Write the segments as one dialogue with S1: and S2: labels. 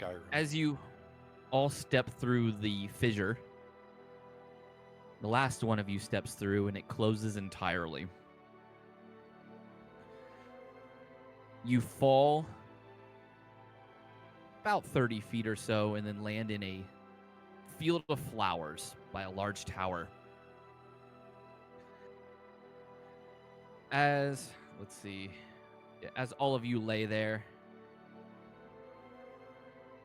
S1: Skyrim.
S2: As you all step through the fissure, the last one of you steps through and it closes entirely. You fall about 30 feet or so and then land in a field of flowers by a large tower. As all of you lay there,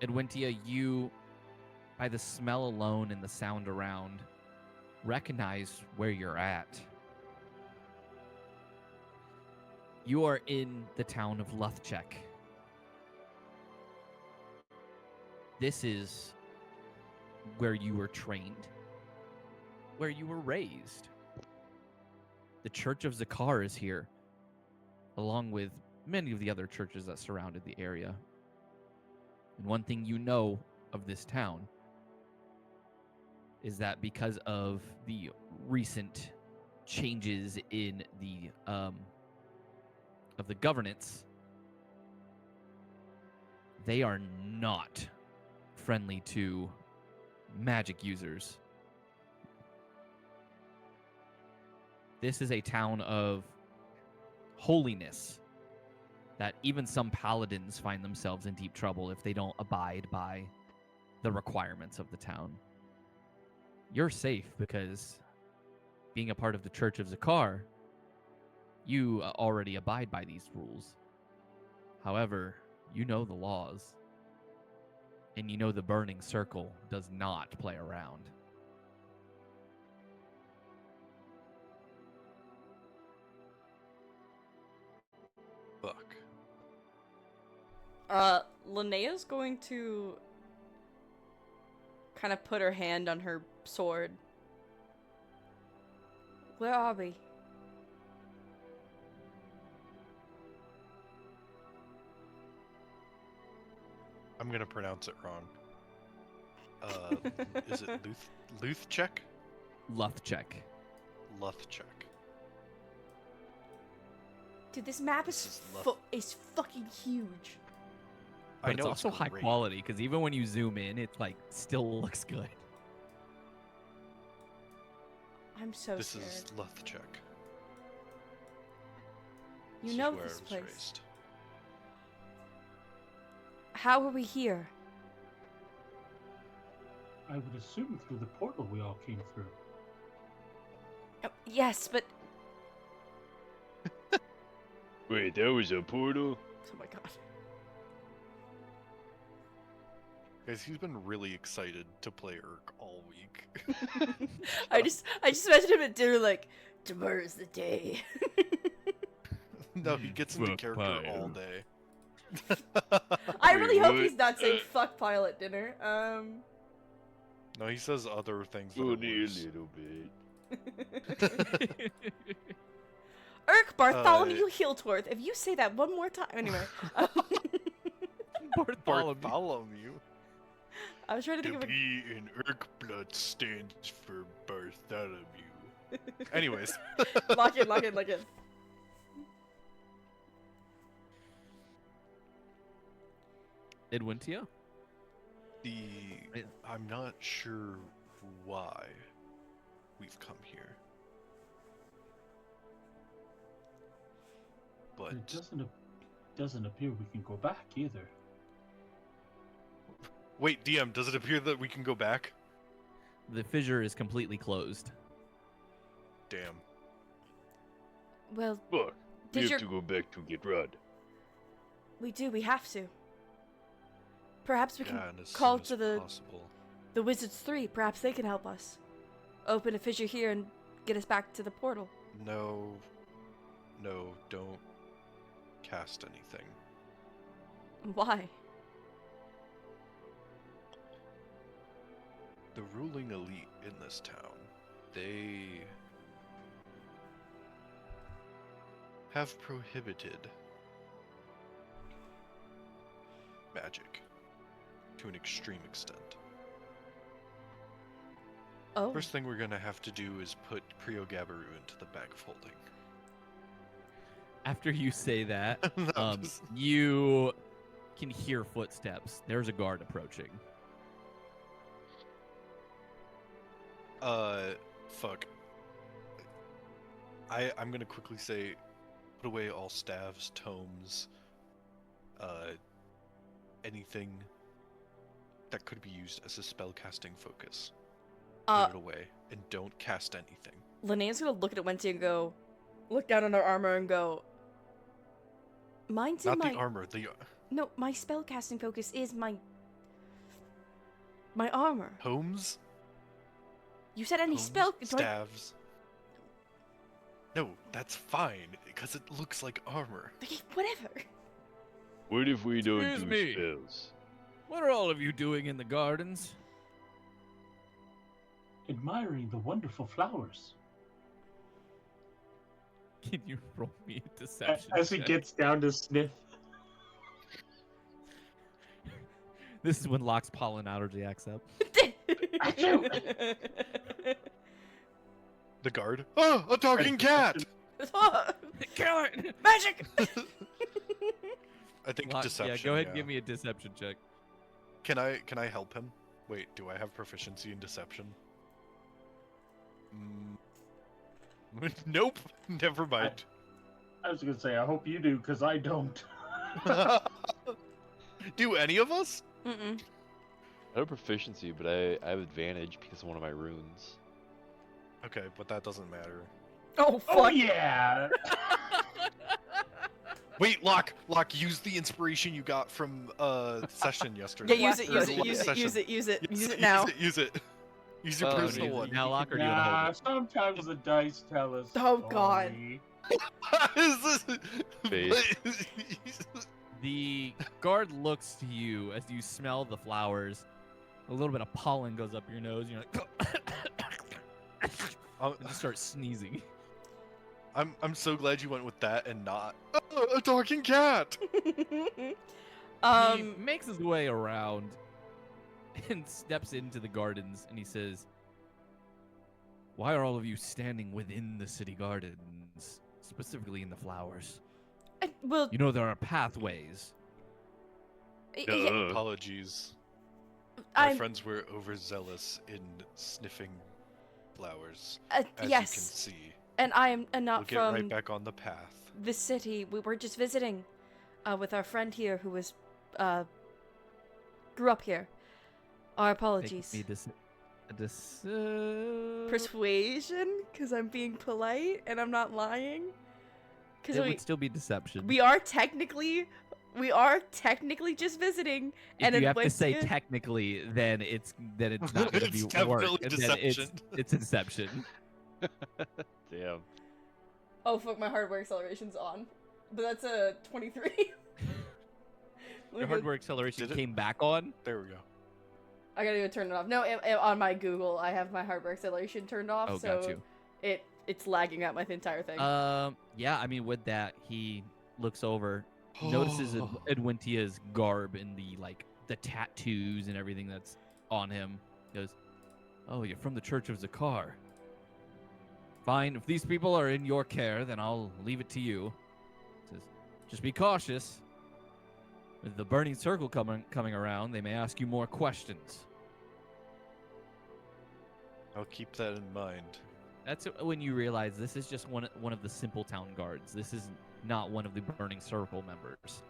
S2: Adventia, you, by the smell alone and the sound around, recognize where you're at. You are in the town of Luthchek. This is where you were trained, where you were raised. The Church of Zakar is here, along with many of the other churches that surrounded the area. And one thing you know of this town is that because of the recent changes in the of the governance, they are not friendly to magic users. This is a town of holiness that even some paladins find themselves in deep trouble if they don't abide by the requirements of the town. You're safe because being a part of the Church of Zakar, you already abide by these rules. However, you know the laws, and you know the Burning Circle does not play around.
S1: Fuck.
S3: Linnea's going to kind of put her hand on her sword. Where are we?
S1: I'm gonna pronounce it wrong. Is it Luthchek?
S2: Luthchek.
S1: Luthchek.
S3: Dude, this map is fucking huge.
S2: But
S1: I
S2: it's
S1: know
S2: also high
S1: great.
S2: quality, because even when you zoom in, it like still looks good.
S3: I'm so
S1: This
S3: scared.
S1: is Luthchek.
S3: You
S1: This
S3: know
S1: is where
S3: this
S1: I was
S3: place.
S1: raised.
S3: How are we here?
S4: I would assume through the portal we all came through.
S3: Yes, but
S5: Wait, that was a portal?
S3: oh my god.
S1: Guys, he's been really excited to play Irk all week.
S3: I just imagine him at dinner like, tomorrow's the day.
S1: No, he gets into
S5: Fuck
S1: character all
S5: Pyle.
S1: day.
S3: I
S5: Wait,
S3: really hope
S5: what?
S3: he's not saying fuck Pyle at dinner.
S1: No, he says other things that are
S5: Only a
S1: worse.
S5: little bit.
S3: Irk Bartholomew Hel'torth. If you say that one more time, anyway.
S1: Bartholomew.
S3: I was trying to
S1: To
S3: think of a.
S1: be in Irkbluz stands for Bartholomew. Anyways.
S3: Lock in.
S2: Adventia?
S1: I'm not sure why we've come here. But
S4: It doesn't appear we can go back either.
S1: wait, DM, does it appear that we can go back?
S2: The fissure is completely closed.
S1: Damn.
S3: Well,
S5: Fuck,
S3: Did
S5: we
S3: your-
S5: have to go back to get Rod.
S3: we have to. Perhaps we can
S1: Yeah, and as
S3: call
S1: soon
S3: to
S1: as
S3: the
S1: possible.
S3: Wizards 3. Perhaps they can help us. Open a fissure here and get us back to the portal.
S1: No, don't cast anything.
S3: Why?
S1: The ruling elite in this town, they have prohibited magic to an extreme extent.
S3: Oh.
S1: First thing we're gonna have to do is put Priogabaru into the bag of holding.
S2: After you say that,
S1: No, just-
S2: you can hear footsteps. There's a guard approaching.
S1: Fuck. I'm gonna quickly say, put away all staves, tomes, anything that could be used as a spellcasting focus. Put it away, and don't cast anything.
S3: Linnea's gonna look at Adventia and go, look down on her armor and go, mine's in
S1: Not
S3: my...
S1: the armor, the
S3: No, my spellcasting focus is my armor.
S1: tomes,
S3: You said any
S1: tomes,
S3: spell...
S1: staves. No, that's fine, because it looks like armor.
S3: Okay, whatever.
S5: What if we don't
S2: Excuse
S5: do
S2: me.
S5: spells?
S2: What are all of you doing in the gardens?
S4: Admiring the wonderful flowers.
S2: Can you roll me a deception
S4: As he
S2: check?
S4: gets down to sniff.
S2: This is when Locke's pollen allergy acts up.
S1: The guard. Oh, a talking cat!
S2: Kill it!
S3: Magic!
S1: I think
S2: Locke,
S1: deception.
S2: yeah, go ahead and give me a deception check.
S1: Can I help him? Wait, do I have proficiency in deception? Nope. Never mind.
S4: I was gonna say, I hope you do, because I don't.
S1: Do any of us?
S3: Mm-mm.
S5: I have proficiency, but I have advantage because of one of my runes.
S1: Okay, but that doesn't matter.
S3: Oh, fuck.
S4: Oh yeah!
S1: Wait, Locke, use the inspiration you got from session yesterday.
S3: Yeah, use it,
S1: Or
S3: use it,
S1: last
S3: use it,
S1: session.
S3: use it, use it, use it
S1: Use
S3: now.
S1: Use it. Use your
S2: Oh,
S1: personal
S2: dude.
S1: one.
S2: Now, Locke, or do you want to
S4: Nah,
S2: hold it?
S4: sometimes the dice tell us.
S3: Oh, God.
S4: story.
S1: Is this?
S5: Face.
S2: The guard looks to you as you smell the flowers. A little bit of pollen goes up your nose. You're like,
S1: I'm,
S2: and you start sneezing.
S1: I'm so glad you went with that and not a talking cat.
S2: He makes his way around and steps into the gardens, and he says, "Why are all of you standing within the city gardens, specifically in the flowers?
S3: Well,
S2: You know there are pathways."
S3: yeah,
S1: Apologies. My
S3: I'm,
S1: friends were overzealous in sniffing flowers, as you
S3: yes,
S1: can see.
S3: and I am
S1: We'll
S3: not
S1: get
S3: from
S1: right back on the path.
S3: the city. We were just visiting with our friend here who was grew up here. Our apologies.
S2: Make me
S3: Persuasion, because I'm being polite and I'm not lying.
S2: It
S3: Because
S2: would still be deception.
S3: we are technically just visiting.
S2: If
S3: and
S2: you
S3: it
S2: have to
S3: went
S2: say
S3: good.
S2: technically, then it's not going to
S1: It's
S2: be work.
S1: definitely
S2: And then
S1: deception.
S2: it's deception.
S5: Damn.
S3: Oh fuck, my hardware acceleration's on, but that's a 23.
S2: Your hardware acceleration
S1: Did it?
S2: came back on.
S1: There we go.
S3: I gotta go turn it off. No, on my Google, I have my hardware acceleration turned off,
S2: Oh,
S3: so
S2: got you.
S3: it's lagging out my entire thing.
S2: Yeah, I mean, with that, he looks over, notices Adventia's garb and the tattoos and everything that's on him. Goes, "Oh, you're from the Church of Zakar. Fine, if these people are in your care, then I'll leave it to you." Says, "Just be cautious. With the burning circle coming around, they may ask you more questions."
S1: I'll keep that in mind.
S2: That's when you realize this is just one of the simple town guards. This is not one of the burning circle members.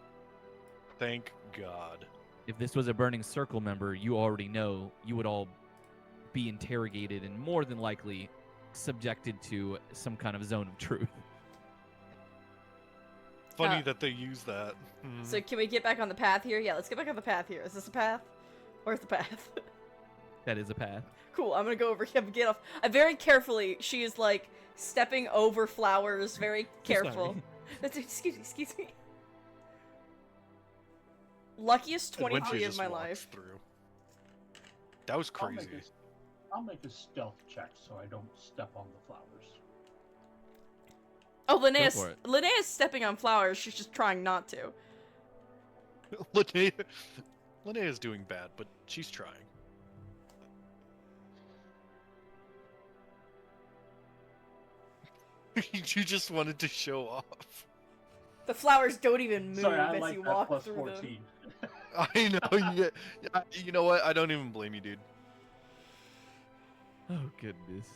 S1: Thank God.
S2: If this was a burning circle member, you already know you would all be interrogated and more than likely subjected to some kind of zone of truth.
S1: Funny that they use that.
S3: So can we get back on the path here? Yeah, let's get back on the path here. Is this a path? Where's the path?
S2: That is a path.
S3: Cool, I'm gonna go over here and get off. Very carefully, she is like stepping over flowers, very careful. Excuse me. Luckiest 23 of my life.
S1: Through. That was
S4: I'll make
S1: crazy.
S4: I'll make a stealth check so I don't step on the flowers.
S3: Oh,
S2: for it.
S3: Linnea's stepping on flowers, she's just trying not to.
S1: Linnea's doing bad, but she's trying. You just wanted to show off.
S3: The flowers don't even move
S4: Sorry, I
S3: as
S4: like
S3: you
S4: that
S3: walk
S4: plus
S3: through
S4: 14.
S1: I know. You know what? I don't even blame you, dude.
S2: Oh goodness.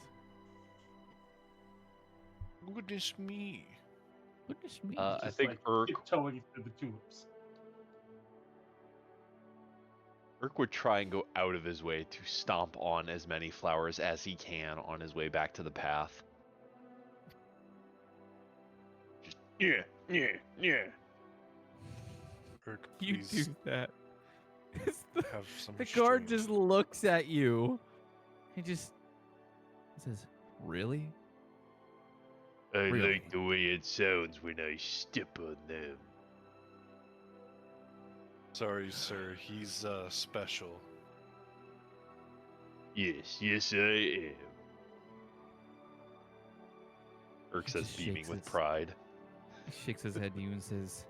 S1: Goodness me.
S2: Goodness me.
S5: I
S4: Just
S5: think
S4: like
S5: Irk
S4: tiptoeing through the tulips.
S5: would try and go out of his way to stomp on as many flowers as he can on his way back to the path. Just yeah.
S1: Irk,
S2: You
S1: please
S2: do that.
S1: have some
S2: The guard
S1: restraint.
S2: just looks at you. He says, "Really?
S5: I
S2: Really?
S5: like the way it sounds when I step on them.
S1: Sorry, sir. He's special.
S5: Yes, I am. Irk
S2: He
S5: says,
S2: just
S5: beaming
S2: shakes
S5: with
S2: his-
S5: pride.
S2: He shakes his head to you and says,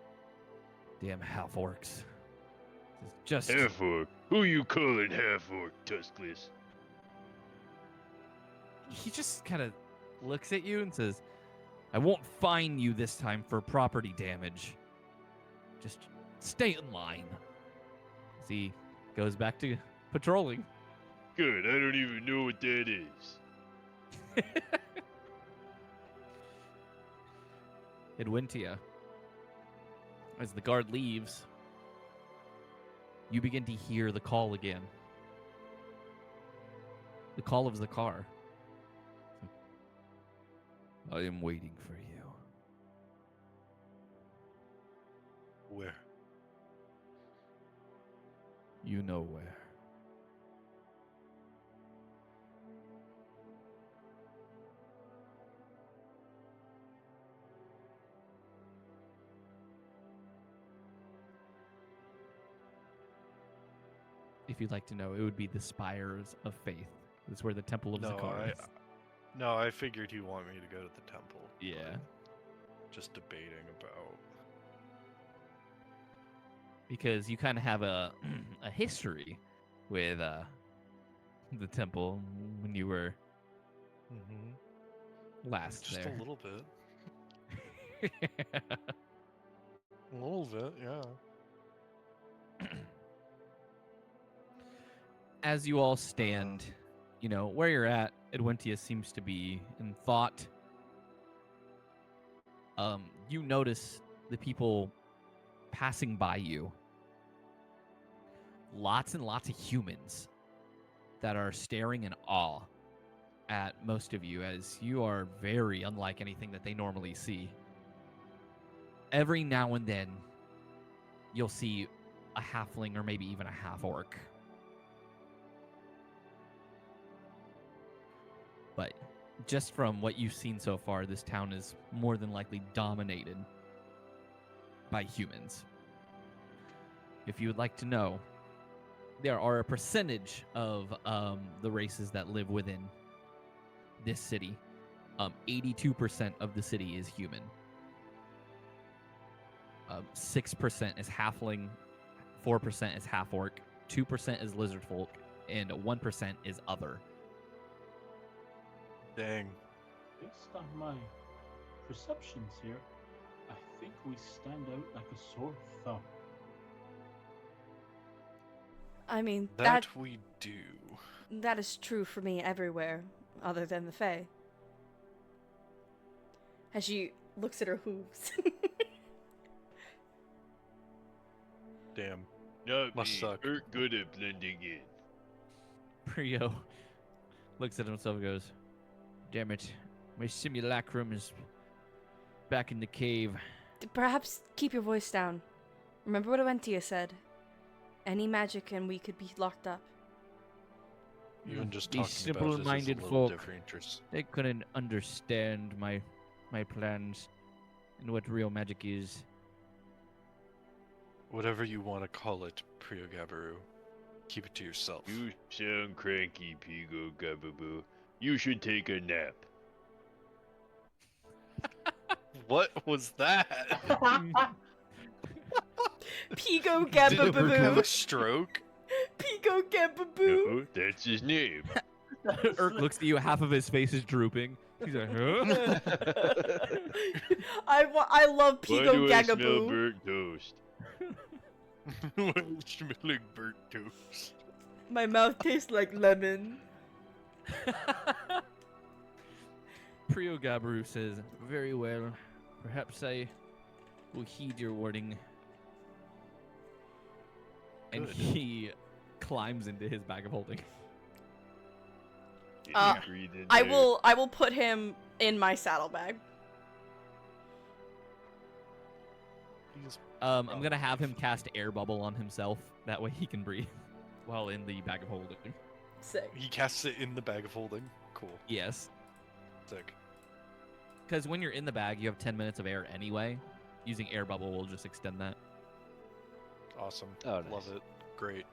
S2: "Damn half orcs." Says, "Just
S5: Half-orc? Who you calling half-orc, Tuskless?
S2: He just kind of looks at you and says, "I won't fine you this time for property damage. Just stay in line." As he goes back to patrolling.
S5: Good, I don't even know what that is.
S2: Adventia, as the guard leaves, you begin to hear the call again. The call of the car. I am waiting for you.
S1: Where?
S2: You know where. If you'd like to know, it would be the Spires of Faith. It's where the Temple of
S1: No,
S2: Zakar is.
S1: No, I figured you want me to go to the temple.
S2: Yeah.
S1: but Just debating about.
S2: Because you kind of have a a history with the temple when you were last
S1: Just
S2: there.
S1: a little bit. A little bit, yeah.
S2: As you all stand, you know, where you're at, Adventia seems to be in thought. You notice the people passing by you. Lots and lots of humans that are staring in awe at most of you, as you are very unlike anything that they normally see. Every now and then, you'll see a halfling or maybe even a half-orc. But just from what you've seen so far, this town is more than likely dominated by humans. If you would like to know, there are a percentage of the races that live within this city. 82% of the city is human. 6% is halfling, 4% is half-orc, 2% is lizard folk, and 1% is other.
S1: Dang.
S4: Based on my perceptions here, I think we stand out like a sore thumb.
S3: I mean,
S1: That we do.
S3: that is true for me everywhere, other than the Fae. As she looks at her hooves.
S1: Damn.
S5: Not
S1: Must
S5: me.
S1: suck.
S5: Irk good at blending in.
S2: Prio looks at himself and goes, "Damn it, my simulacrum is back in the cave."
S3: Perhaps keep your voice down. Remember what Adventia said. Any magic and we could be locked up.
S1: Even just
S2: These
S1: talking about it is a
S2: simple-minded
S1: little
S2: folk,
S1: dangerous.
S2: they couldn't understand my plans and what real magic is.
S1: Whatever you want to call it, Priogabaru. Keep it to yourself.
S5: You sound cranky, Priogabaru. You should take a nap.
S1: What was that?
S3: Pigo
S1: Did Irk have a
S3: Gababoo.
S1: stroke?
S3: Pigo Gababoo.
S5: No, that's his name.
S2: Irk looks at you, half of his face is drooping. He's like, huh?
S3: I love
S5: Why
S3: Pigo
S5: do I smell
S3: Gagaboo.
S5: burnt toast?
S1: Smelling burnt toast.
S3: My mouth tastes like lemon.
S2: Priogabaru says, "Very well. Perhaps I will heed your warning." And
S1: Good.
S2: he climbs into his bag of holding.
S3: I will put him in my saddlebag.
S1: He's
S2: I'm gonna have him cast air bubble on himself. That way he can breathe while in the bag of holding.
S3: Sick.
S1: He casts it in the bag of holding. Cool.
S2: Yes,
S1: Sick.
S2: because when you're in the bag, you have 10 minutes of air anyway. Using air bubble will just extend that.
S1: Awesome.
S5: Oh, nice.
S1: Love it. Great.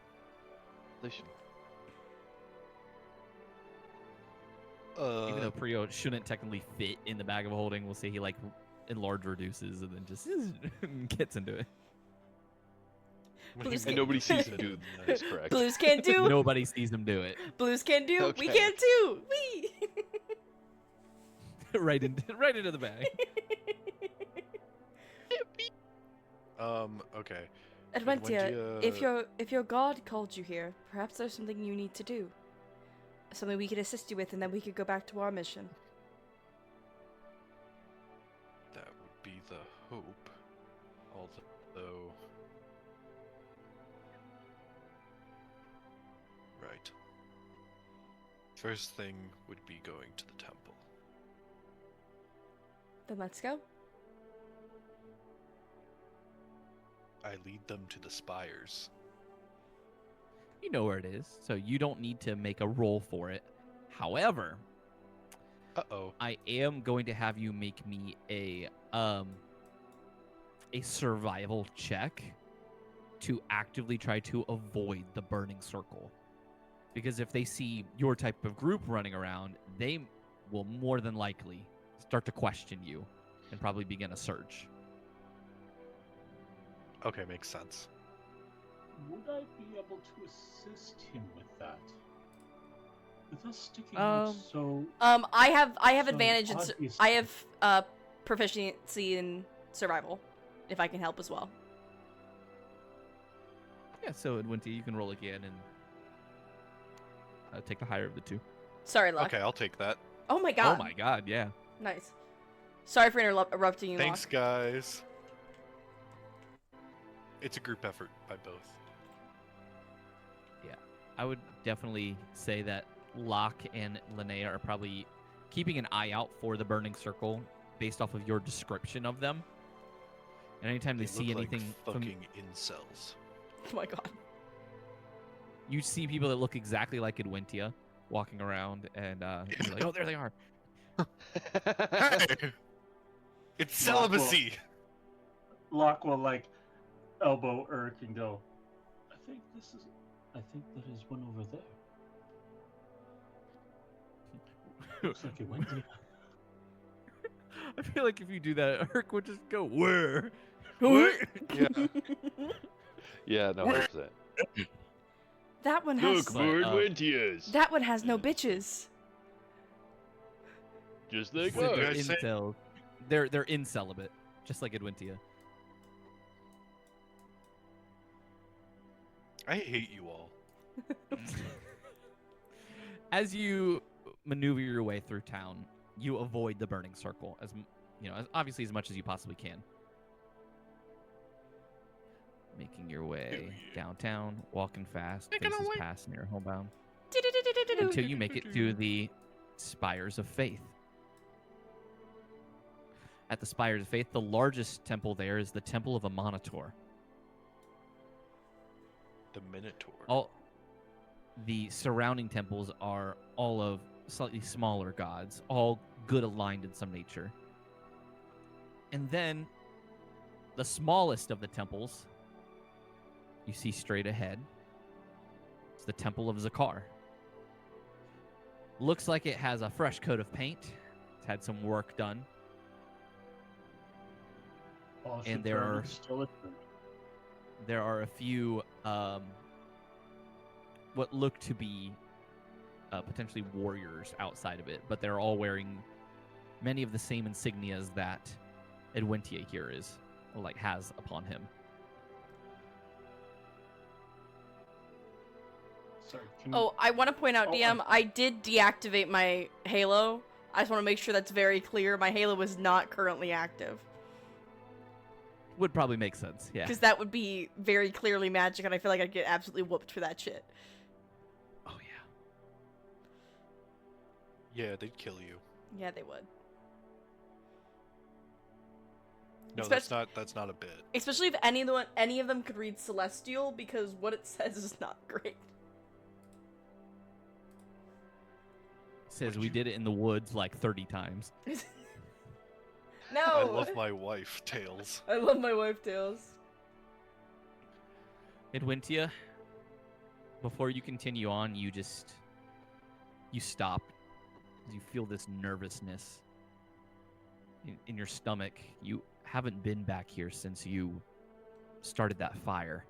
S5: They should-
S2: Even though Prio shouldn't technically fit in the bag of holding, we'll say he like enlarge reduces and then just gets into it.
S3: Blues
S5: And nobody sees him do that is correct.
S3: Blues can't do.
S2: Nobody sees him do it.
S3: Blues can't do. We
S5: Okay.
S3: can't do. We.
S2: right into the bag.
S1: Okay.
S3: Adventia, if your god called you here, perhaps there's something you need to do. Something we could assist you with, and then we could go back to our mission.
S1: That would be the hope. Although. Right. First thing would be going to the temple.
S3: Then let's go.
S1: I lead them to the spires.
S2: You know where it is, so you don't need to make a roll for it. However,
S1: Uh-oh.
S2: I am going to have you make me a survival check to actively try to avoid the burning circle. Because if they see your type of group running around, they will more than likely start to question you and probably begin a search.
S1: Okay, makes sense.
S4: Would I be able to assist him with that? With us sticking out so...
S3: I have
S4: So
S3: advantage.
S4: obvious-
S3: I have proficiency in survival, if I can help as well.
S2: Yeah, so Adventia, you can roll again and take the higher of the two.
S3: Sorry, Locke.
S1: Okay, I'll take that.
S3: Oh my god.
S2: Oh my god, yeah.
S3: Nice. Sorry for interrupting you,
S1: Thanks,
S3: Locke.
S1: guys. It's a group effort by both.
S2: I would definitely say that Locke and Linnea are probably keeping an eye out for the burning circle based off of your description of them. And anytime they see
S1: look
S2: anything
S1: like
S2: from,
S1: fucking incels.
S3: Oh my god.
S2: you see people that look exactly like Adventia walking around, and you're like, oh, there they are.
S1: Hey! It's celibacy!
S4: Locke will, like, elbow Urk and go, I think that is one over there. Looks like it went there.
S2: I feel like if you do that, Urk would just go, where?
S1: Yeah.
S5: Yeah, no, 100%.
S3: That one has.
S5: Look, more Adventias.
S3: That one has no bitches.
S5: Just like
S2: So they're
S1: I say-
S2: incel. They're incelibate, just like Adventia.
S1: I hate you all.
S2: As you maneuver your way through town, you avoid the burning circle as obviously as much as you possibly can. Making your way downtown, walking fast,
S1: Making our
S2: faces
S1: way.
S2: past near homebound, until you make it to the Spires of Faith. At the Spires of Faith, the largest temple there is the Temple of a Monitor.
S1: The Minotaur.
S2: All the surrounding temples are all of slightly smaller gods, all good aligned in some nature. And then the smallest of the temples you see straight ahead. It's the Temple of Zakar. Looks like it has a fresh coat of paint. It's had some work done. And there are- There are a few what look to be potentially warriors outside of it, but they're all wearing many of the same insignias that Adventia here has upon him.
S4: Sorry.
S3: Oh, I want to point out,
S4: Oh,
S3: DM, I did deactivate my Halo. I just want to make sure that's very clear. My Halo is not currently active.
S2: Would probably make sense, yeah.
S3: Because that would be very clearly magic, and I feel like I'd get absolutely whooped for that shit.
S2: Oh, yeah.
S1: Yeah, they'd kill you.
S3: Yeah, they would.
S1: No,
S3: Especially-
S1: that's not a bit.
S3: Especially if any of them could read Celestial, because what it says is not great.
S2: Says
S1: Would
S2: we
S1: you-
S2: did it in the woods like 30 times.
S3: No!
S1: I love my wife, Tails.
S3: I love my wife, Tails.
S2: Adventia, before you continue on, you stop. You feel this nervousness in your stomach. You haven't been back here since you started that fire.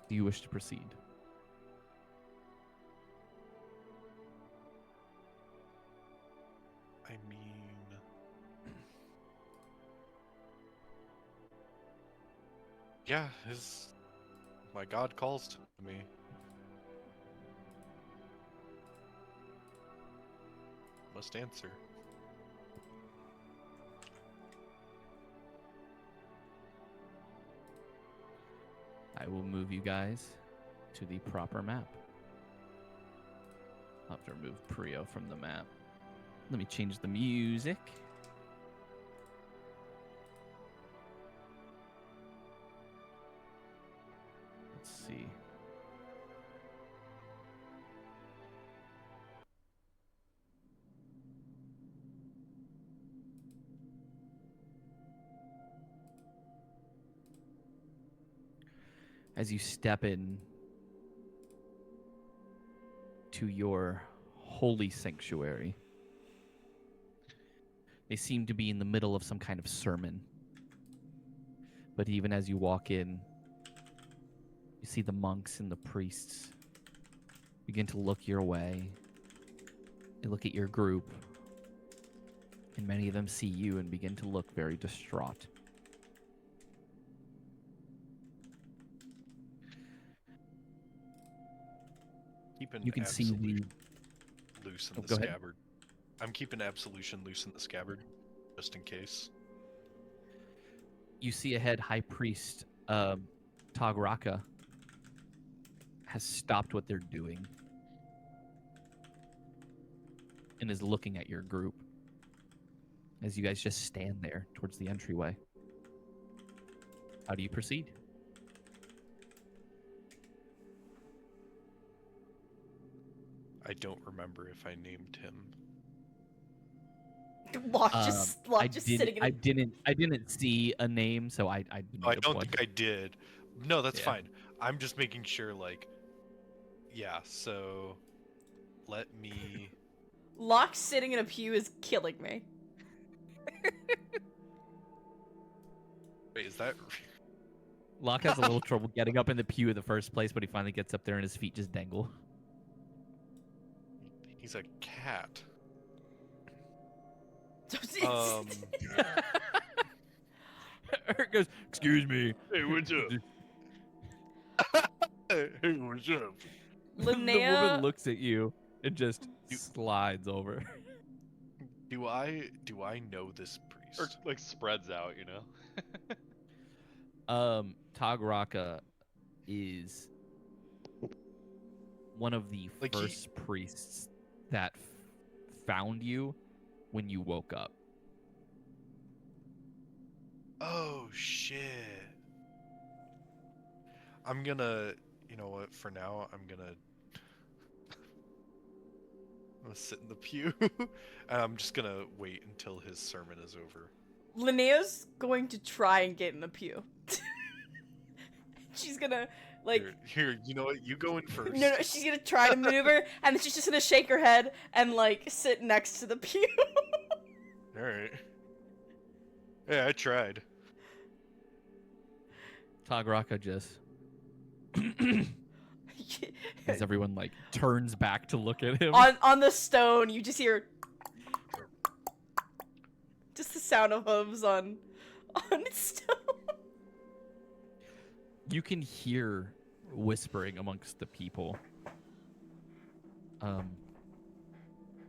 S2: Do you wish to proceed?
S1: I mean... Yeah, my god calls to me. Must answer.
S2: I will move you guys to the proper map. I'll have to remove Prio from the map. Let me change the music. Let's see. As you step in to your holy sanctuary, they seem to be in the middle of some kind of sermon. But even as you walk in, you see the monks and the priests begin to look your way. They look at your group, and many of them see you and begin to look very distraught.
S1: Keeping
S2: You can see
S1: absolution
S2: the...
S1: loose in
S2: Oh,
S1: the
S2: go ahead.
S1: scabbard. I'm keeping absolution loose in the scabbard, just in case.
S2: You see ahead High Priest Tagraka has stopped what they're doing and is looking at your group as you guys just stand there towards the entryway. How do you proceed?
S1: I don't remember if I named him.
S3: Locke just sitting in
S2: I didn't see a name, so I didn't
S1: I
S2: make a
S1: don't
S2: point.
S1: think I did. No, that's
S2: Yeah.
S1: fine. I'm just making sure, like, yeah, so let me...
S3: Locke sitting in a pew is killing me.
S1: Wait, is that...
S2: Locke has a little trouble getting up in the pew in the first place, but he finally gets up there and his feet just dangle.
S1: He's a cat.
S2: Eric goes, "Excuse me."
S5: Hey, what's up?
S1: Hey, what's up?
S2: The woman
S3: Linnea,
S2: looks at you and just slides over.
S1: Do I know this
S5: Or
S1: priest?
S5: like spreads out, you know?
S2: Tagraka is one of the
S1: Like
S2: first priests that found you when you woke up.
S1: Oh, shit. I'm gonna... You know what? For now, I'm gonna sit in the pew. And I'm just gonna wait until his sermon is over.
S3: Linnea's going to try and get in the pew. She's gonna, like...
S1: Here, you know what? You go in first.
S3: No, she's gonna try to maneuver, and then she's just gonna shake her head and, like, sit next to the pew.
S1: Alright. Yeah, I tried.
S2: Tagraka just As everyone like turns back to look at him.
S3: on the stone, you just hear just the sound of hooves on stone.
S2: You can hear whispering amongst the people.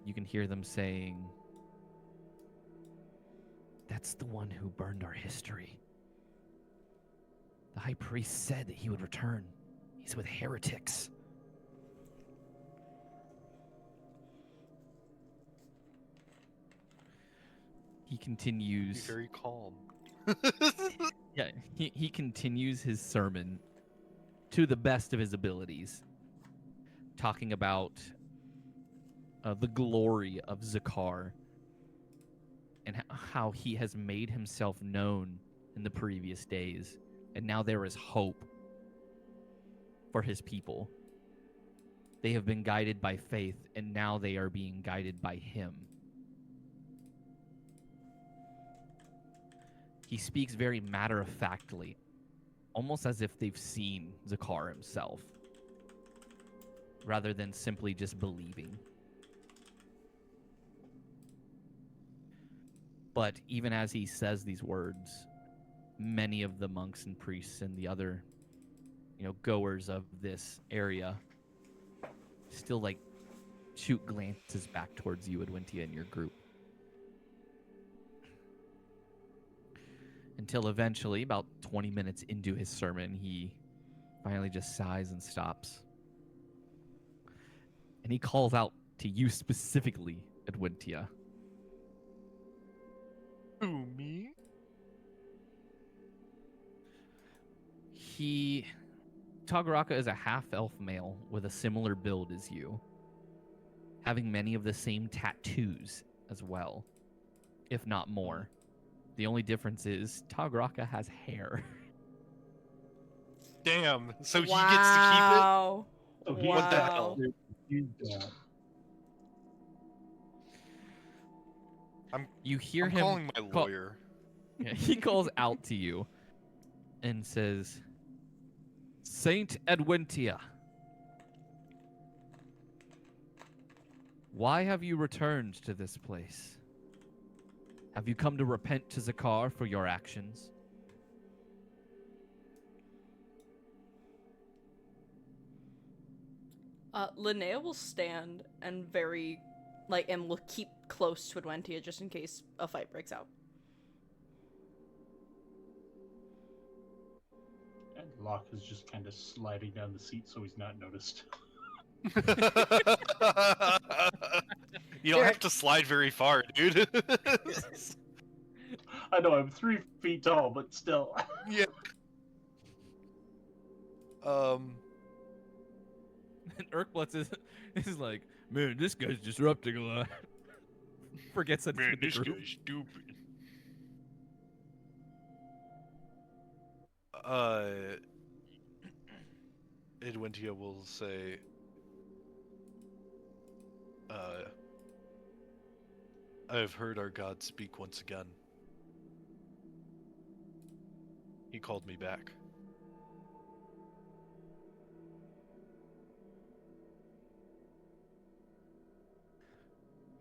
S2: You can hear them saying, "That's the one who burned our history. The high priest said that he would return. He's with heretics." He continues.
S1: Be very calm.
S2: Yeah, he continues his sermon to the best of his abilities, talking about the glory of Zakar and how he has made himself known in the previous days, and now there is hope for his people. They have been guided by faith, and now they are being guided by him. He speaks very matter-of-factly, almost as if they've seen Zakar himself, rather than simply just believing. But even as he says these words, many of the monks and priests and the other, goers of this area still, shoot glances back towards you, Adventia, and your group. Until eventually, about 20 minutes into his sermon, he finally just sighs and stops. And he calls out to you specifically, Adventia.
S1: Who, me?
S2: Tagaraka is a half-elf male with a similar build as you, having many of the same tattoos as well, if not more. The only difference is Tagaraka has hair.
S1: Damn. So he gets to
S3: Wow.
S4: So
S3: Wow.
S1: What the hell?
S2: You hear
S1: I'm
S2: him
S1: calling my lawyer.
S2: Yeah, he calls out to you and says, "Saint Adventia, why have you returned to this place? Have you come to repent to Zakar for your actions?"
S3: Linnea will stand and and will keep close to Adventia just in case a fight breaks out.
S4: And Locke is just kind of sliding down the seat so he's not noticed.
S1: You don't have to slide very far, dude.
S4: I know I'm 3 feet tall, but still.
S1: Yeah.
S2: And Irkbluz is like, "Man, this guy's disrupting a lot." Forgets that
S1: Man,
S2: it's with
S1: this
S2: the group.
S1: guy's stupid. Adventia will say, I've heard our God speak once again. He called me back.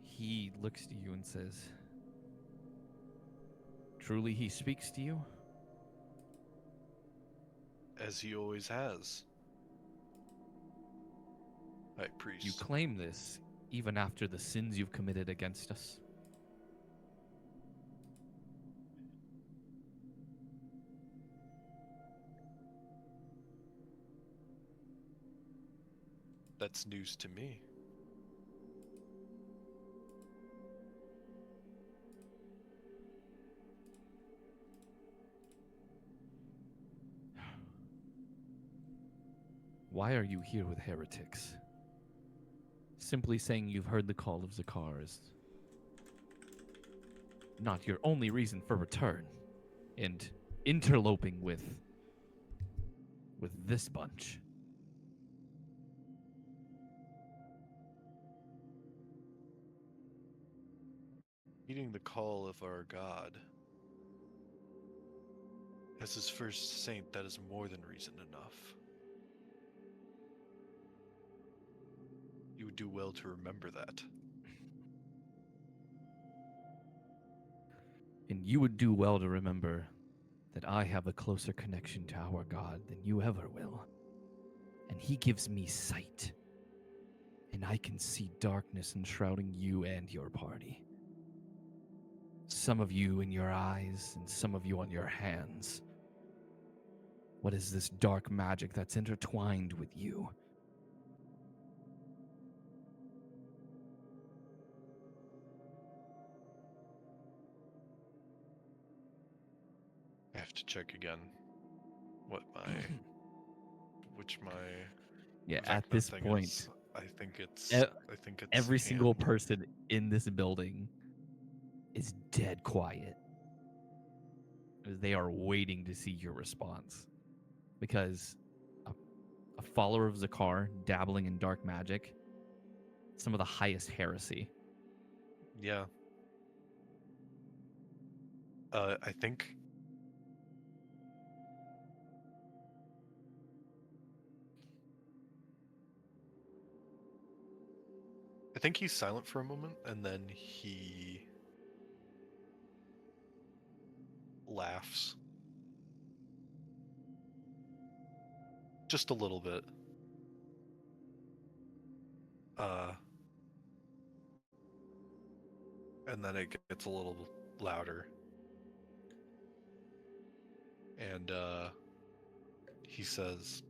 S2: He looks to you and says, "Truly he speaks to you?"
S1: As he always has. High priest.
S2: You claim this even after the sins you've committed against us.
S1: That's news to me.
S2: Why are you here with heretics? Simply saying you've heard the call of Zakar is not your only reason for return. And interloping with this bunch.
S1: Heeding the call of our God. As his first saint, that is more than reason enough. would do well to remember that.
S2: And you would do well to remember that I have a closer connection to our God than you ever will. And he gives me sight. And I can see darkness enshrouding you and your party. Some of you in your eyes, and some of you on your hands. What is this dark magic that's intertwined with you?
S1: I have to check again. Which my
S2: Yeah,
S1: Vecna
S2: at this
S1: thing
S2: point,
S1: is. I think it's
S2: every single
S1: hand.
S2: person in this building is dead quiet. They are waiting to see your response. Because a follower of Zakar dabbling in dark magic, some of the highest heresy.
S1: Yeah. I think he's silent for a moment, and then he laughs. Just a little bit. And then it gets a little louder. And he says,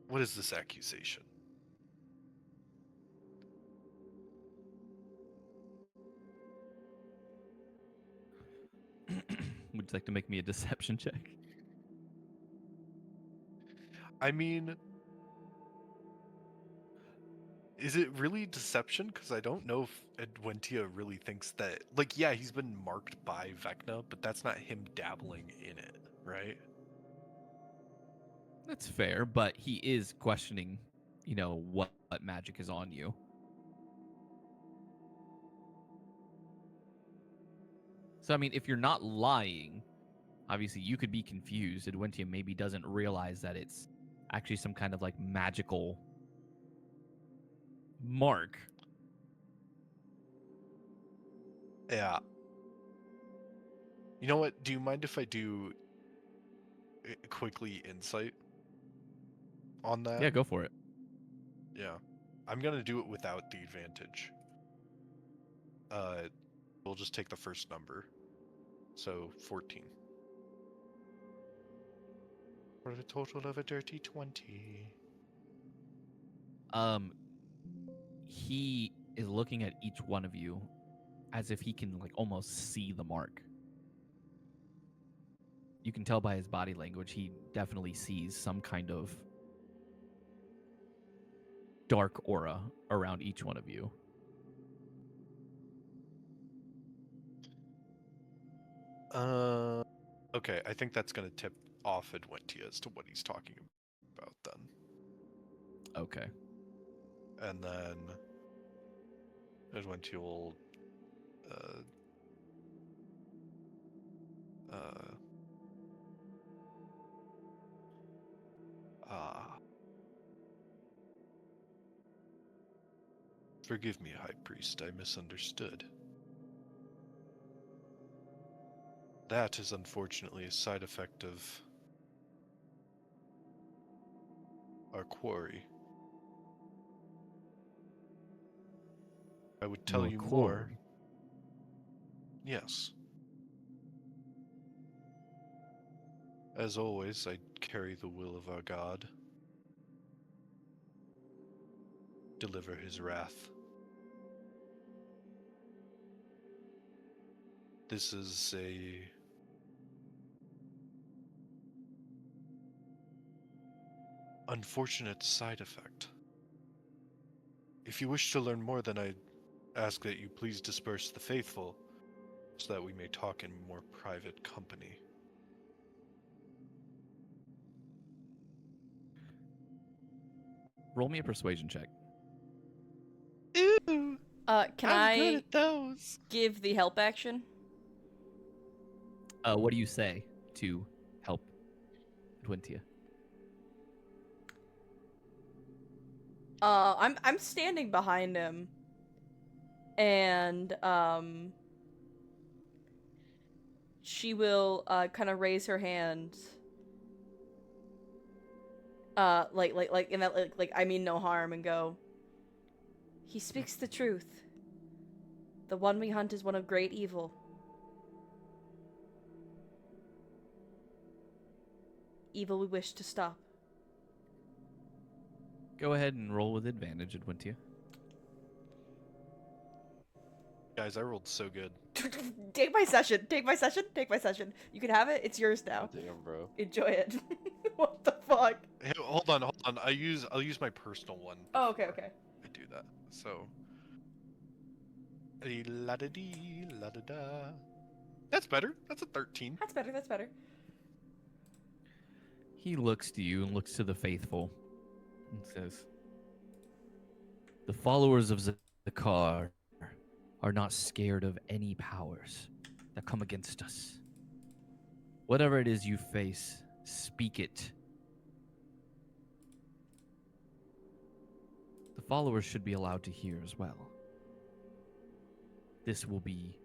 S1: "What is this accusation?"
S2: Would you like to make me a deception check?
S1: I mean, is it really deception? Because I don't know if Adventia really thinks that. Like, yeah, he's been marked by Vecna, but that's not him dabbling in it, right?
S2: That's fair, but he is questioning, what magic is on you. So, I mean, if you're not lying, obviously you could be confused. Adventia maybe doesn't realize that it's actually some kind of like magical mark.
S1: Yeah. You know what? Do you mind if I do quickly insight on that?
S2: Yeah, go for it.
S1: Yeah. I'm gonna do it without the advantage. We'll just take the first number. So 14. For a total of a dirty 20.
S2: He is looking at each one of you as if he can like almost see the mark. You can tell by his body language he definitely sees some kind of dark aura around each one of you.
S1: Okay, I think that's gonna tip off Adventia as to what he's talking about then.
S2: Okay.
S1: And then Adventia will forgive me, High Priest, I misunderstood. That is unfortunately a side effect of our quarry. I would tell you more. Yes. As always, I carry the will of our God. Deliver his wrath. This is a unfortunate side effect. If you wish to learn more, then I ask that you please disperse the faithful, so that we may talk in more private company.
S2: Roll me a persuasion check.
S1: Ooh,
S3: Can
S1: I'm good
S3: I
S1: at those.
S3: give the help action?
S2: What do you say to help Adventia?
S3: I'm standing behind him, and she will kind of raise her hand, like in that like I mean no harm, and go. He speaks the truth. The one we hunt is one of great evil. Evil we wish to stop.
S2: Go ahead and roll with advantage, Adventia.
S1: Guys, I rolled so good.
S3: Take my session. Take my session. Take my session. You can have it. It's yours now.
S5: Damn, bro.
S3: Enjoy it. What the fuck?
S1: Hey, hold on. I'll use my personal one.
S3: Oh, okay,
S1: before
S3: okay.
S1: I do that. So. La da dee, la da da. That's better. That's a 13.
S3: That's better. That's better.
S2: He looks to you and looks to the faithful and says, "The followers of Zakar are not scared of any powers that come against us. Whatever it is you face, speak it. The followers should be allowed to hear as well. This will be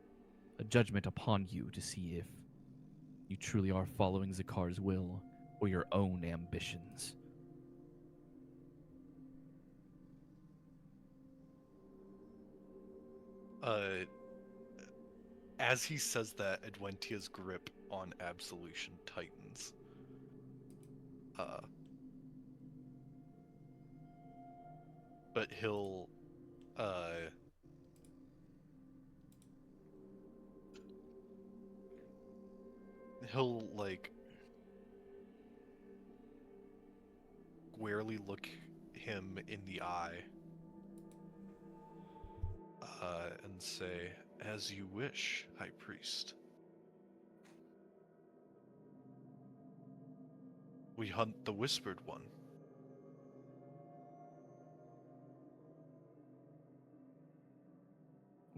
S2: a judgment upon you to see if you truly are following Zakar's will or your own ambitions."
S1: As he says that, Adventia's grip on Absolution tightens. But he'll like squarely look him in the eye and say, "As you wish, High Priest. We hunt the Whispered One."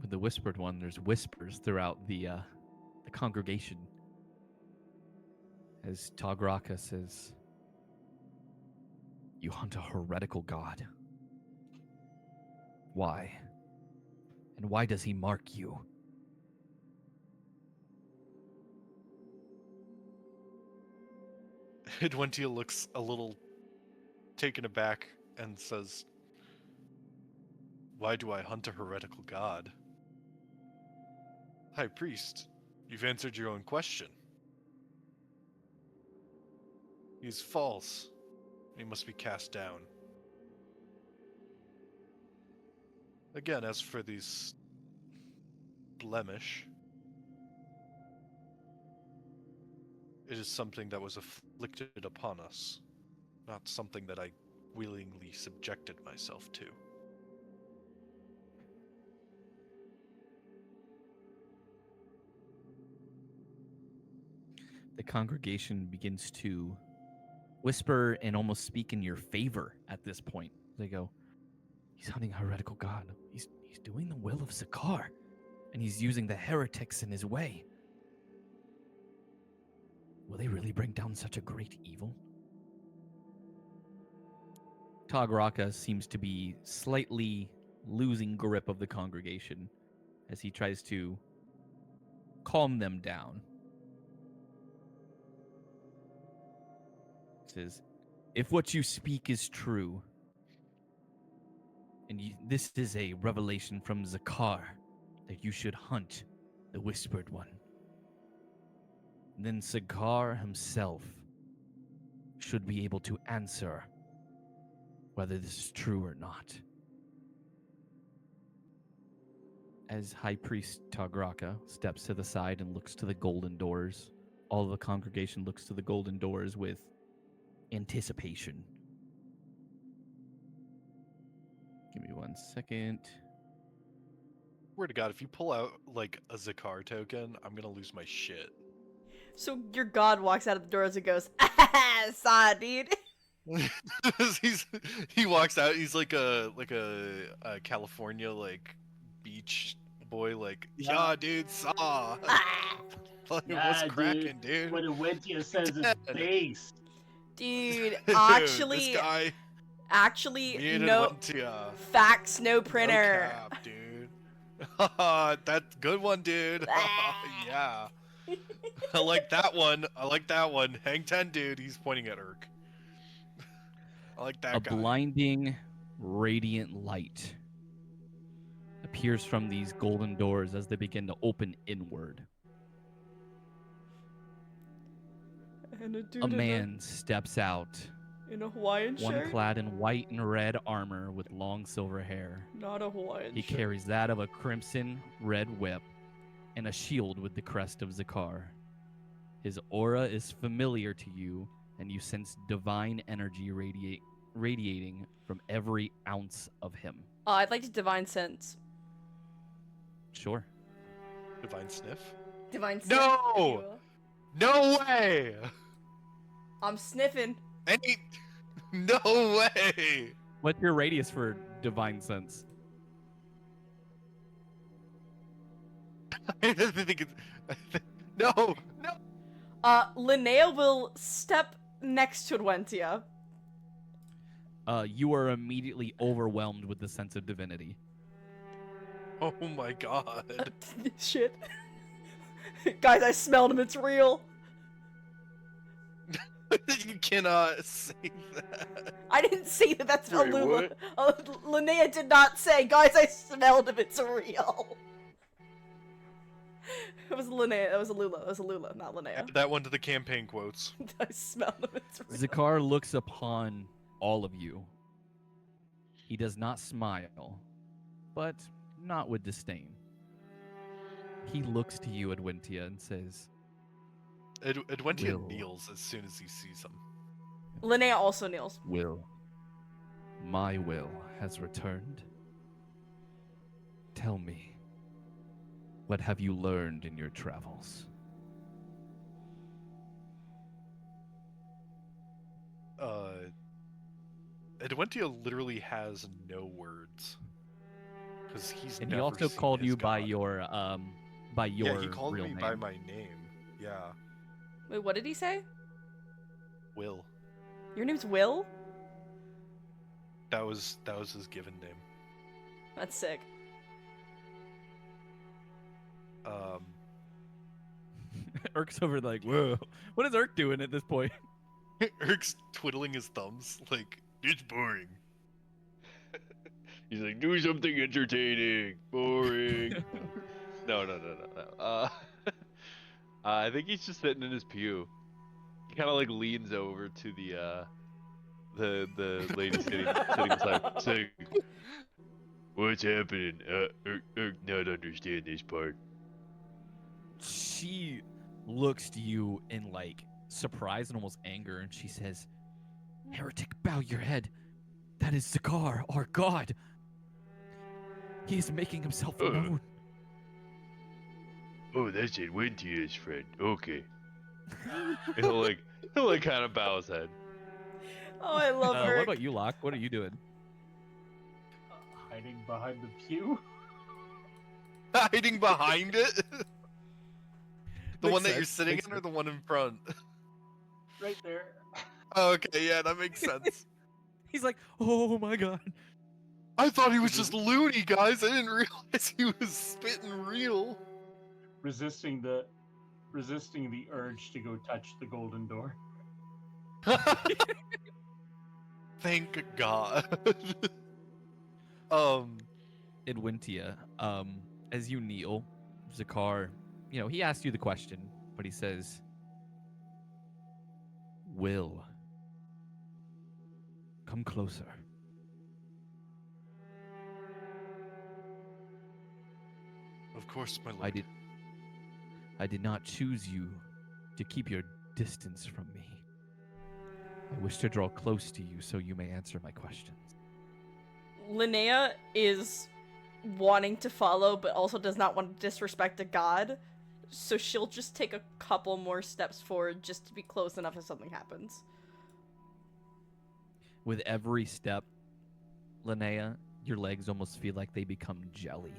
S2: With the Whispered One, there's whispers throughout the congregation. As Tagraka says, "You hunt a heretical god. Why? And why does he mark you?"
S1: Adventia looks a little taken aback and says, "Why do I hunt a heretical god? High Priest, you've answered your own question. He's false. He must be cast down. Again, as for these blemish, it is something that was afflicted upon us, not something that I willingly subjected myself to."
S2: The congregation begins to whisper and almost speak in your favor at this point. They go, "He's hunting a heretical god. He's doing the will of Zakar, and he's using the heretics in his way. Will they really bring down such a great evil?" Tagraka seems to be slightly losing grip of the congregation as he tries to calm them down. He says, "If what you speak is true, and this is a revelation from Zakar, that you should hunt the Whispered One, then Zakar himself should be able to answer whether this is true or not." As High Priest Tagraka steps to the side and looks to the golden doors, all of the congregation looks to the golden doors with anticipation. Give me 1 second.
S1: Swear to God, if you pull out like a Zakar token, I'm gonna lose my shit.
S3: So your god walks out of the doors and goes, "Saw, dude."
S1: He walks out. He's like a California like beach boy. Like, yeah, dude, saw. Like, what's cracking, dude?
S4: What Adventia says is base.
S3: Dude,
S1: Dude,
S3: actually,
S1: this guy.
S3: Actually,
S1: Me and
S3: no.
S1: Adventia.
S3: Facts, no printer.
S1: No cap, dude. That's good one, dude. Yeah. I like that one. I like that one. Hang 10, dude. He's pointing at Irk. I like that
S2: A
S1: guy.
S2: blinding, radiant light appears from these golden doors as they begin to open inward.
S3: And a dude
S2: A man steps out,
S3: in a Hawaiian
S2: one
S3: shirt.
S2: clad in white and red armor with long silver hair.
S3: Not a Hawaiian
S2: He
S3: shirt.
S2: carries that of a crimson red whip and a shield with the crest of Zakar. His aura is familiar to you, and you sense divine energy radiating from every ounce of him.
S3: I'd like to divine sense.
S2: Sure.
S1: Divine sniff?
S3: Divine sense.
S1: No!
S3: if you will.
S1: No way!
S3: I'm sniffing.
S1: Any... No way!
S2: What's your radius for divine sense?
S1: I think it's... No! No!
S3: Linnea will step next to Adventia.
S2: You are immediately overwhelmed with the sense of divinity.
S1: Oh my god.
S3: Shit. Guys, I smelled him. It's real.
S1: You cannot say that.
S3: I didn't say that. That's
S5: Wait,
S3: Alula. Linnea did not say, guys, I smelled him. It's real. It was Linnea. It was Alula. It was Alula, not Linnea.
S1: Add that one to the campaign quotes.
S3: I smelled him. It's real.
S2: Zakar looks upon all of you. He does not smile, but not with disdain. He looks to you, Adventia, and says,
S1: Adventia
S2: Will.
S1: kneels as soon as he sees him.
S3: Linnea also kneels.
S2: Will, my will has returned. Tell me, what have you learned in your travels?
S1: Adventia literally has no words. Because he's
S2: And he
S1: never
S2: also
S1: seen
S2: called
S1: his
S2: you by
S1: god.
S2: your
S1: Yeah, he called
S2: real
S1: me
S2: name.
S1: by my name. Yeah.
S3: Wait, what did he say?
S1: Will.
S3: Your name's Will?
S1: That was his given name.
S3: That's sick.
S2: Irk's over like, whoa, what is Irk doing at this point?
S1: Irk's twiddling his thumbs like, it's boring.
S5: He's like, do something entertaining. Boring. No. I think he's just sitting in his pew. He kind of like leans over to the lady sitting beside him, saying, "What's happening? Not understand this part."
S2: She looks to you in like surprise and almost anger, and she says, "Heretic, bow your head. That is Zakar, our god. He is making himself known."
S5: Oh, that's it. Adventia's friend. Okay. he'll like kind of bow his head.
S3: Oh, I love her.
S2: What about you, Locke? What are you doing?
S4: Hiding behind the pew.
S1: Hiding behind it? The
S2: Makes
S1: one that you're
S2: sense,
S1: sitting
S2: makes
S1: in or the one in front?
S4: Right there.
S1: Oh, okay, yeah, that makes sense.
S2: He's like, oh my god.
S1: I thought he was just loony, guys. I didn't realize he was spitting real.
S4: Resisting the urge to go touch the golden door.
S1: Thank God.
S2: Adventia, as you kneel, Zakar, he asked you the question, but he says, Will, come closer.
S1: Of course, my lord.
S2: I did not choose you to keep your distance from me. I wish to draw close to you so you may answer my questions.
S3: Linnea is wanting to follow, but also does not want to disrespect a god. So she'll just take a couple more steps forward just to be close enough if something happens.
S2: With every step, Linnea, your legs almost feel like they become jelly.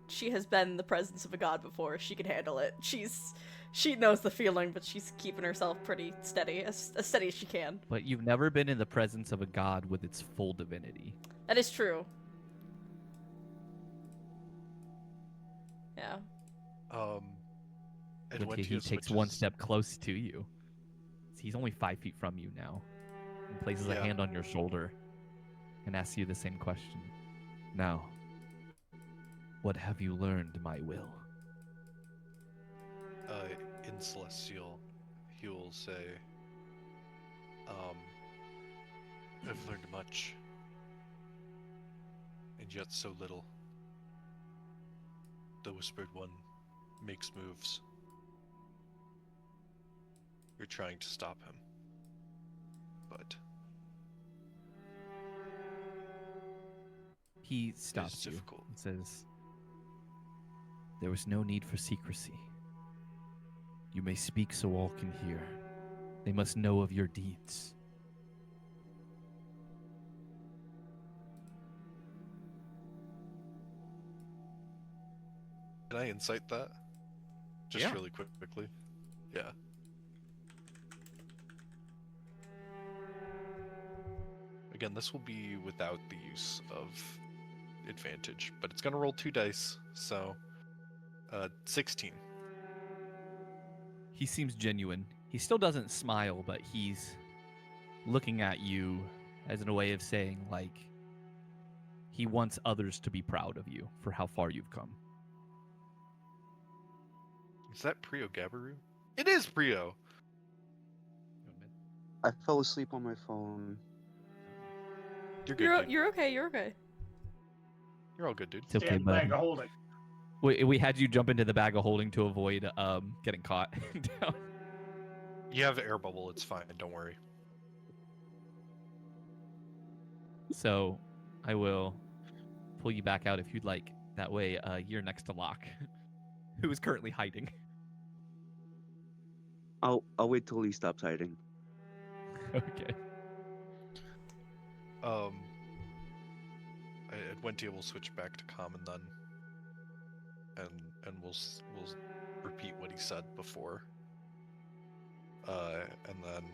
S3: She has been in the presence of a god before. She can handle it. She's She knows the feeling, but she's keeping herself pretty steady, as steady as she can.
S2: But you've never been in the presence of a god with its full divinity.
S3: That is true. Yeah.
S2: Adventia, he takes one step close to you. He's only 5 feet from you now. And places a hand on your shoulder and asks you the same question. Now, what have you learned, my will?
S1: In Celestial, he will say, I've learned much, and yet so little. The Whispered One makes moves. You're trying to stop him, but
S2: he stops you
S1: difficult.
S2: and says, there was no need for secrecy. You may speak so all can hear. They must know of your deeds.
S1: Can I insight that? Just really quickly. Yeah. Again, this will be without the use of advantage, but it's gonna roll 2 dice, so 16.
S2: He seems genuine. He still doesn't smile, but he's looking at you as in a way of saying, like, he wants others to be proud of you for how far you've come.
S1: Is that Priogabaru? It is Prio!
S6: I fell asleep on my phone.
S1: You're good, dude.
S3: You're okay. You're okay.
S1: You're all good, dude.
S2: It's okay,
S4: Stand
S2: buddy.
S4: bag of holding.
S2: We had you jump into the bag of holding to avoid getting caught down.
S1: You have air bubble, it's fine, don't worry.
S2: So I will pull you back out if you'd like. That way you're next to Locke, who is currently hiding.
S6: I'll wait till he stops hiding.
S2: Okay.
S1: Adventia will switch back to common then, and we'll repeat what he said before, and then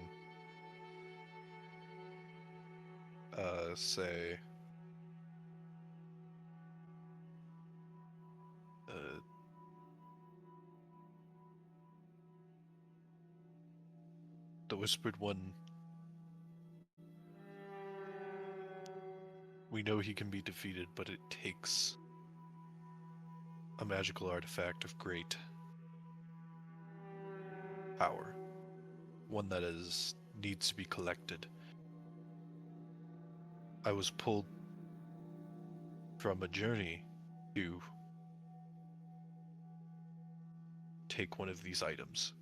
S1: say, the Whispered One. We know he can be defeated, but it takes a magical artifact of great power. One that needs to be collected. I was pulled from a journey to take one of these items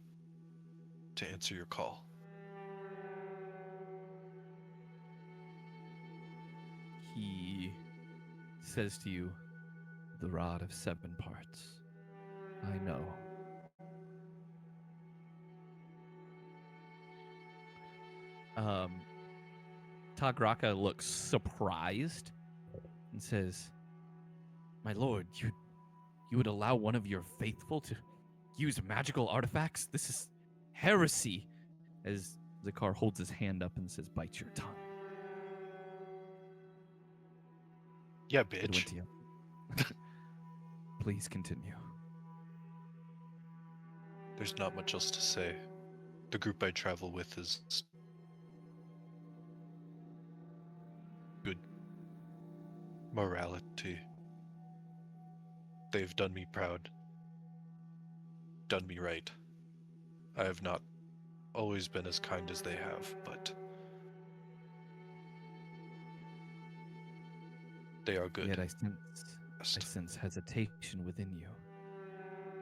S1: to answer your call.
S2: He says to you, the rod of 7 parts. I know. Tagraka looks surprised and says, my lord, you would allow one of your faithful to use magical artifacts? This is heresy. As Zakar holds his hand up and says, bite your tongue.
S1: Yeah, bitch.
S2: Adventia. Please continue.
S1: There's not much else to say. The group I travel with is good morality. They've done me proud. Done me right. I have not always been as kind as they have, but they are good.
S2: Yet I sense hesitation within you.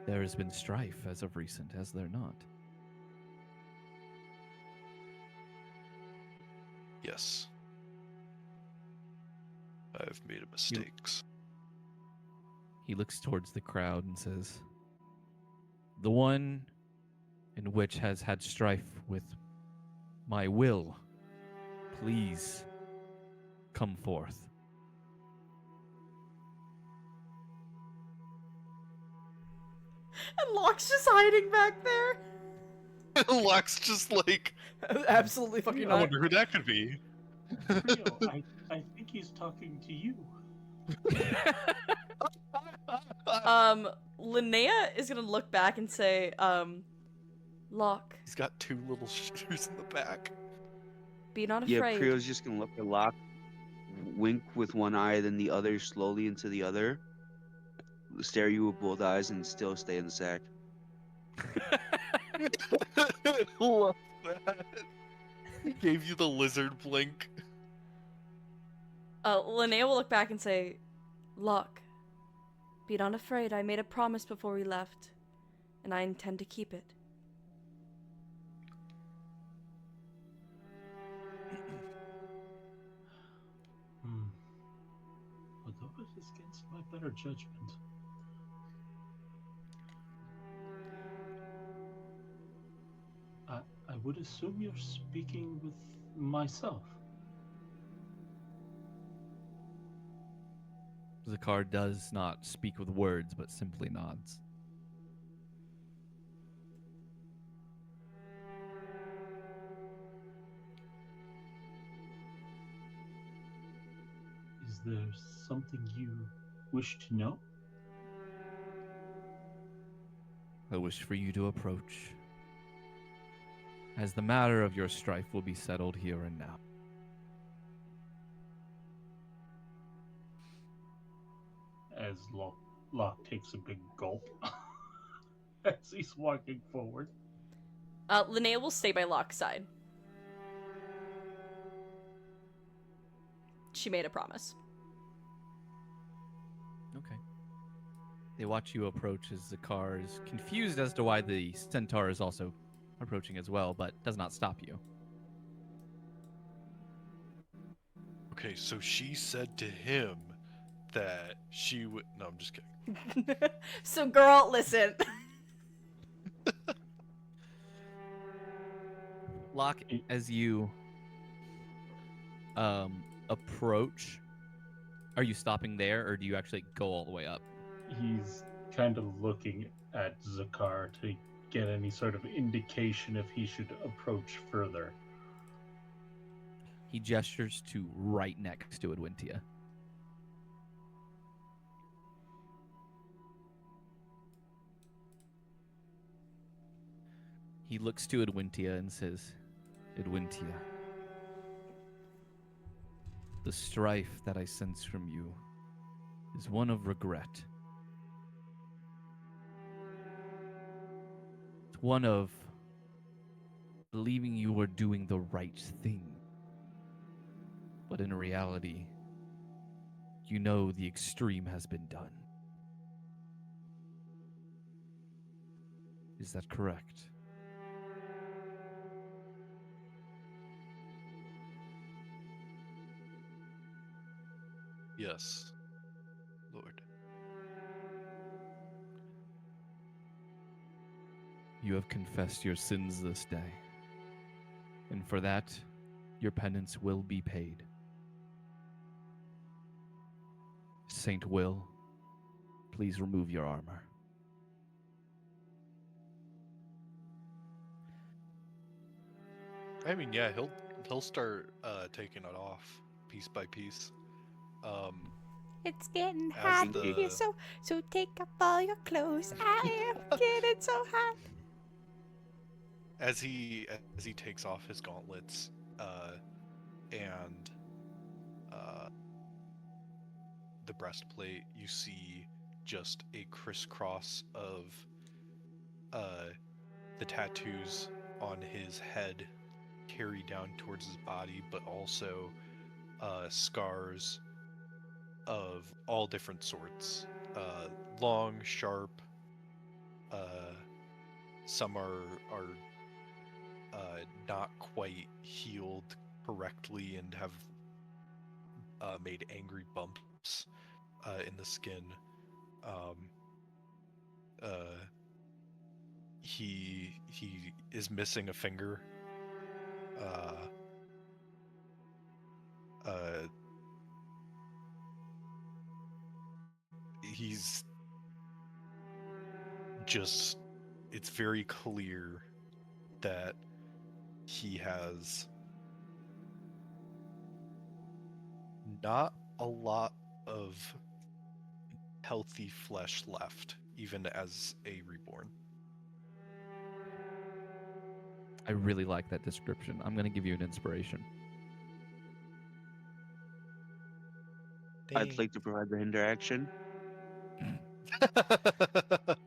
S2: There has been strife as of recent, has there not?
S1: Yes. I have made mistakes.
S2: He looks towards the crowd and says, the one in which has had strife with my will, please come forth.
S3: And Locke's just hiding back there.
S1: Locke's just like,
S3: Absolutely fucking
S1: I
S3: not.
S1: wonder who that could be.
S4: Frio, I think he's talking to you.
S3: Linnea is gonna look back and say, Locke,
S1: He's got two little shooters in the back.
S3: be not
S6: Yeah,
S3: afraid.
S6: Prio's just gonna look at Locke, wink with one eye, then the other slowly into the other, stare at you with both eyes, and still stay in the sack.
S1: Love that. He gave you the lizard blink.
S3: Linnea will look back and say, Locke, be not afraid. I made a promise before we left, and I intend to keep it.
S4: Although it is against my better judgment. I would assume you're speaking with myself.
S2: Zakar does not speak with words, but simply nods.
S4: Is there something you wish to know?
S2: I wish for you to approach, as the matter of your strife will be settled here and now.
S4: As Locke takes a big gulp as he's walking forward.
S3: Linnea will stay by Locke's side. She made a promise.
S2: Okay. They watch you approach as Zakar is confused as to why the centaur is also approaching as well, but does not stop you.
S1: Okay, so she said to him that she would. No, I'm just kidding.
S3: So, girl, listen.
S2: Locke, as you approach, are you stopping there, or do you actually go all the way up?
S4: He's kind of looking at Zakar to get any sort of indication if he should approach further.
S2: He gestures to right next to Adventia. He looks to Adventia and says, Adventia, the strife that I sense from you is one of regret. It's one of believing you were doing the right thing. But in reality, you know the extreme has been done. Is that correct?
S1: Yes, Lord.
S2: You have confessed your sins this day, and for that, your penance will be paid. Saint Will, please remove your armor.
S1: I mean, yeah, he'll start taking it off piece by piece.
S7: It's getting
S1: As
S7: hot
S1: the-
S7: in here, so take off all your clothes. I am getting so hot.
S1: As he takes off his gauntlets, and the breastplate, you see just a crisscross of the tattoos on his head carry down towards his body, but also scars of all different sorts. Long, sharp. Some are not quite healed correctly and have made angry bumps in the skin. He is missing a finger. He's it's very clear that he has not a lot of healthy flesh left, even as a reborn.
S2: I really like that description. I'm going to give you an inspiration.
S6: I'd like to provide the hinder action.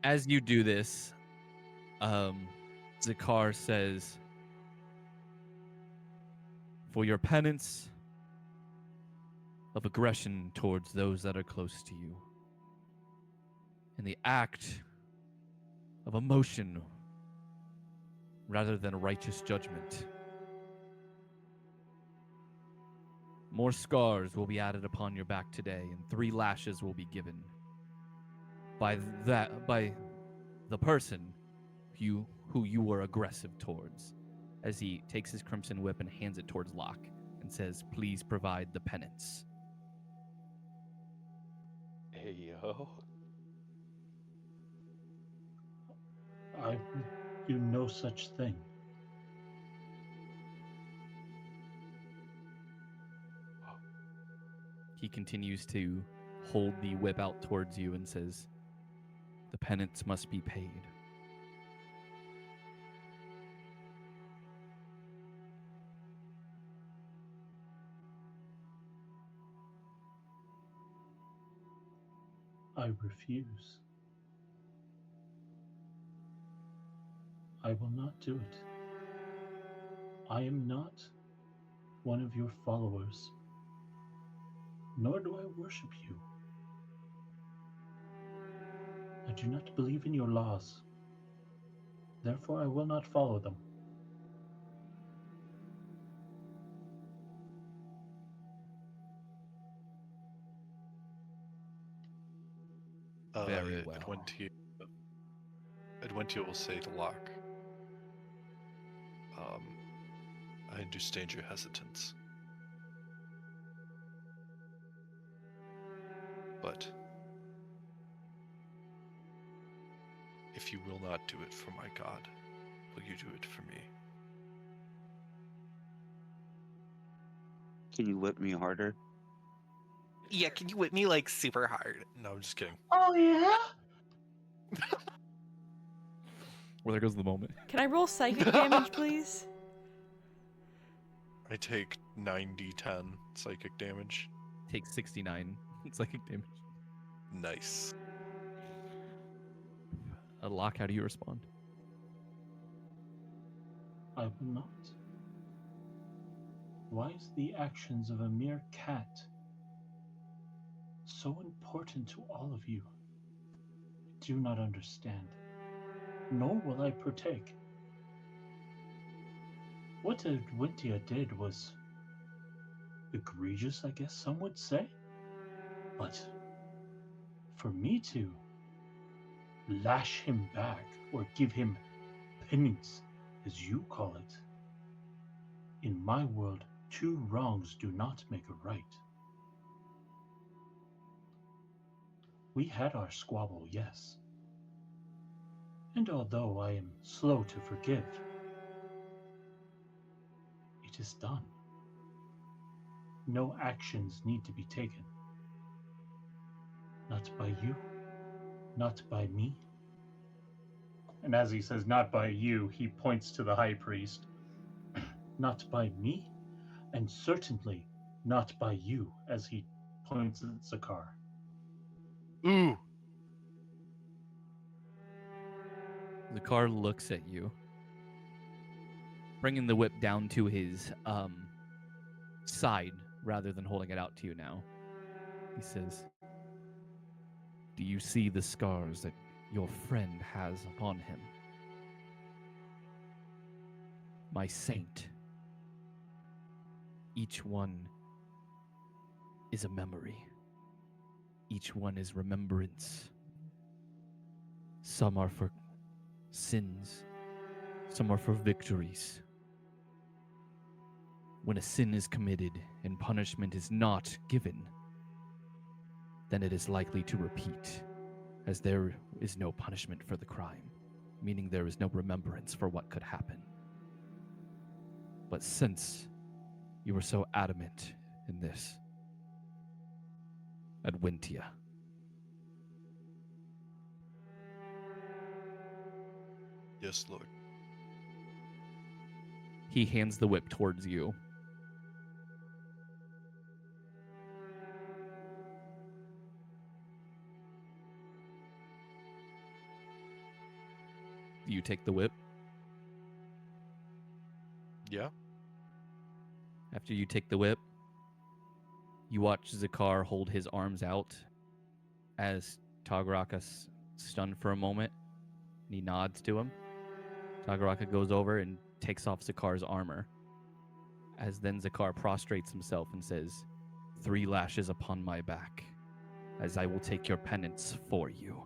S2: As you do this, Zakar says, for your penance of aggression towards those that are close to you, and the act of emotion rather than righteous judgment, more scars will be added upon your back today, and 3 lashes will be given by the person who you were aggressive towards. As he takes his crimson whip and hands it towards Locke and says, please provide the penance.
S5: Hey, yo.
S4: I would do no such thing.
S2: He continues to hold the whip out towards you and says, the penance must be paid.
S4: I refuse. I will not do it. I am not one of your followers, nor do I worship you. I do not believe in your laws. Therefore, I will not follow them.
S2: Very well.
S1: Adventia will say to Locke, I understand your hesitance. But if you will not do it for my god, will you do it for me?
S6: Can you whip me harder?
S1: Yeah, can you whip me like super hard? No, I'm just kidding.
S4: Oh, yeah?
S2: Well, there goes the moment.
S3: Can I roll psychic damage, please?
S1: I take 9d10 psychic damage.
S2: Takes 69 psychic damage.
S1: Nice.
S2: Locke, how do you respond?
S4: I will not. Why is the actions of a mere cat so important to all of you? I do not understand, nor will I partake. What Adventia did was egregious, I guess some would say. But for me to lash him back or give him penance, as you call it, in my world, 2 wrongs do not make a right. We had our squabble, yes. And although I am slow to forgive, it is done. No actions need to be taken. Not by you, not by me. And as he says, not by you, he points to the high priest. Not by me, and certainly not by you, as he points at Zakar.
S1: Ooh!
S2: Zakar looks at you, bringing the whip down to his side rather than holding it out to you now. He says, do you see the scars that your friend has upon him? My saint. Each one is a memory. Each one is remembrance. Some are for sins. Some are for victories. When a sin is committed and punishment is not given, then it is likely to repeat. as there is no punishment for the crime, meaning there is no remembrance for what could happen. But since you were so adamant in this, Adventia,
S1: Yes, Lord.
S2: he hands the whip towards you. You take the whip.
S1: Yeah.
S2: After you take the whip, you watch Zakar hold his arms out as Tagaraka's stunned for a moment, and he nods to him. Tagaraka goes over and takes off Zakar's armor, as then Zakar prostrates himself and says, 3 lashes upon my back, as I will take your penance for you.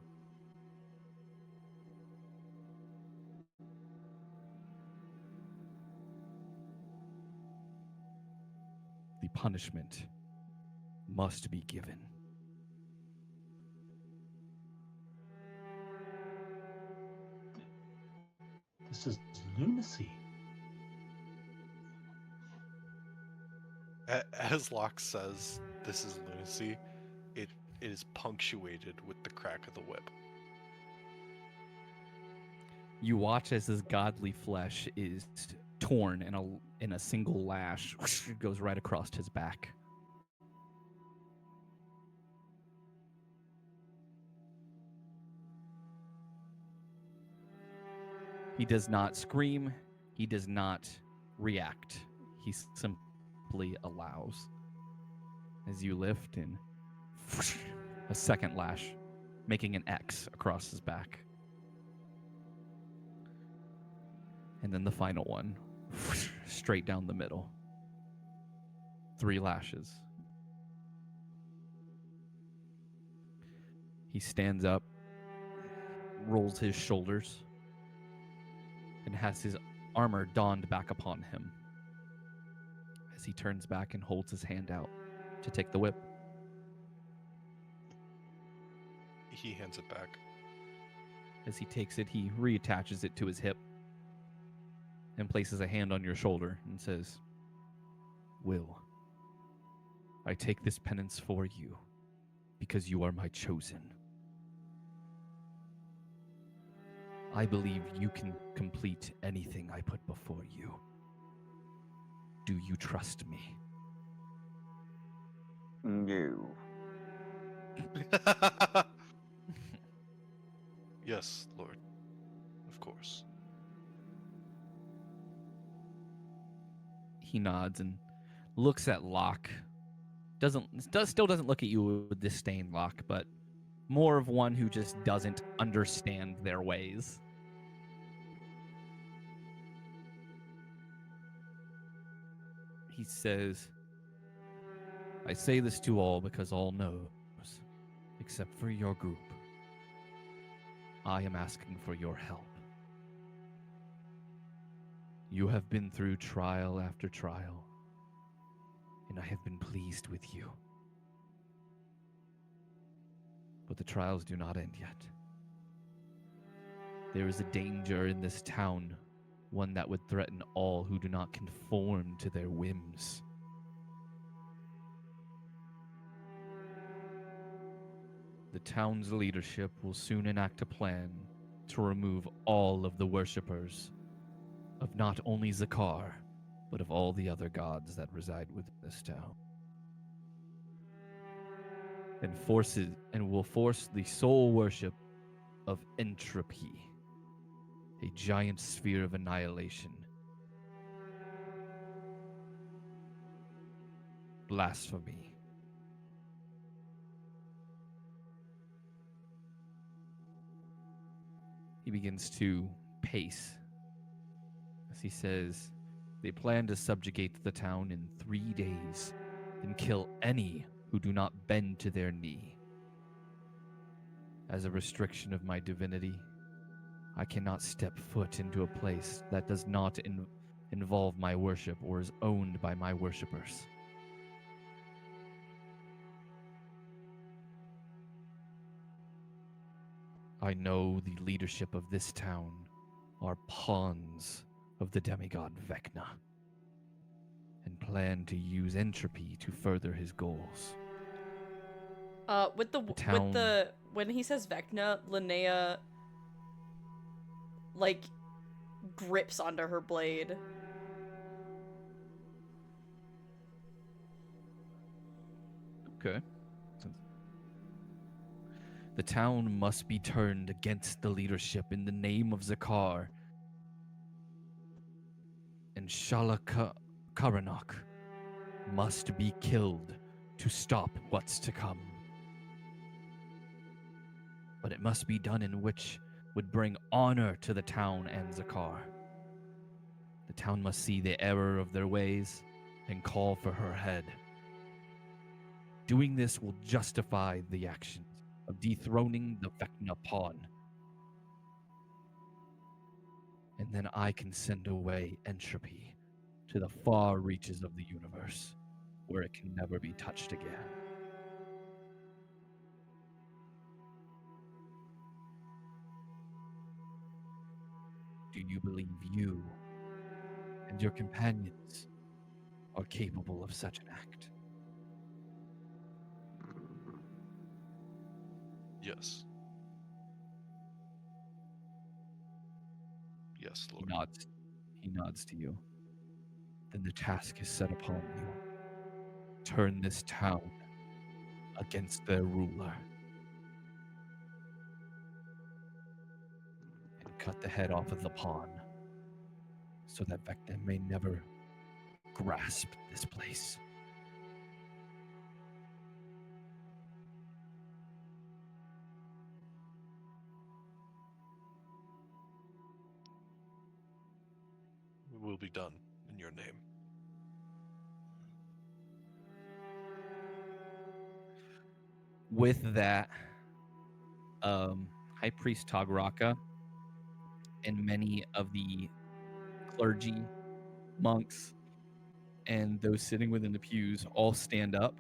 S2: The punishment must be given.
S4: This is lunacy.
S1: As Locke says, this is lunacy. It is punctuated with the crack of the whip.
S2: You watch as his godly flesh is torn in a single lash. It goes right across his back. He does not scream. He does not react. He simply allows. As you lift and a second lash, making an X across his back. And then the final one, straight down the middle. 3 lashes. He stands up, rolls his shoulders, and has his armor donned back upon him as he turns back and holds his hand out to take the whip.
S1: He hands it back.
S2: As he takes it, he reattaches it to his hip and places a hand on your shoulder and says, Will, I take this penance for you because you are my chosen. I believe you can complete anything I put before you. Do you trust me?
S6: No.
S1: Yes, Lord. Of course.
S2: He nods and looks at Locke. Still doesn't look at you with disdain, Locke, but more of one who just doesn't understand their ways. He says, I say this to all because all knows, except for your group. I am asking for your help. You have been through trial after trial, and I have been pleased with you. But the trials do not end yet. There is a danger in this town, one that would threaten all who do not conform to their whims. The town's leadership will soon enact a plan to remove all of the worshippers of not only Zakar, but of all the other gods that reside within this town. And will force the sole worship of entropy, a giant sphere of annihilation. Blasphemy. He begins to pace as he says, they plan to subjugate the town in 3 days and kill any who do not bend to their knee. As a restriction of my divinity, I cannot step foot into a place that does not involve my worship or is owned by my worshippers. I know the leadership of this town are pawns of the demigod Vecna, and plan to use entropy to further his goals.
S3: With
S2: town-
S3: the when he says Vecna, Linnea like grips onto her blade.
S2: Okay. The town must be turned against the leadership in the name of Zakar and Karanok must be killed to stop what's to come. But it must be done in which would bring honor to the town and Zakar. The town must see the error of their ways and call for her head. Doing this will justify the actions of dethroning the Vecna pawn. And then I can send away entropy to the far reaches of the universe, where it can never be touched again. Do you believe you and your companions are capable of such an act?
S1: Yes. Yes, Lord.
S2: He nods to you. Then the task is set upon you. Turn this town against their ruler. And cut the head off of the pawn, so that Vecna may never grasp this place.
S1: It will be done in your name.
S2: With that, High Priest Tagraka and many of the clergy, monks, and those sitting within the pews all stand up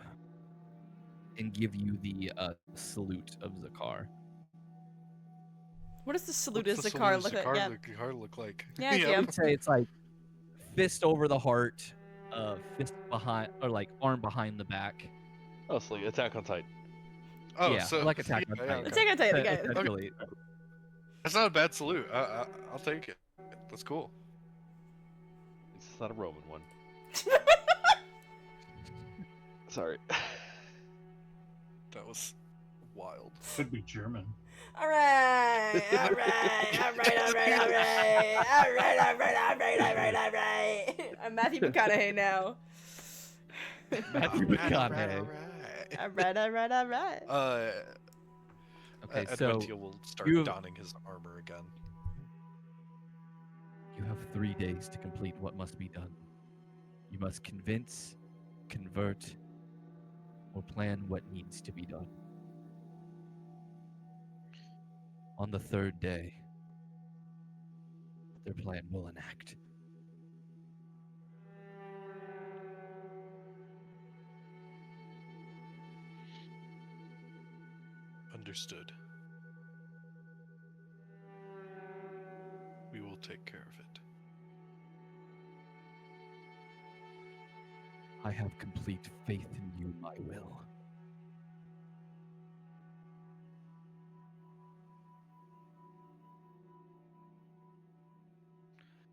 S2: and give you the salute of Zakar.
S3: What does the salute
S1: What's
S3: as
S1: the
S3: Zakar
S1: salute
S3: look like?
S1: Zakar
S3: Yeah.
S1: look like?
S3: Yeah,
S2: I
S3: GM.
S2: would say it's like fist over the heart, fist behind, or like arm behind the back.
S5: Oh, it's like Attack on Titan.
S1: Oh,
S2: Yeah,
S1: so
S2: like Attack on
S1: yeah,
S2: Titan.
S3: Attack on Titan, okay.
S2: Essentially.
S1: That's not a bad salute. I'll take it. That's cool.
S5: It's not a Roman one. Sorry.
S1: That was wild.
S4: Could be German.
S3: Alright. I'm Matthew McConaughey now.
S2: Matthew McConaughey.
S3: Alright.
S2: Okay, so
S1: Adventia will start
S2: you-
S1: donning his armor again.
S2: you have 3 days to complete what must be done. You must convince, convert, or plan what needs to be done. On the 3rd day, their plan will enact.
S1: Understood. We will take care of it.
S2: I have complete faith in you, my will.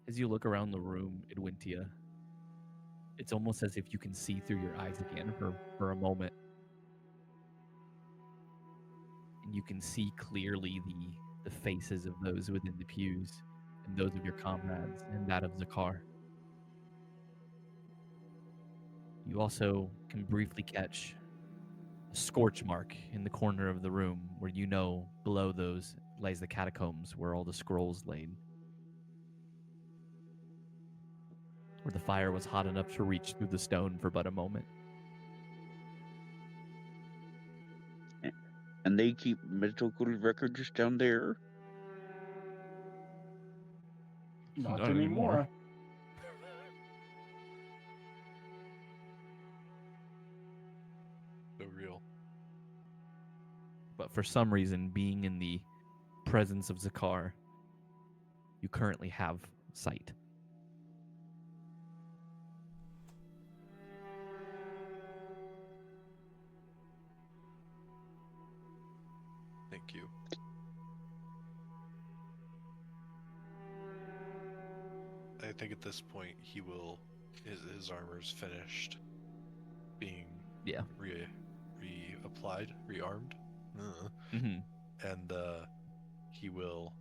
S2: As you look around the room, Adventia, it's almost as if you can see through your eyes again for a moment. And you can see clearly the faces of those within the pews, and those of your comrades, and that of Zakar. You also can briefly catch a scorch mark in the corner of the room where you know below those lays the catacombs where all the scrolls laid. Where the fire was hot enough to reach through the stone for but a moment.
S6: And they keep medical records down there.
S4: Not
S2: Not
S4: anymore.
S2: anymore.
S1: So real.
S2: But for some reason, being in the presence of Zakar, you currently have sight.
S1: Thank you. I think at this point he will. His armor's finished being
S2: Yeah.
S1: reapplied, rearmed,
S2: Mm-hmm.
S1: and he will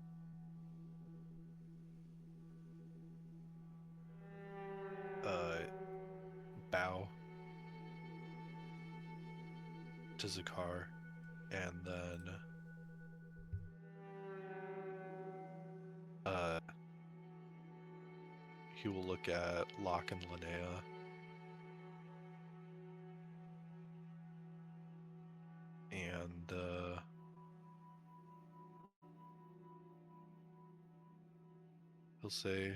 S1: bow to Zakar, and then he will look at Locke and Linnea. And he'll say,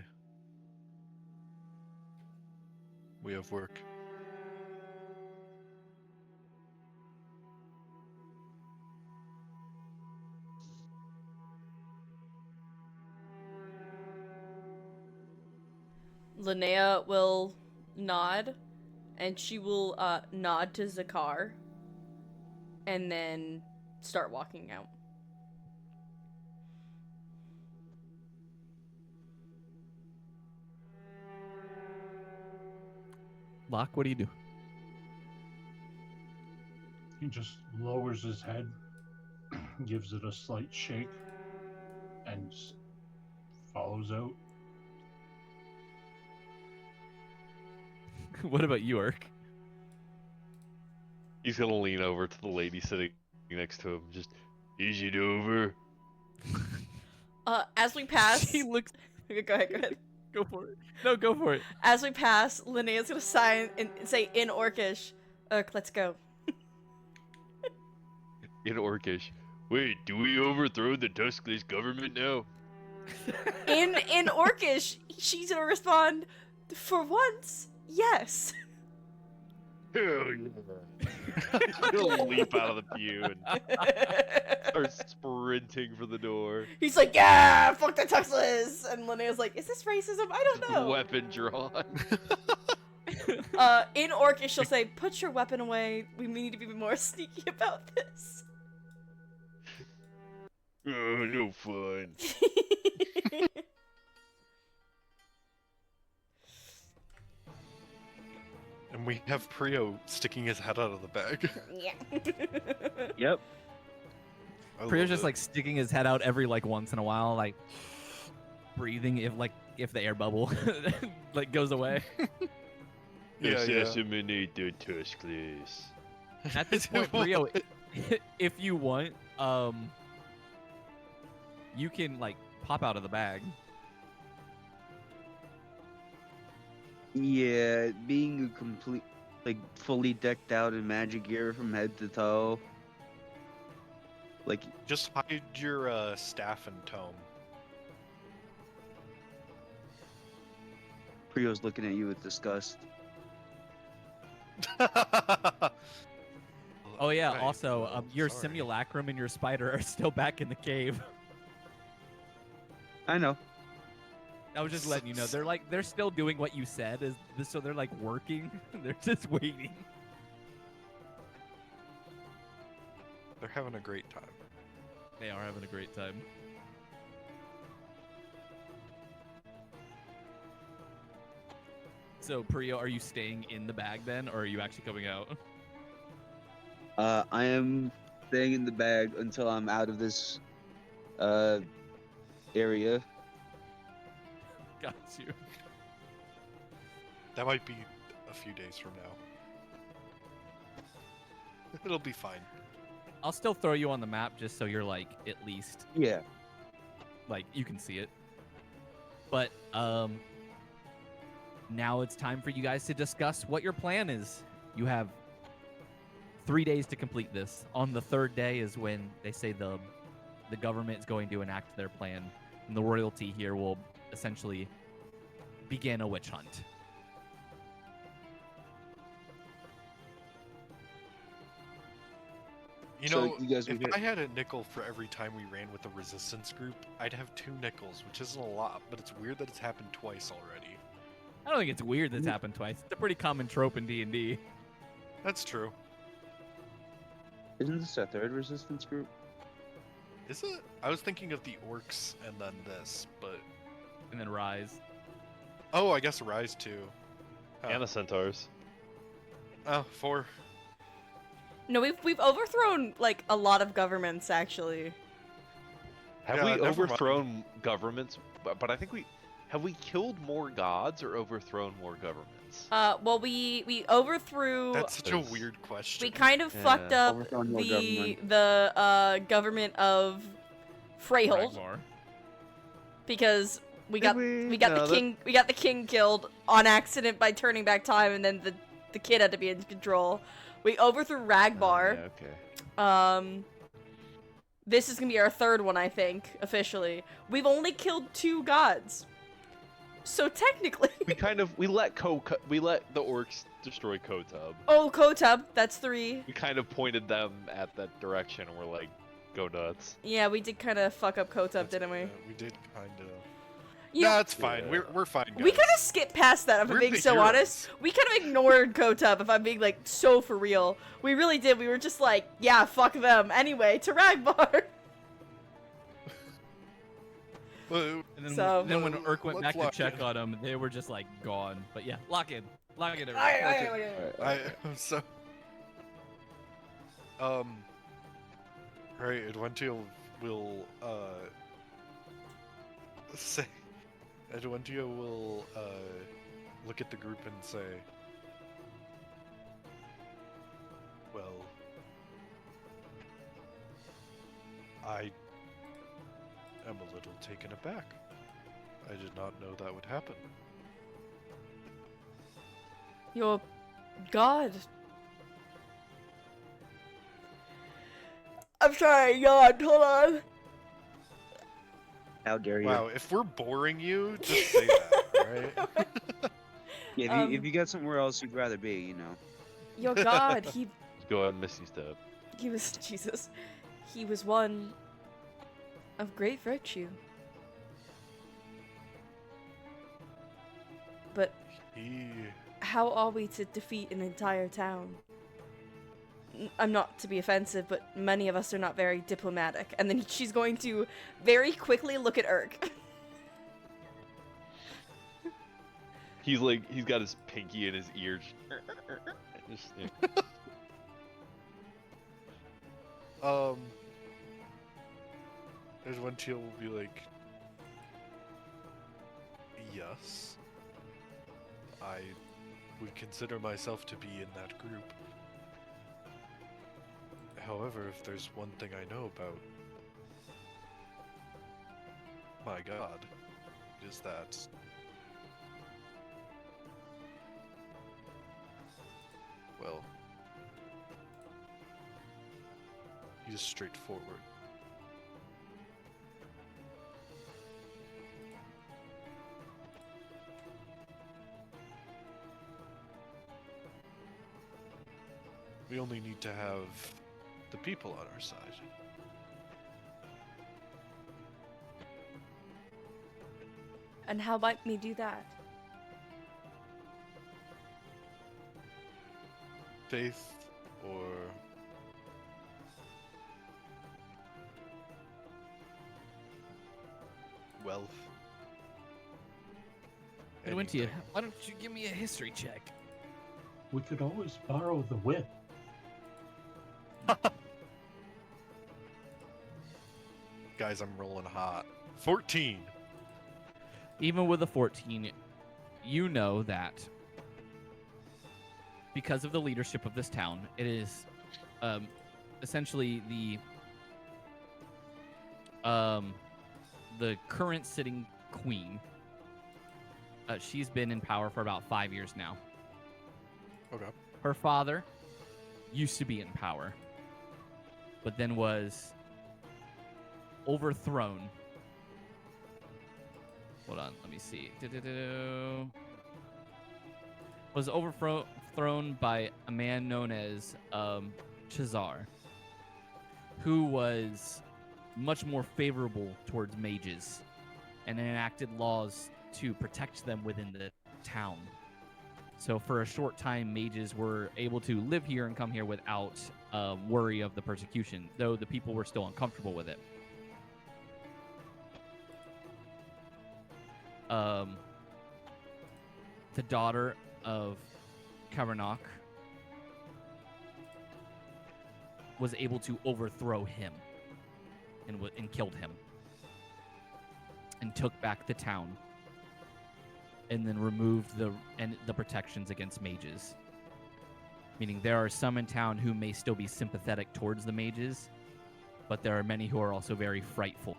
S1: "We have work."
S3: Linnea will nod, and she will nod to Zakar, and then start walking out.
S2: Locke, what do you do?
S4: He just lowers his head, gives it a slight shake, and follows out.
S2: What about you, Irk?
S5: He's gonna lean over to the lady sitting next to him. Just, is it over?
S3: As we pass,
S2: She looks.
S3: go ahead, go ahead.
S2: Go for it. No, go for it.
S3: As we pass, Linnea's gonna sign and say in Orcish, let's go.
S5: In Orcish. Wait, do we overthrow the Tuskless government now?
S3: In Orcish, she's gonna respond, for once, yes.
S5: Hell yeah. He'll leap out of the pew and start sprinting for the door.
S3: He's like, yeah, fuck the Tuxlers! And Linnea's like, is this racism? I don't know.
S5: Weapon drawn.
S3: In Orcish, she'll say, put your weapon away. We need to be more sneaky about this.
S5: Oh, no fun.
S1: And we have Prio sticking his head out of the bag.
S3: Yeah.
S6: Yep.
S1: I
S2: Prio's
S1: love
S2: just
S1: it.
S2: like sticking his head out every like once in a while, like breathing if the air bubble like goes away.
S1: Yeah, yeah.
S5: Assassinate the Tuskless.
S2: At this point, Prio, if you want, you can like pop out of the bag.
S6: Yeah, being a complete, like, fully decked out in magic gear from head to toe. Like,
S1: Just hide your staff and tome.
S6: Prio's looking at you with disgust.
S2: Oh yeah.
S1: Right,
S2: Also,
S1: well,
S2: your
S1: sorry.
S2: simulacrum and your spider are still back in the cave.
S6: I know.
S2: I was just letting you know they're still doing what you said, so they're like working. They're just waiting.
S1: They're having a great time.
S2: They are having a great time. So, Prio, are you staying in the bag then, or are you actually coming out?
S6: I am staying in the bag until I'm out of this area.
S2: Got you.
S1: That might be a few days from now. It'll be fine.
S2: I'll still throw you on the map just so you're like at least
S6: Yeah.
S2: like you can see it. But now it's time for you guys to discuss what your plan is. You have 3 days to complete this. On the third day is when they say the government is going to enact their plan, and the royalty here will essentially begin a witch hunt.
S1: You
S6: So
S1: know,
S6: you guys
S1: if
S6: would
S1: I had a nickel for every time we ran with the resistance group, I'd have 2 nickels, which isn't a lot, but it's weird that it's happened twice already.
S2: I don't think it's weird that's happened twice. It's a pretty common trope in D&D.
S1: That's true.
S6: Isn't this our third resistance group?
S1: Is it? I was thinking of the orcs and then this, but
S2: And then Rise.
S1: oh, I guess Rise too. Huh.
S5: And the centaurs.
S1: Oh, 4.
S3: No, we've overthrown like a lot of governments actually.
S5: Have
S1: Yeah,
S5: we
S1: never mind.
S5: overthrown governments? But I think have we killed more gods or overthrown more governments?
S3: Well, we overthrew.
S1: That's such a
S5: Because
S1: weird question.
S3: We kind of
S5: Yeah.
S3: fucked up
S6: Overthrown more
S3: the government of Freyhold
S2: Ragnar.
S3: because we got
S5: Did
S3: we got
S5: No,
S3: the king we got the king killed on accident by turning back time, and then the kid had to be in control. We overthrew Ragbar.
S5: Yeah, okay.
S3: This is gonna be our third one, I think, officially. We've only killed 2 gods, so technically.
S5: We let the orcs destroy Kotub.
S3: Oh, Kotub, that's 3.
S5: We kind of pointed them at that direction, and we're like, go nuts.
S3: Yeah, we did kind of fuck up Kotub,
S1: That's-
S3: didn't we?
S1: We did kind of.
S3: You know,
S1: Nah, it's fine.
S5: Yeah.
S1: We're fine. Guys.
S3: we kind of skipped past that, if I'm
S1: We're
S3: being
S1: the
S3: so
S1: heroes.
S3: honest. We kind of ignored Kotub, if I'm being, like, so for real. We really did. We were just like, yeah, fuck them. Anyway, to Ragbar.
S1: Well,
S2: And then,
S3: So-
S2: then when Urk went
S1: Let's
S2: back to
S1: lock
S2: check
S1: in.
S2: on him, they were just like gone. But yeah, lock in. Lock in.
S3: Aye,
S2: everyone.
S3: aye, aye, aye.
S1: so. Right, Adventia will say. Adventia will look at the group and say, well, I am a little taken aback. I did not know that would happen.
S3: Your god. I'm sorry, yawned. Hold on.
S6: How dare you?
S1: Wow, if we're boring you, just say that, alright?
S6: Yeah, if you got somewhere else you'd rather be, you know.
S3: Your god, he
S5: Just go ahead and Misty Step.
S3: was Jesus. He was one of great virtue. But
S1: He...
S3: how are we to defeat an entire town? I'm not to be offensive, but many of us are not very diplomatic. And then she's going to very quickly look at Urk.
S5: He's got his pinky in his ear. Just, yeah.
S1: There's one teal will be like, yes, I would consider myself to be in that group. However, if there's one thing I know about my god, it is that well, he is straightforward. We only need to have the people on our side.
S3: And how might me do that?
S1: Faith or wealth.
S2: Adventia,
S1: Anything.
S2: why don't you give me a history check?
S4: We could always borrow the whip.
S1: Guys, I'm rolling hot. 14.
S2: Even with a 14, you know that because of the leadership of this town, it is essentially the current sitting queen. She's been in power for about 5 years now.
S1: Okay.
S2: Her father used to be in power, but then was overthrown. Hold on, let me see. Was overthrown by a man known as Chazar. who was much more favorable towards mages and enacted laws to protect them within the town. So for a short time, mages were able to live here and come here without worry of the persecution, though the people were still uncomfortable with it. The daughter of Karanok was able to overthrow him and killed him and took back the town and then removed the protections against mages. Meaning there are some in town who may still be sympathetic towards the mages, but there are many who are also very frightful.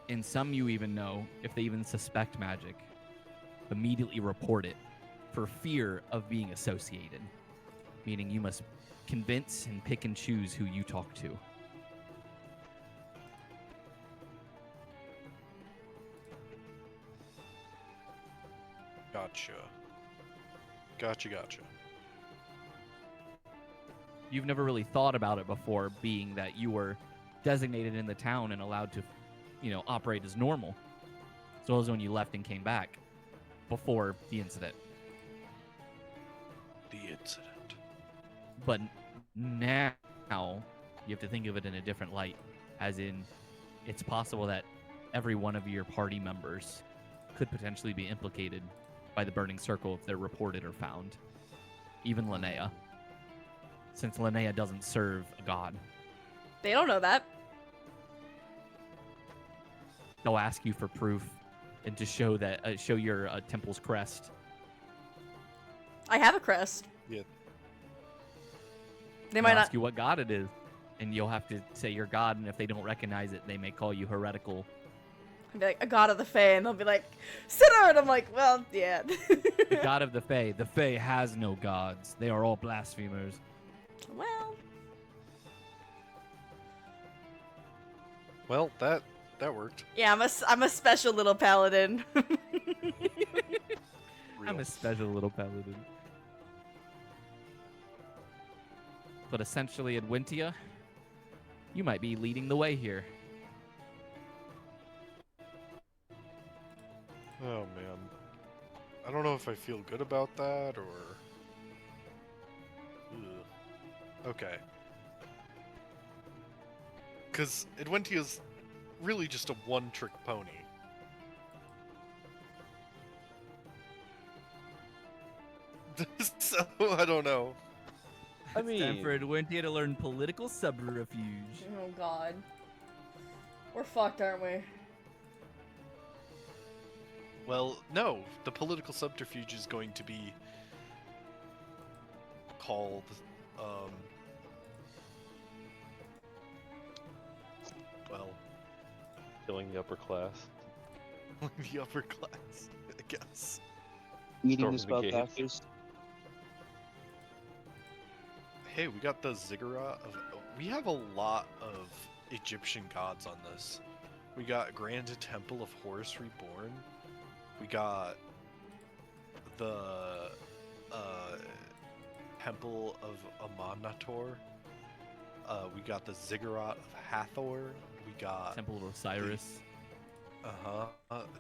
S2: And some you even know, if they even suspect magic, immediately report it for fear of being associated. Meaning you must convince and pick and choose who you talk to.
S1: Gotcha.
S2: You've never really thought about it before, being that you were designated in the town and allowed to, operate as normal. As well as when you left and came back before the incident. But now you have to think of it in a different light, as in it's possible that every one of your party members could potentially be implicated by the Burning Circle if they're reported or found. Even Linnea. Since Linnea doesn't serve a god.
S3: They don't know that.
S2: They'll ask you for proof and to show that show your temple's crest.
S3: I have a crest.
S1: Yeah.
S3: They might
S2: They'll ask
S3: not.
S2: you what god it is, and you'll have to say your god, and if they don't recognize it, they may call you heretical.
S3: I'd be like, a god of the Fae, and they'll be like, Sinner! And I'm like, well, yeah.
S2: The god of the Fae. The Fae has no gods. They are all blasphemers.
S3: Well,
S1: Well, that worked.
S3: yeah, I'm a special little paladin.
S2: I'm a special little paladin. But essentially, Adventia, you might be leading the way here.
S1: Oh man, I don't know if I feel good about that or. Ugh. Okay. Because Adventia's really just a one-trick pony. So I don't know.
S5: I
S2: It's time
S5: mean,
S2: for Adventia to learn political subterfuge.
S3: Oh god. We're fucked, aren't we?
S1: Well, no. The political subterfuge is going to be called, well,
S5: killing the upper class.
S1: the upper class, I guess.
S6: Eating the
S5: Storming the gates.
S6: spellcasters.
S1: Hey, we got the ziggurat of. We have a lot of Egyptian gods on this. We got Grand Temple of Horus Reborn. We got the Temple of Amonnator. We got the Ziggurat of Hathor. We got
S2: Temple of Osiris.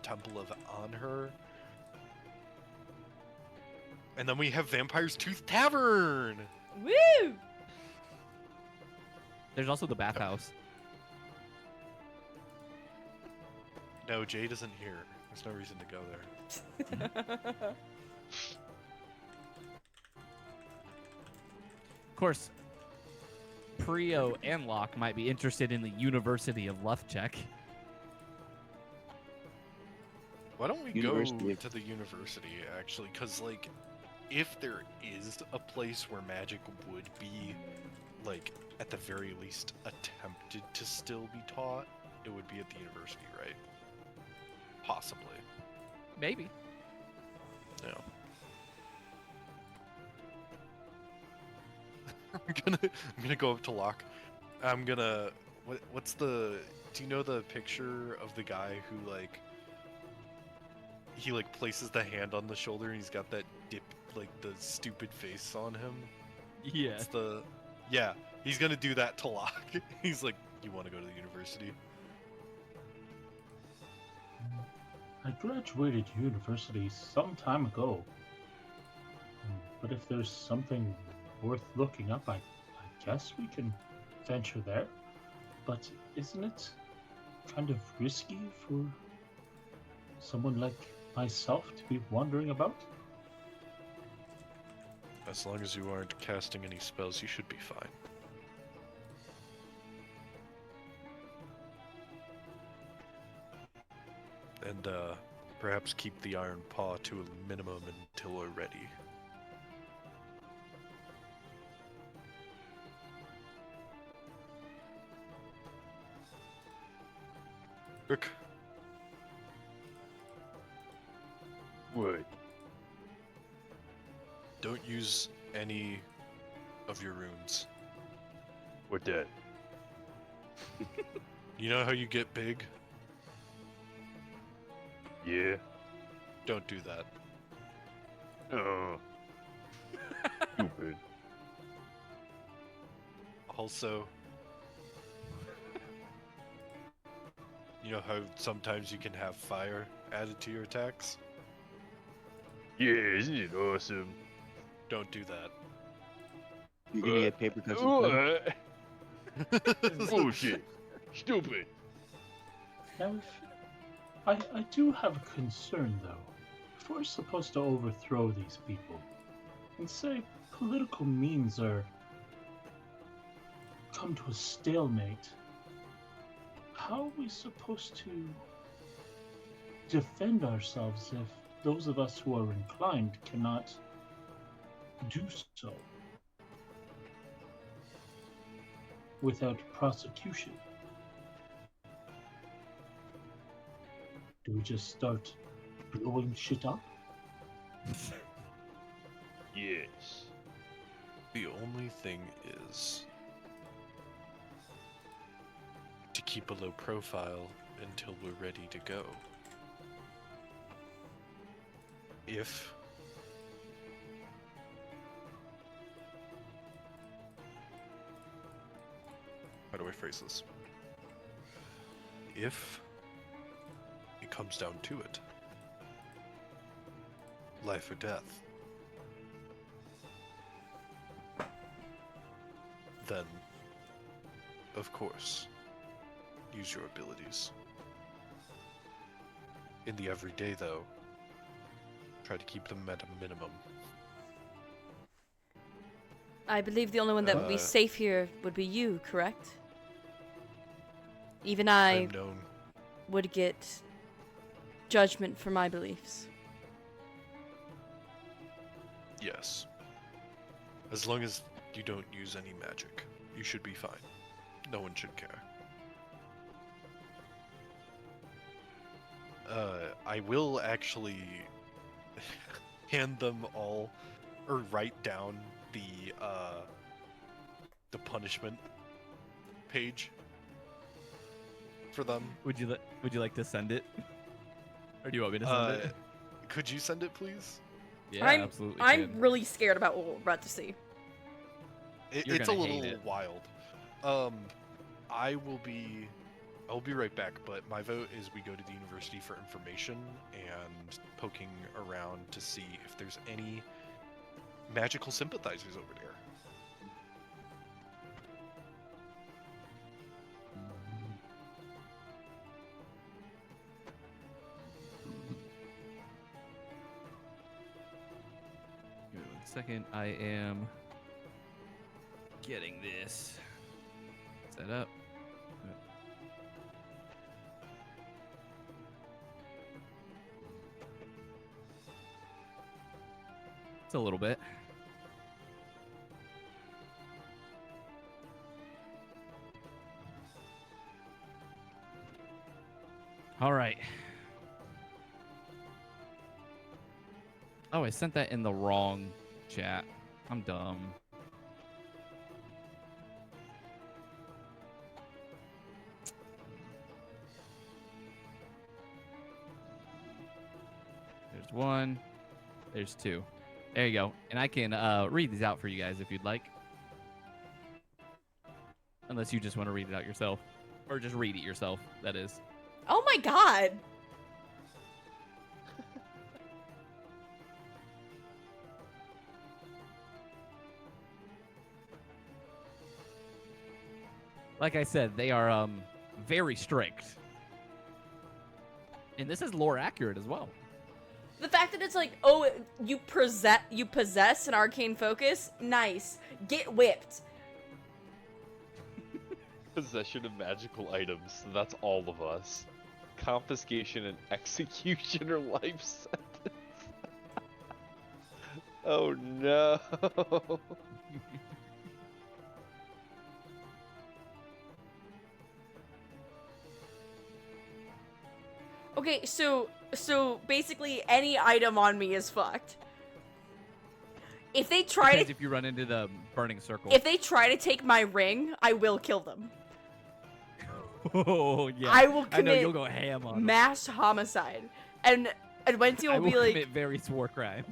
S1: Temple of Anhur. And then we have Vampire's Tooth Tavern.
S3: Woo!
S2: There's also the bathhouse.
S1: No, Jade isn't here. There's no reason to go there.
S2: Of course, Prio and Locke might be interested in the University of Luthcheck.
S1: Why don't we
S6: University.
S1: go to the university, actually? Because, like, if there is a place where magic would be, like, at the very least attempted to still be taught, it would be at the university, right? Possibly.
S2: Maybe.
S1: No. I'm gonna go up to Locke. I'm gonna. What's the? Do you know the picture of the guy who like? He like places the hand on the shoulder and he's got that dip, like the stupid face on him.
S2: Yeah.
S1: It's the. Yeah, He's gonna do that to Locke. He's like, "You want to go to the university?"
S4: I graduated university some time ago. But if there's something worth looking up, I guess we can venture there. But isn't it kind of risky for someone like myself to be wandering about?
S1: As long as you aren't casting any spells, you should be fine. And perhaps keep the Iron Paw to a minimum until we're ready. Rick,
S5: What?
S1: don't use any of your runes.
S5: What that?
S1: You know how you get big?
S5: Yeah.
S1: Don't do that.
S5: Oh. Stupid.
S1: Also, you know how sometimes you can have fire added to your attacks?
S5: Yeah, isn't it awesome?
S1: Don't do that.
S6: You're gonna get paper cuts and pen?
S5: Bullshit. Stupid.
S4: Now, I do have a concern, though. If we're supposed to overthrow these people, and say political means are come to a stalemate, how are we supposed to defend ourselves if those of us who are inclined cannot do so without prosecution? Do we just start blowing shit up?
S5: Yes.
S1: The only thing is to keep a low profile until we're ready to go. If how do I phrase this? If it comes down to it, life or death, then, of course, use your abilities. In the everyday, though, try to keep them at a minimum.
S3: I believe the only one that would be safe here would be you, correct? Even I
S1: I'm known.
S3: would get judgment for my beliefs.
S1: Yes. As long as you don't use any magic, you should be fine. No one should care. I will actually hand them all, or write down the punishment page for them.
S2: Would you like to send it? Or do you want me to send it?
S1: Could you send it, please?
S2: Yeah, absolutely.
S3: I'm
S2: can.
S3: really scared about what we're about to see.
S2: You're
S1: It's a
S2: gonna hate
S1: little
S2: it.
S1: wild. I'll be right back, but my vote is we go to the university for information and poking around to see if there's any magical sympathizers over there.
S2: Give me 1 second. I am getting this set up. It's a little bit. All right. Oh, I sent that in the wrong chat. I'm dumb. There's one. There's two. There you go. And I can read these out for you guys if you'd like. Unless you just want to read it out yourself. Or just read it yourself, that is.
S3: Oh my god!
S2: Like I said, they are very strict. And this is lore accurate as well.
S3: The fact that it's like, oh, you possess an arcane focus? Nice. Get whipped.
S5: Possession of magical items. That's all of us. Confiscation and execution or life sentence. Oh no.
S3: Okay, so basically any item on me is fucked. If they try
S2: Depends
S3: to
S2: if you run into the burning circle.
S3: if they try to take my ring, I will kill them.
S2: Oh yeah.
S3: I will
S2: I know
S3: commit
S2: you'll go ham on 'em.
S3: mass homicide. And Adventia
S2: I
S3: will
S2: will
S3: be like,
S2: commit various war crimes.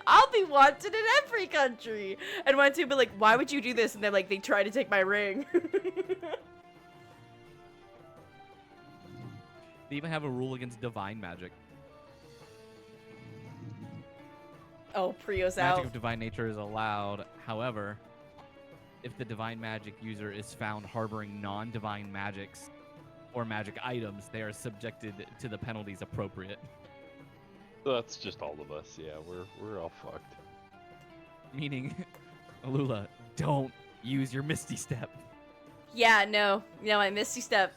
S3: I'll be wanted in every country. And Adventia will be like, why would you do this? And they're like, they try to take my ring.
S2: They even have a rule against divine magic.
S3: Oh, Prio's
S2: Magic
S3: out.
S2: of divine nature is allowed. However, if the divine magic user is found harboring non-divine magics or magic items, they are subjected to the penalties appropriate.
S5: That's just all of us. Yeah, we're all fucked.
S2: Meaning, Alula, don't use your Misty Step.
S3: Yeah, no, my Misty Step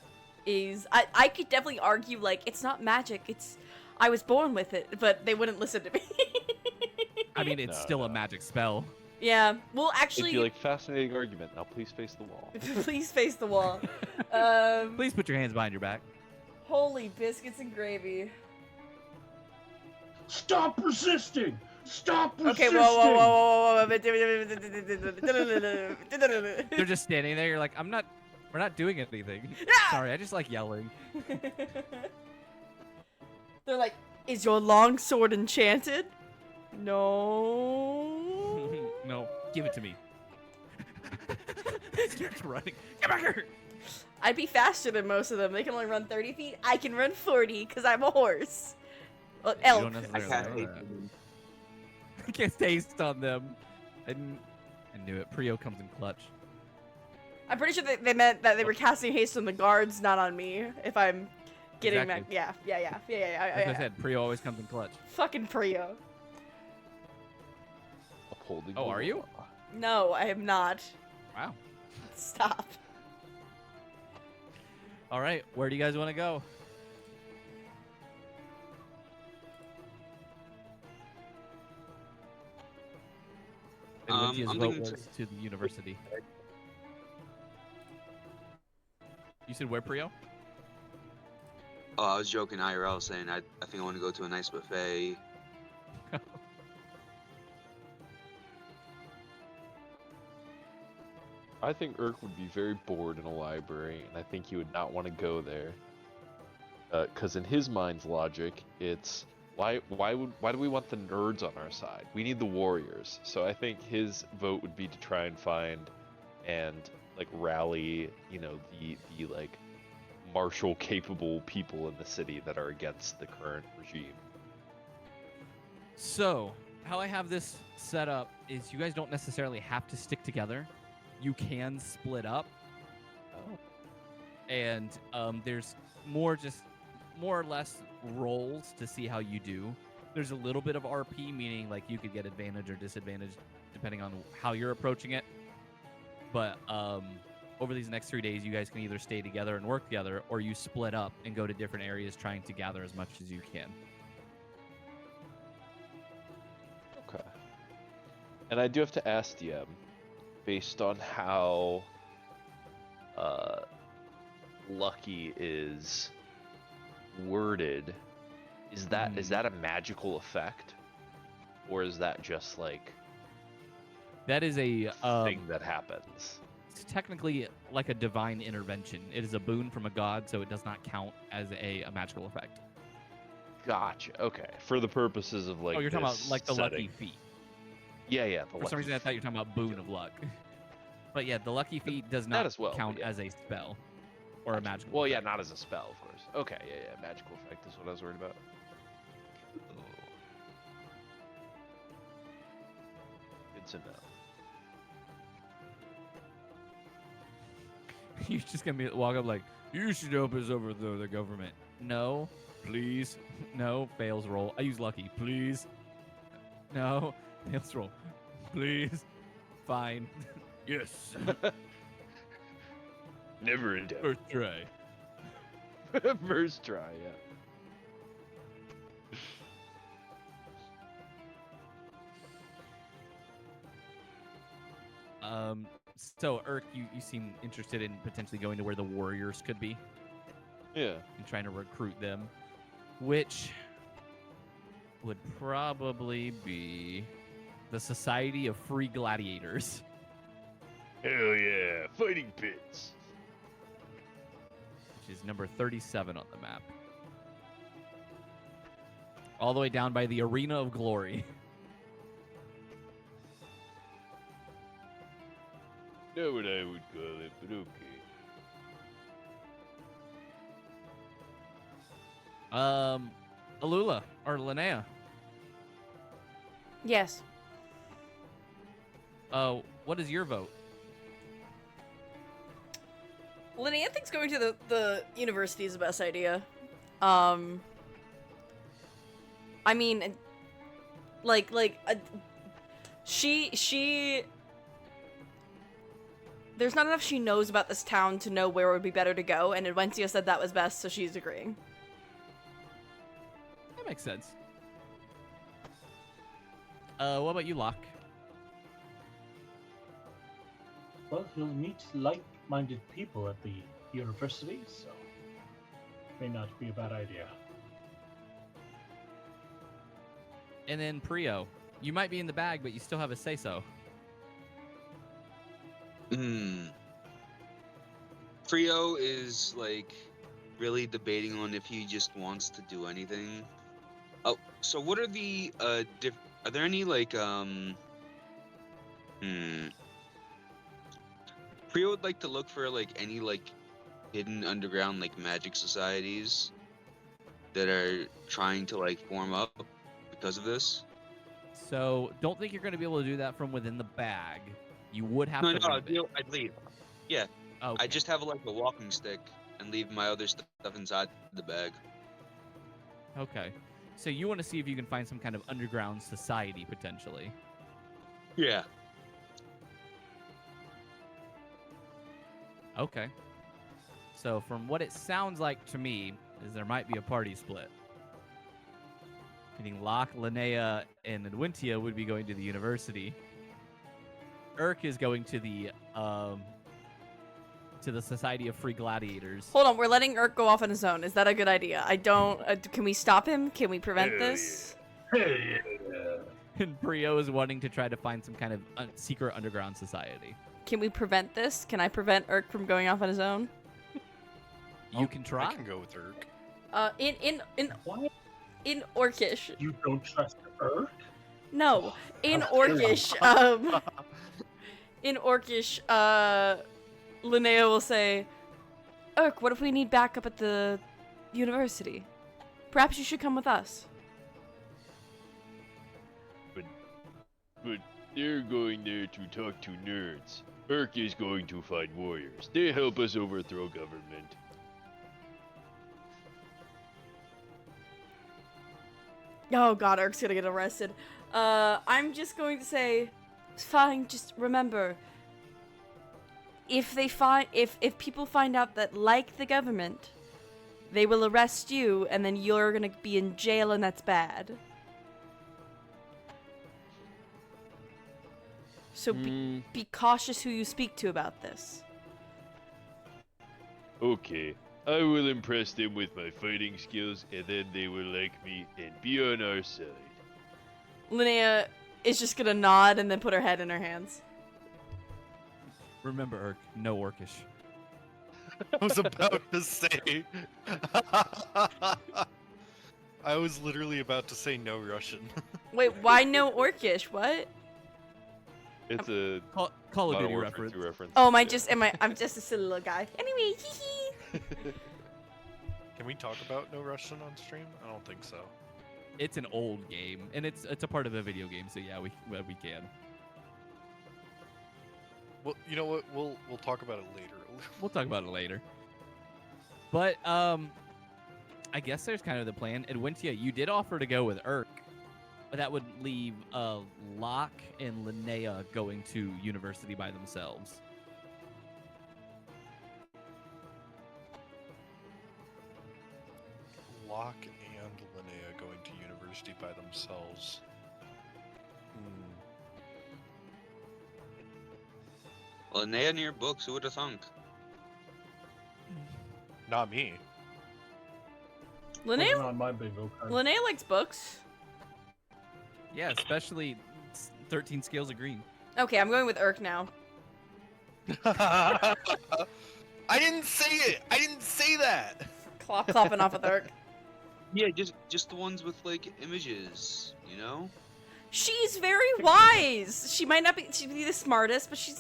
S3: is I could definitely argue like it's not magic, it's I was born with it, but they wouldn't listen to me.
S2: I mean, it's
S5: No,
S2: still a
S5: no.
S2: magic spell.
S3: Yeah, well
S5: It'd
S3: actually,
S5: be like fascinating argument. Now please face the wall.
S3: please face the wall.
S2: Please put your hands behind your back.
S3: Holy biscuits and gravy.
S4: Stop resisting! Stop
S3: Okay,
S4: resisting!
S3: whoa.
S2: They're just standing there. You're like, we're not doing anything. Sorry, I just like yelling.
S3: They're like, is your long sword enchanted? No.
S2: No, give it to me. Starts running. Get back here!
S3: I'd be faster than most of them. They can only run 30 feet. I can run 40 because I'm a horse. Well,
S2: You
S3: elk.
S2: don't
S6: I
S2: necessarily
S6: can't
S2: know
S6: hate
S2: that.
S6: them.
S2: I can't taste on them. I knew it. Prio comes in clutch.
S3: I'm pretty sure they meant that they were casting haste on the guards, not on me. If I'm getting
S2: Exactly.
S3: that. Yeah.
S2: As I said, Prio always comes in clutch.
S3: Fucking Prio.
S5: Upholding.
S2: Oh,
S5: the
S2: are you?
S5: law.
S3: No, I am not.
S2: Wow.
S3: Stop.
S2: All right, where do you guys want to go? Adventia's
S6: I'm
S2: vote
S6: thinking
S2: was to the university. You said where, Prio?
S6: Oh, I was joking IRL saying I think I want to go to a nice buffet.
S5: I think Irk would be very bored in a library, and I think he would not want to go there. Because in his mind's logic, it's why do we want the nerds on our side? We need the warriors. So I think his vote would be to try and find and like rally, the like martial capable people in the city that are against the current regime.
S2: So, how I have this set up is you guys don't necessarily have to stick together. You can split up.
S5: Oh.
S2: And there's more or less roles to see how you do. There's a little bit of RP, meaning like you could get advantage or disadvantage depending on how you're approaching it. But over these next 3 days, you guys can either stay together and work together, or you split up and go to different areas trying to gather as much as you can.
S5: Okay. And I do have to ask DM, based on how Lucky is worded, is that a magical effect, or is that just like
S2: That is a
S5: thing that happens?
S2: it's technically like a divine intervention. It is a boon from a god, so it does not count as a magical effect.
S5: Gotcha. Okay. For the purposes of like.
S2: Oh, you're talking about
S5: this
S2: like the
S5: setting.
S2: lucky feat.
S5: Yeah, yeah. The
S2: For some
S5: lucky
S2: reason, I thought you were talking about boon of luck. But yeah, the lucky feet does
S5: That
S2: not
S5: as well,
S2: count
S5: yeah.
S2: as a spell or a magical.
S5: Well, yeah,
S2: effect.
S5: not as a spell, of course. Okay, yeah, magical effect is what I was worried about. Good to know.
S2: You're just gonna walk up like, you should help us overthrow the government. No, please. No, fails roll. I use lucky. Please. No, fails roll. Please. Fine. Yes.
S5: Never in doubt.
S2: First try.
S5: First try, yeah.
S2: So Irk, you seem interested in potentially going to where the warriors could be
S5: Yeah.
S2: and trying to recruit them, which would probably be the Society of Free Gladiators.
S5: Hell yeah, fighting pits.
S2: Which is number 37 on the map. All the way down by the Arena of Glory.
S5: Not what I would call it, but okay.
S2: Alula or Linnea.
S3: Yes.
S2: What is your vote?
S3: Linnea thinks going to the university is the best idea. I mean, she. There's not enough she knows about this town to know where it would be better to go, and Adventia said that was best, so she's agreeing.
S2: That makes sense. What about you, Locke?
S4: Well, he'll meet like-minded people at the university, so may not be a bad idea.
S2: And then Prio. You might be in the bag, but you still have a say-so.
S6: Frio is like really debating on if he just wants to do anything. Oh, so what are the are there any like Frio would like to look for like any like hidden underground like magic societies that are trying to like form up because of this.
S2: So don't think you're going to be able to do that from within the bag. You would have to
S6: I'd
S2: leave it.
S6: leave. Yeah.
S2: Okay.
S6: I just have like a walking stick and leave my other stuff inside the bag.
S2: Okay. So you want to see if you can find some kind of underground society, potentially.
S6: Yeah.
S2: Okay. So from what it sounds like to me, is there might be a party split. Meaning Locke, Linnea, and Adventia would be going to the university. Irk is going to the Society of Free Gladiators.
S3: Hold on, we're letting Irk go off on his own. Is that a good idea? I don't. Can we stop him? Can we prevent
S5: Hell
S3: this?
S4: Hey,
S2: And Prio is wanting to try to find some kind of secret underground society.
S3: Can we prevent this? Can I prevent Irk from going off on his own?
S2: You can try.
S1: I can go with Irk.
S4: what?
S3: In Orcish.
S4: You don't trust Irk?
S3: No, in
S4: How
S3: Orcish. In Orcish, Linnea will say, Irk, what if we need backup at the university? Perhaps you should come with us.
S5: But they're going there to talk to nerds. Irk is going to find warriors. They help us overthrow government.
S3: Oh god, Irk's gonna get arrested. I'm just going to say, fine, just remember, if people find out that, like the government, they will arrest you, and then you're gonna be in jail, and that's bad. So be cautious who you speak to about this.
S5: Okay, I will impress them with my fighting skills, and then they will like me and be on our side.
S3: Linnea is just gonna nod and then put her head in her hands.
S2: Remember, Irk, no Orcish.
S1: I was about to say. I was literally about to say no Russian.
S3: Wait, why no Orcish? What?
S5: It's a
S2: Call of
S5: Modern
S2: Duty
S5: Warfare
S2: reference.
S5: 2 reference.
S3: Oh,
S5: Yeah.
S3: I'm just a silly little guy. Anyway, hee hee.
S1: Can we talk about No Russian on stream? I don't think so.
S2: It's an old game, and it's a part of a video game, so yeah, we can.
S1: Well, you know what? We'll talk about it later.
S2: We'll talk about it later. But I guess there's kind of the plan. Adventia, you did offer to go with Irk, but that would leave Locke and Linnea going to university by themselves.
S1: Locke and Linnea going to university by themselves.
S6: Well, Linnea near books, who would have thunk?
S1: Not me.
S4: Wasn't
S3: Linnea,
S4: on my bingo card.
S3: Linnea likes books.
S2: Yeah, especially 13 Scales of Green.
S3: Okay, I'm going with Irk now.
S1: I didn't say it. I didn't say that.
S3: Clopping off with Irk.
S6: Yeah, just the ones with like images, you know?
S3: She's very wise. She might not be the smartest, but she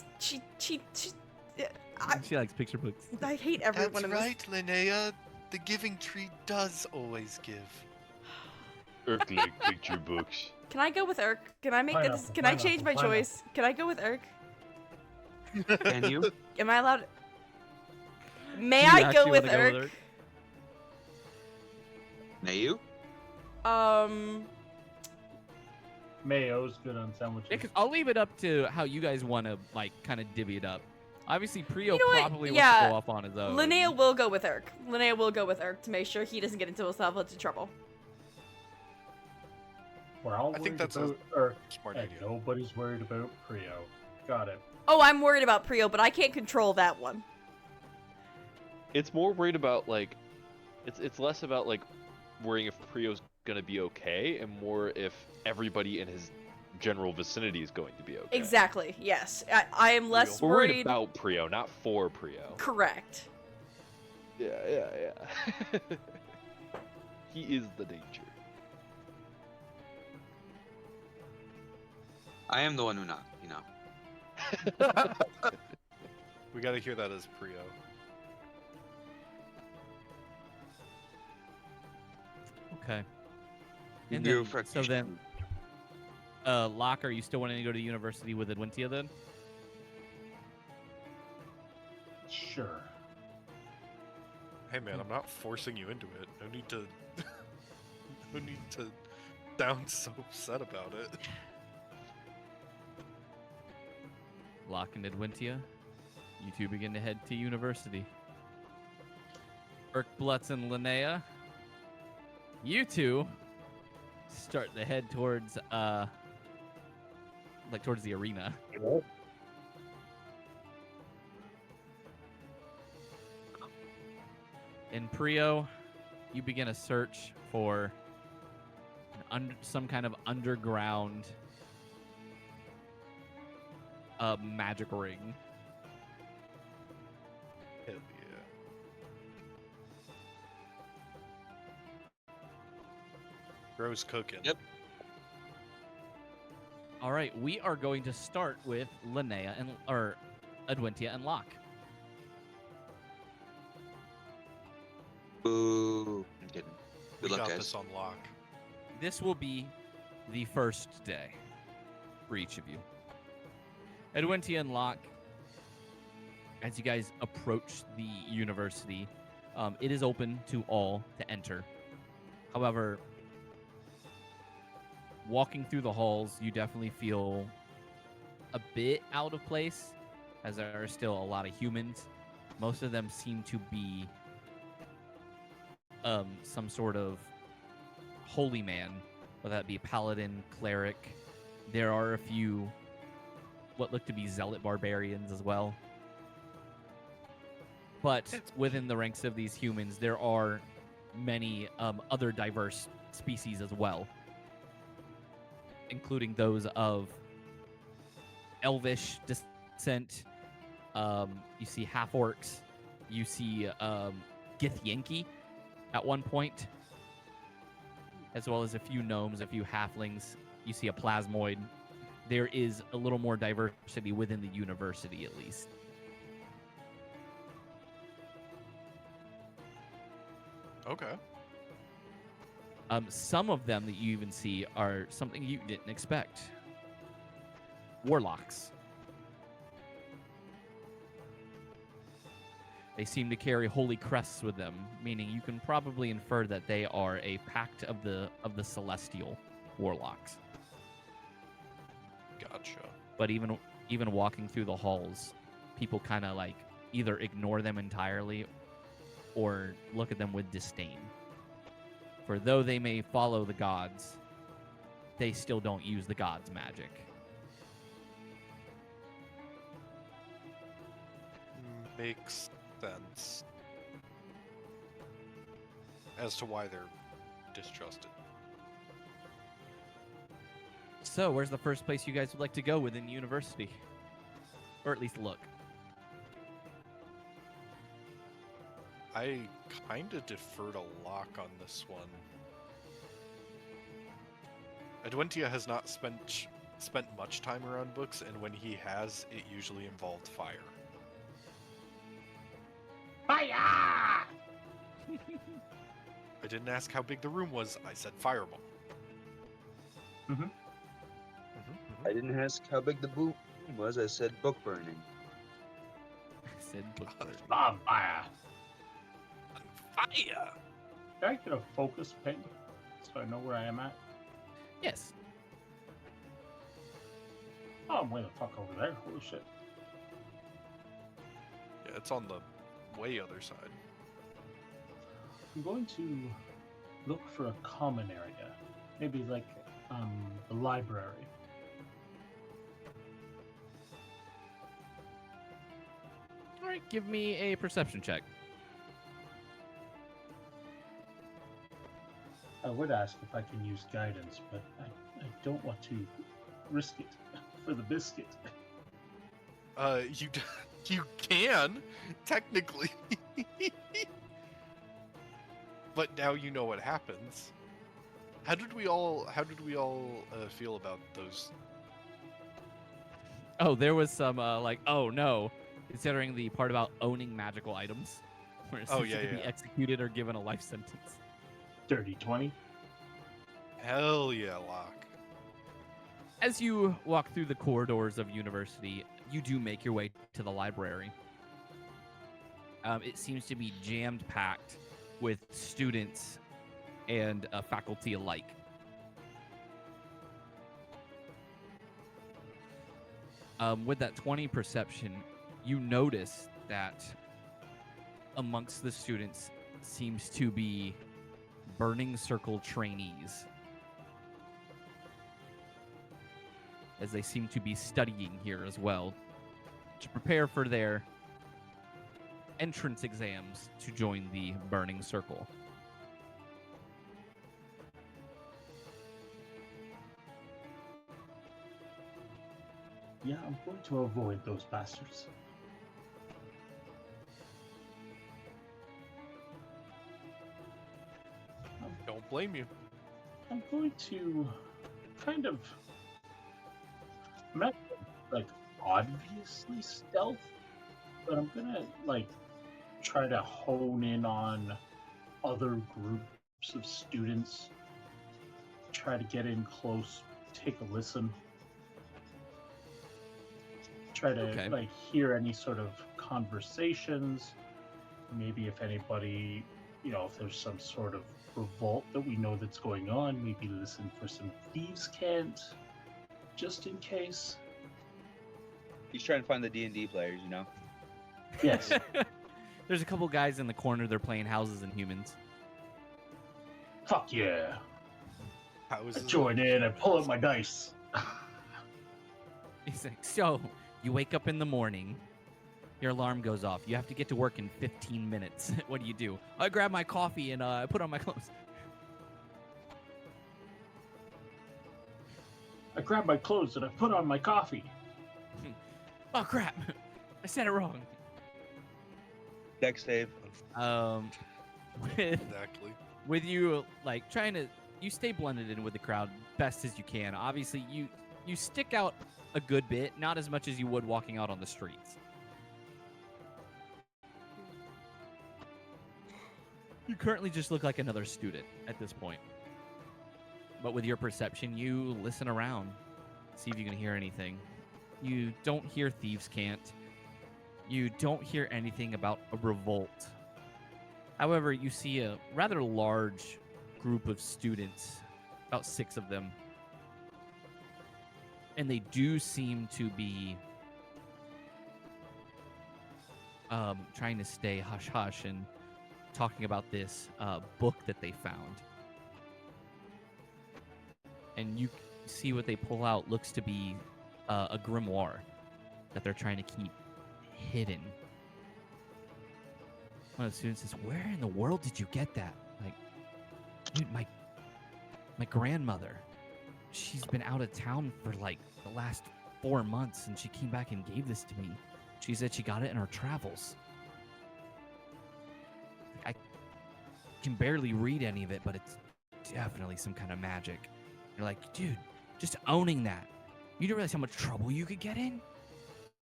S2: She likes picture books.
S3: I hate everyone
S1: That's
S3: in this.
S1: right, Linnea. The giving tree does always give.
S5: Irk like picture books.
S3: Can I go with Irk? Can I make this?
S4: Pineapple,
S3: Can I change my
S4: pineapple,
S3: choice? Can I go with Irk?
S6: Can you?
S3: Am I allowed? May
S2: You
S3: I go
S2: actually
S3: with
S2: wanna go with
S3: Irk?
S2: Irk?
S6: May you?
S4: Mayo's good on sandwiches.
S2: Yeah, 'cause I'll leave it up to how you guys want to like kind of divvy it up. Obviously, Prio
S3: You know what?
S2: probably wants
S3: Yeah,
S2: to go off on his own.
S3: Linnea will go with Irk. Linnea will go with Irk to make sure he doesn't get into himself into trouble.
S4: We're all
S1: I think
S4: worried
S1: that's a
S4: about Irk,
S1: Smart
S4: and
S1: idea.
S4: nobody's worried about Prio. Got it.
S3: Oh, I'm worried about Prio, but I can't control that one.
S5: It's more worried about like, it's less about like worrying if Prio's gonna be okay, and more if everybody in his general vicinity is going to be okay.
S3: Exactly. Yes, I am less
S5: We're worried
S3: worried.
S5: about Prio, not for Prio.
S3: Correct.
S5: Yeah. He is the danger.
S6: I am the one who not, you know.
S1: We gotta hear that as Prio.
S2: Okay. And
S6: You
S2: then, so then, Locke, are you still wanting to go to university with Adventia then?
S4: Sure.
S1: Hey man, I'm not forcing you into it. No need to. No need to sound so upset about it.
S2: Locke and Adventia, you two begin to head to university. Irkbluz and Linnea, you two start to head towards towards the arena. In Prio, you begin a search for some kind of underground magic ring.
S1: Hell yeah. Bro's cooking.
S6: Yep.
S2: All right, we are going to start with Linnea and Adventia and Locke.
S6: Boo. I'm kidding.
S1: We
S6: Good luck,
S1: got
S6: guys.
S1: this on lock.
S2: This will be the first day for each of you. Adventia and Locke, as you guys approach the university, it is open to all to enter. However, walking through the halls, you definitely feel a bit out of place, as there are still a lot of humans. Most of them seem to be some sort of holy man, whether that be paladin, cleric. There are a few what look to be zealot barbarians as well. But within the ranks of these humans, there are many other diverse species as well, including those of elvish descent. You see half-orcs. You see Githyanki at one point, as well as a few gnomes, a few halflings. You see a plasmoid. there is a little more diversity within the university, at least.
S1: Okay.
S2: Some of them that you even see are something you didn't expect. Warlocks. They seem to carry holy crests with them, meaning you can probably infer that they are a pact of the celestial warlocks.
S1: Gotcha.
S2: But even walking through the halls, people kind of like either ignore them entirely or look at them with disdain. For though they may follow the gods, they still don't use the gods' magic.
S1: Makes sense. As to why they're distrusted.
S2: So, where's the first place you guys would like to go within the university? Or at least look.
S1: I kind of defer to Locke on this one. Adventia has not spent much time around books, and when he has, it usually involved fire.
S4: Fire!
S1: I didn't ask how big the room was, I said fireball.
S6: I didn't ask how big the boom was. I said book burning.
S2: I said book burning.
S4: On fire!
S1: Fire!
S4: Can I get a focus ping so I know where I am at?
S2: Yes.
S4: Oh, I'm way the fuck over there. Holy shit.
S1: Yeah, it's on the way other side.
S4: I'm going to look for a common area. Maybe like the library.
S2: All right, give me a perception check.
S4: I would ask if I can use guidance, but I don't want to risk it for the biscuit.
S1: You can technically, but now you know what happens. How did we all feel about those?
S2: Oh, there was some like, oh no, considering the part about owning magical items, where it's
S1: Oh,
S2: you can be
S1: yeah.
S2: executed or given a life sentence.
S4: Dirty 20.
S1: Hell yeah, Locke.
S2: As you walk through the corridors of university, you do make your way to the library. It seems to be jammed packed with students and faculty alike. With that 20 perception, you notice that amongst the students seems to be Burning Circle trainees, as they seem to be studying here as well to prepare for their entrance exams to join the Burning Circle.
S4: Yeah, I'm going to avoid those bastards.
S1: Don't blame you.
S4: I'm going to kind of, I'm not like obviously stealth, but I'm gonna like try to hone in on other groups of students, try to get in close, take a listen, try to like hear any sort of conversations, maybe if anybody, you know, if there's some sort of revolt that we know that's going on, maybe listen for some thieves' cant, just in case.
S6: He's trying to find the D&D players, you know?
S4: Yes.
S2: There's a couple guys in the corner. They're playing Houses and Humans.
S4: Fuck yeah.
S1: How is
S4: I join in and pull out my dice.
S2: He's like, so, you wake up in the morning, your alarm goes off, you have to get to work in 15 minutes. What do? I grab my coffee and I put on my clothes.
S4: I grab my clothes and I put on my coffee.
S2: Oh crap, I said it wrong.
S6: Dex save.
S1: Exactly.
S2: With you like trying to, you stay blended in with the crowd best as you can. Obviously, you stick out a good bit, not as much as you would walking out on the streets. You currently just look like another student at this point. But with your perception, you listen around, see if you can hear anything. You don't hear thieves' cant. You don't hear anything about a revolt. However, you see a rather large group of students, about 6 of them. And they do seem to be trying to stay hush-hush and talking about this book that they found. And you see what they pull out looks to be a grimoire that they're trying to keep hidden. One of the students says, "Where in the world did you get that?" Like, dude, my grandmother, she's been out of town for like the last 4 months, and she came back and gave this to me. She said she got it in her travels. I can barely read any of it, but it's definitely some kind of magic. You're like, dude, just owning that. You don't realize how much trouble you could get in?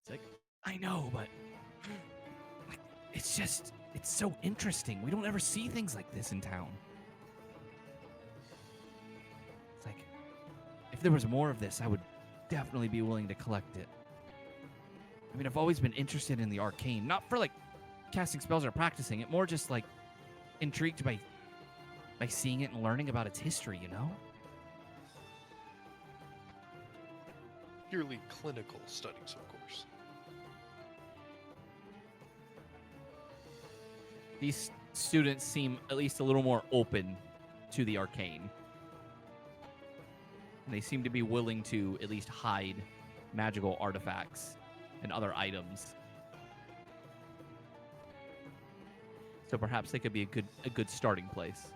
S2: It's like, I know, but like, it's so interesting. We don't ever see things like this in town. It's like, if there was more of this, I would definitely be willing to collect it. I mean, I've always been interested in the arcane, not for like casting spells or practicing it, more just like intrigued by seeing it and learning about its history, you know?
S1: Purely clinical studies, of course.
S2: These students seem at least a little more open to the arcane. And they seem to be willing to at least hide magical artifacts and other items. So perhaps they could be a good starting place.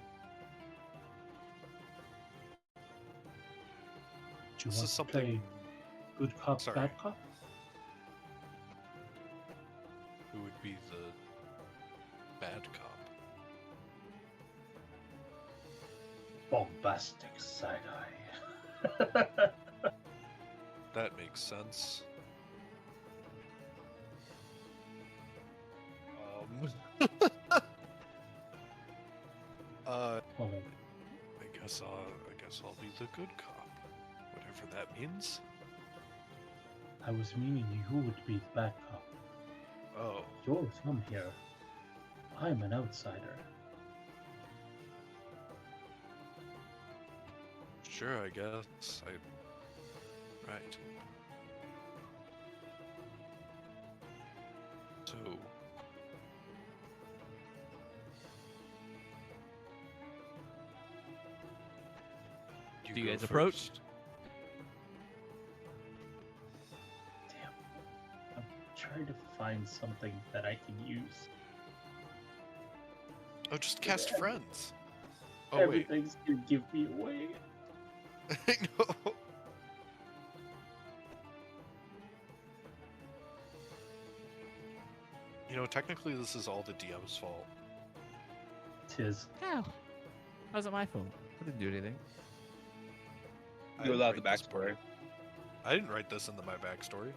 S4: Do you
S1: This
S4: want
S1: is
S4: to
S1: something-
S4: play good cop,
S1: Sorry.
S4: bad cop?
S1: Who would be the bad cop?
S4: Bombastic side-eye.
S1: That makes sense.
S4: Oh,
S1: I guess I'll be the good cop, whatever that means.
S4: I was meaning you would be the bad cop.
S1: Oh,
S4: You're from here. I'm an outsider.
S1: sure, I guess. Right. So,
S2: Do you
S1: go
S2: guys approach?
S1: first.
S4: Damn. I'm trying to find something that I can use.
S1: Oh, just cast friends. Oh wait.
S4: Everything's gonna give me away.
S1: No. You know, technically this is all the DM's fault.
S4: Tis.
S2: How? How's it my fault? I didn't do anything.
S1: I
S6: You
S1: didn't
S6: allowed the
S1: write this
S6: backstory.
S1: part. I didn't write this into my backstory.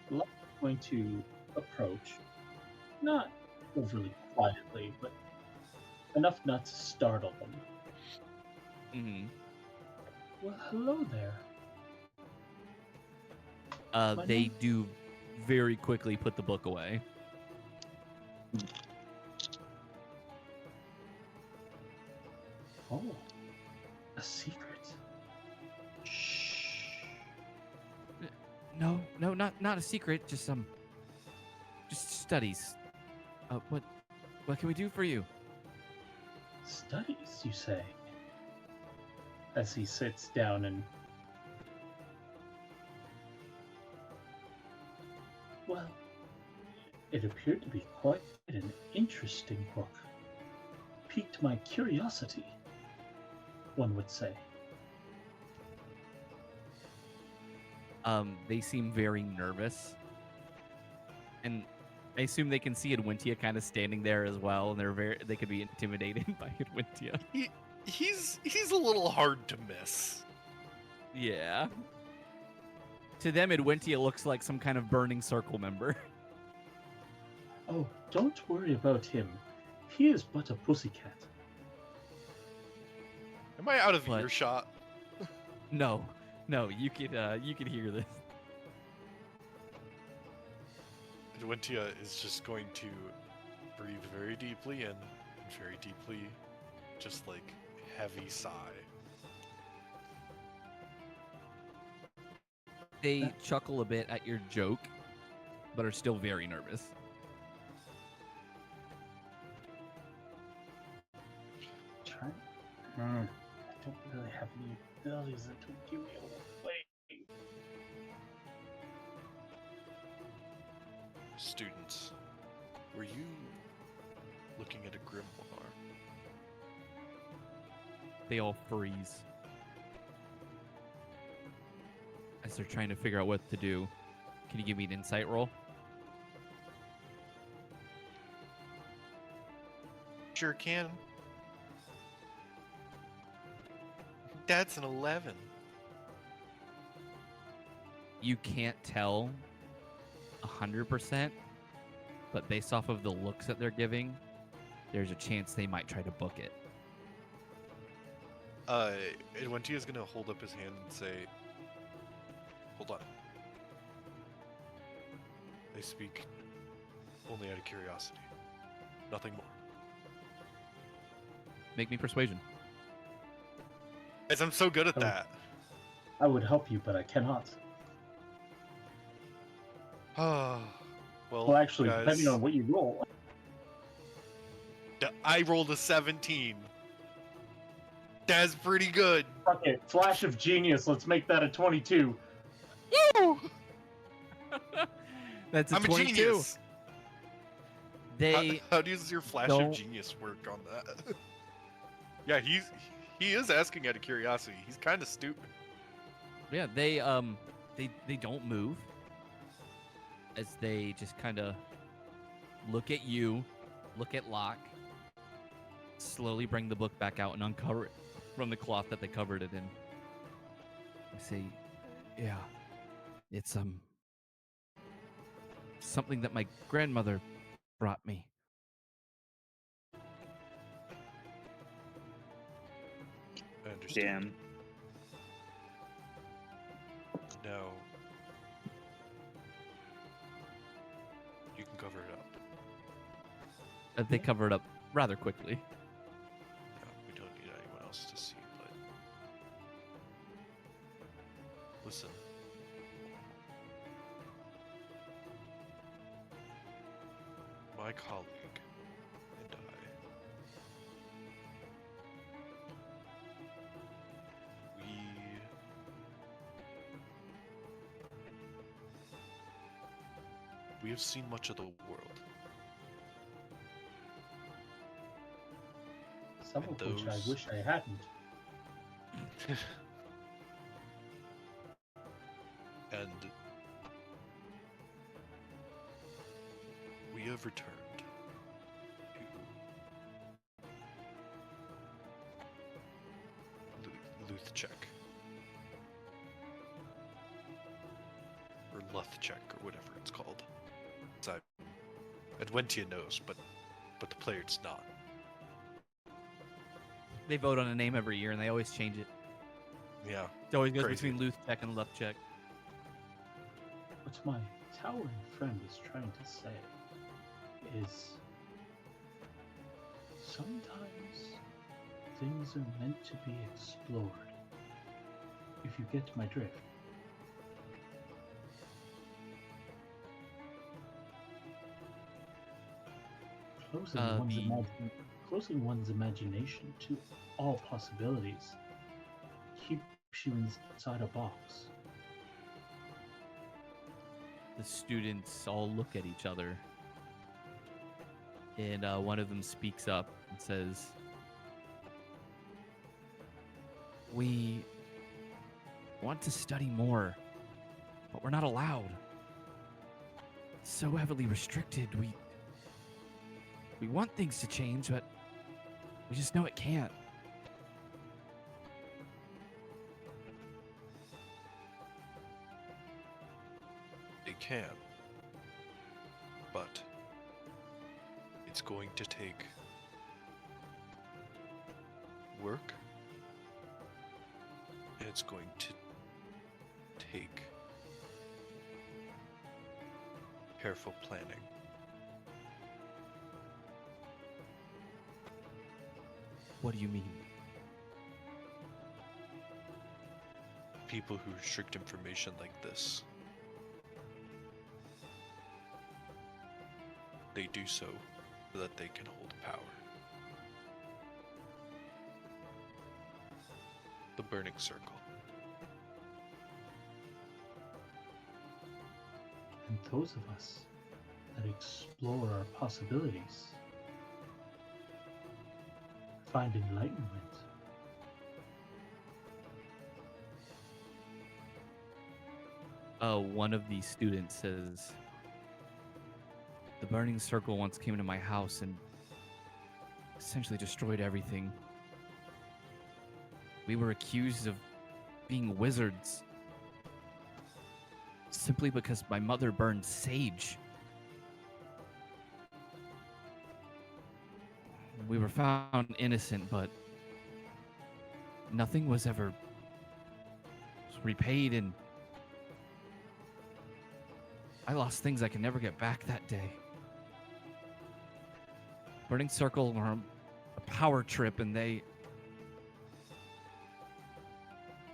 S4: Locke is going to approach, not overly quietly, but enough not to startle them.
S2: Mm-hmm.
S4: Well, hello there. My
S2: They
S4: name-
S2: do very quickly put the book away.
S4: Oh, a secret. Shh.
S2: No, not a secret. Just studies. What can we do for you?
S4: Studies, you say? As he sits down and... Well, it appeared to be quite an interesting book. Piqued my curiosity, one would say.
S2: They seem very nervous, and I assume they can see Adventia kind of standing there as well, and they could be intimidated by Adventia.
S1: He's a little hard to miss.
S2: Yeah. To them, Adventia looks like some kind of burning circle member.
S4: Oh, don't worry about him. He is but a pussycat.
S1: Am I out of
S2: What?
S1: earshot?
S2: No, you could hear this.
S1: Adventia is just going to breathe very deeply in and very deeply, just like heavy sigh.
S2: They chuckle a bit at your joke, but are still very nervous.
S4: Try. I don't really have any abilities that will give me away.
S1: Students, were you looking at a grimoire?
S2: They all freeze as they're trying to figure out what to do. Can you give me an insight roll?
S1: Sure can. That's an 11.
S2: You can't tell 100%, but based off of the looks that they're giving, there's a chance they might try to book it.
S1: Adventia's gonna hold up his hand and say, "Hold on. They speak only out of curiosity. Nothing more."
S2: Make me persuasion.
S1: Guys, I'm so good at
S4: Oh.
S1: that.
S4: I would help you, but I cannot. Well, actually,
S1: guys,
S4: depending on what you roll.
S1: I rolled a 17. That's pretty good.
S4: Fuck it. Flash of genius. Let's make that a 22.
S1: Woo!
S2: That's a
S1: I'm
S2: 22.
S1: a genius.
S2: They
S1: How does your flash
S2: don't-
S1: of genius work on that? Yeah, he is asking out of curiosity. He's kind of stupid.
S2: Yeah, they don't move as they just kind of look at you, look at Locke, slowly bring the book back out and uncover it from the cloth that they covered it in. I say, yeah, it's something that my grandmother brought me.
S1: I understand.
S6: Damn.
S1: Now, you can cover it up.
S2: They cover it up rather quickly.
S1: No, we don't need anyone else to see, but... Listen. My colleague and we have seen much of the world.
S4: Some
S1: And
S4: of which I
S1: those-
S4: wish I hadn't.
S1: And we have returned to Luthchek. Or Luthchek, or whatever it's called. So Adventia knows, but the player does not.
S2: They vote on a name every year, and they always change it.
S1: Yeah.
S2: It always goes
S1: Crazy.
S2: between Luthchek and Luthchek.
S4: What my towering friend is trying to say is sometimes things are meant to be explored. If you get my drift. Closing one's imagination to all possibilities keeps you inside a box.
S2: The students all look at each other, and one of them speaks up and says, "We want to study more, but we're not allowed. so heavily restricted. We want things to change, but we just know it can't.
S1: It can. But it's going to take work, and it's going to take careful planning.
S2: What do you mean?
S1: People who restrict information like this, they do so that they can hold power. The Burning Circle.
S4: And those of us that explore our possibilities find enlightenment.
S2: One of the students says, the Burning Circle once came to my house and essentially destroyed everything. We were accused of being wizards simply because my mother burned sage. We were found innocent, but nothing was ever repaid, and I lost things I can never get back that day. Burning Circle were a power trip, and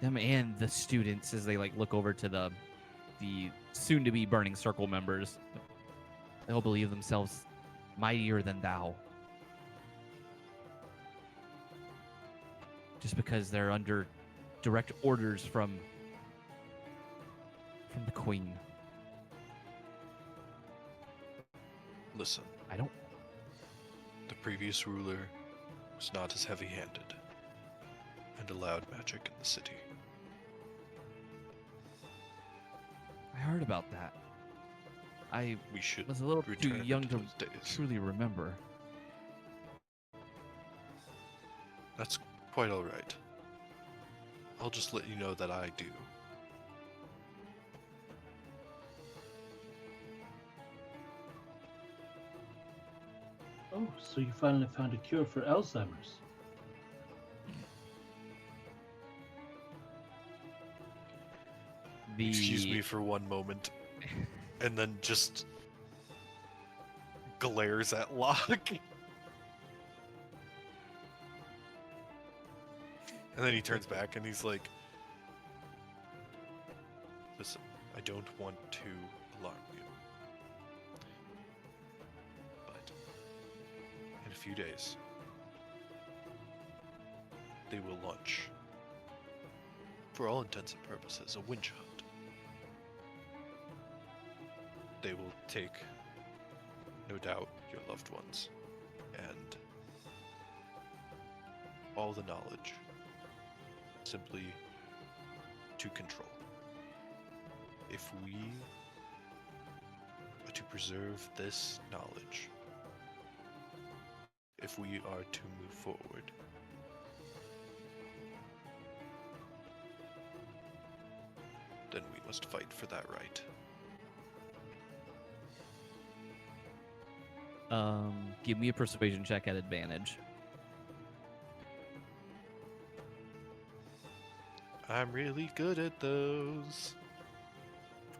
S2: them and the students, as they look over to the soon-to-be Burning Circle members, they'll believe themselves mightier than thou. Just because they're under direct orders from the Queen.
S1: Listen,
S2: I don't...
S1: the previous ruler was not as heavy-handed and allowed magic in the city.
S2: I heard about that. I
S1: We should
S2: was a little too
S1: return
S2: young
S1: to
S2: to
S1: those days.
S2: truly remember.
S1: That's quite alright. I'll just let you know that I do.
S4: Oh, so you finally found a cure for Alzheimer's.
S1: Excuse me for one moment. And then just glares at Locke. And then he turns back and he's like, listen, I don't want to alarm you. But in a few days, they will launch, for all intents and purposes, a witch hunt. They will take, no doubt, your loved ones, and all the knowledge, simply to control. If we are to preserve this knowledge, if we are to move forward, then we must fight for that right.
S2: Give me a persuasion check at advantage.
S1: I'm really good at those.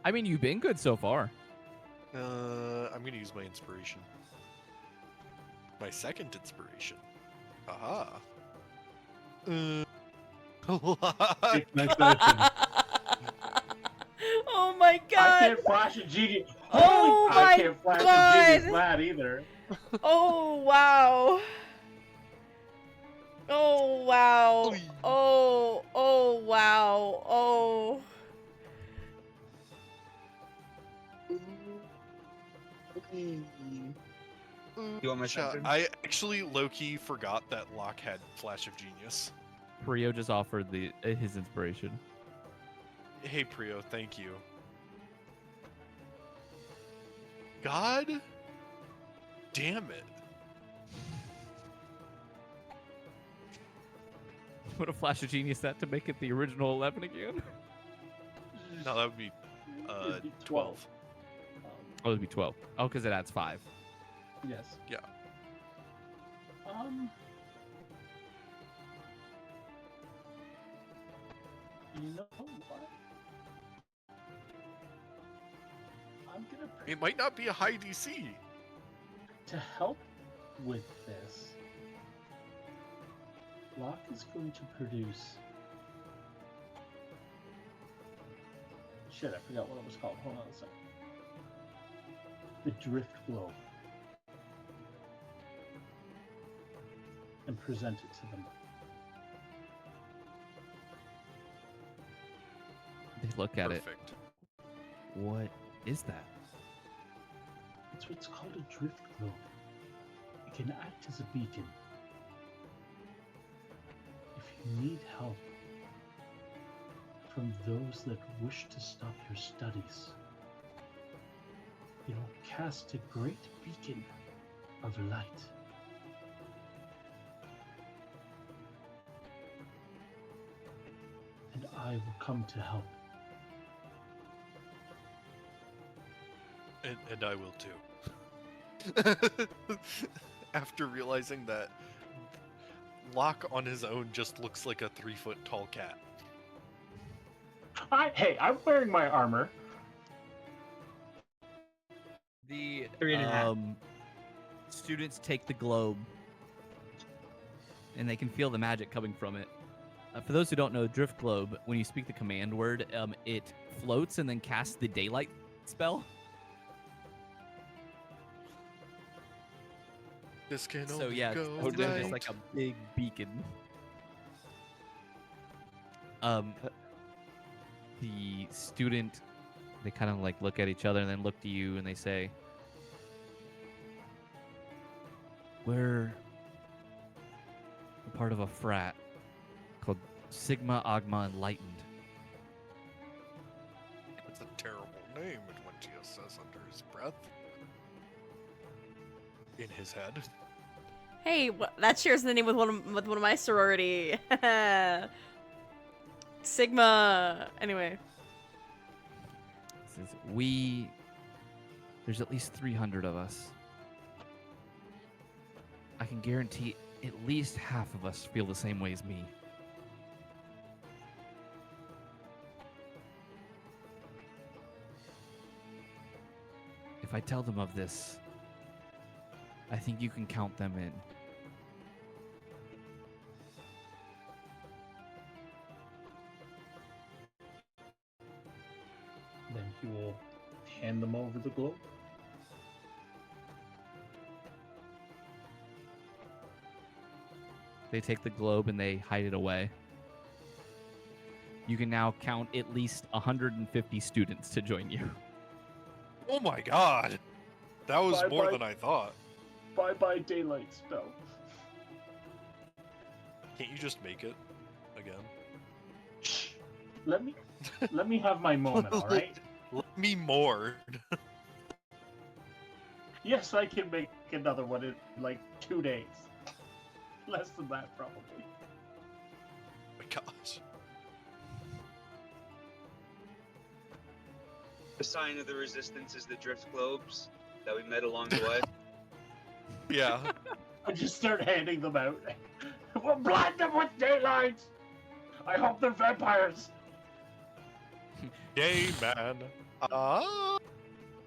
S2: I mean, you've been good so far.
S1: I'm gonna use my inspiration. My second inspiration. Aha.
S4: Take my person.
S3: Oh my
S4: I
S3: god!
S4: can't flash a genius.
S3: Oh
S4: I
S3: my
S4: can't flash
S3: God.
S4: a genius lad either.
S3: Oh wow! Oh wow!
S1: Oy.
S3: Oh wow! Oh.
S6: You want my
S1: Shot.
S6: second?
S1: I actually low-key forgot that Locke had Flash of Genius.
S2: Prio just offered his inspiration.
S1: Hey Prio, thank you. God damn it.
S2: Put a flash of genius that to make it the original 11 again.
S1: No, that would be
S4: It'd be
S1: 12.
S2: Oh, it'd be 12. Oh, because it adds 5.
S4: Yes.
S1: Yeah.
S4: You know what? I'm gonna
S1: It might not be a high DC.
S4: to help with this. Locke is going to produce. Shit, I forgot what it was called. Hold on a second. The Drift Globe. And present it to them.
S2: They look at it.
S1: Perfect.
S2: What is that?
S4: It's what's called a Drift Globe. It can act as a beacon. If you need help from those that wish to stop your studies, it'll cast a great beacon of light. And I will come to help.
S1: And I will too. After realizing that Locke on his own just looks like a 3-foot tall cat.
S4: Hey, I'm wearing my armor.
S2: The
S8: 3.5.
S2: Students take the globe, and they can feel the magic coming from it. For those who don't know, Drift Globe, when you speak the command word, it floats and then casts the daylight spell.
S1: This can
S2: So
S1: only
S2: yeah,
S1: go
S2: it's just
S1: right.
S2: like a big beacon. The student, they kind of like look at each other and then look to you and they say, "We're a part of a frat called Sigma Agma Enlightened."
S1: That's a terrible name, Adventia says under his breath. In his head.
S3: Hey, that shares the name with one of my sorority. Sigma. Anyway.
S2: Says, there's at least 300 of us. I can guarantee at least half of us feel the same way as me. If I tell them of this, I think you can count them in.
S4: Then he will hand them over the globe.
S2: They take the globe and they hide it away. You can now count at least 150 students to join you.
S1: Oh my god! That was more
S4: Bye-bye.
S1: than I thought.
S4: Bye-bye daylight spell.
S1: Can't you just make it again?
S4: Let me have my moment, all right?
S1: Let me more.
S4: Yes, I can make another one in like 2 days. Less than that, probably.
S1: My gosh.
S6: The sign of the resistance is the drift globes that we met along the way.
S1: Yeah.
S4: I just start handing them out. We'll blind them with daylight! I hope they're vampires!
S1: Yay, man.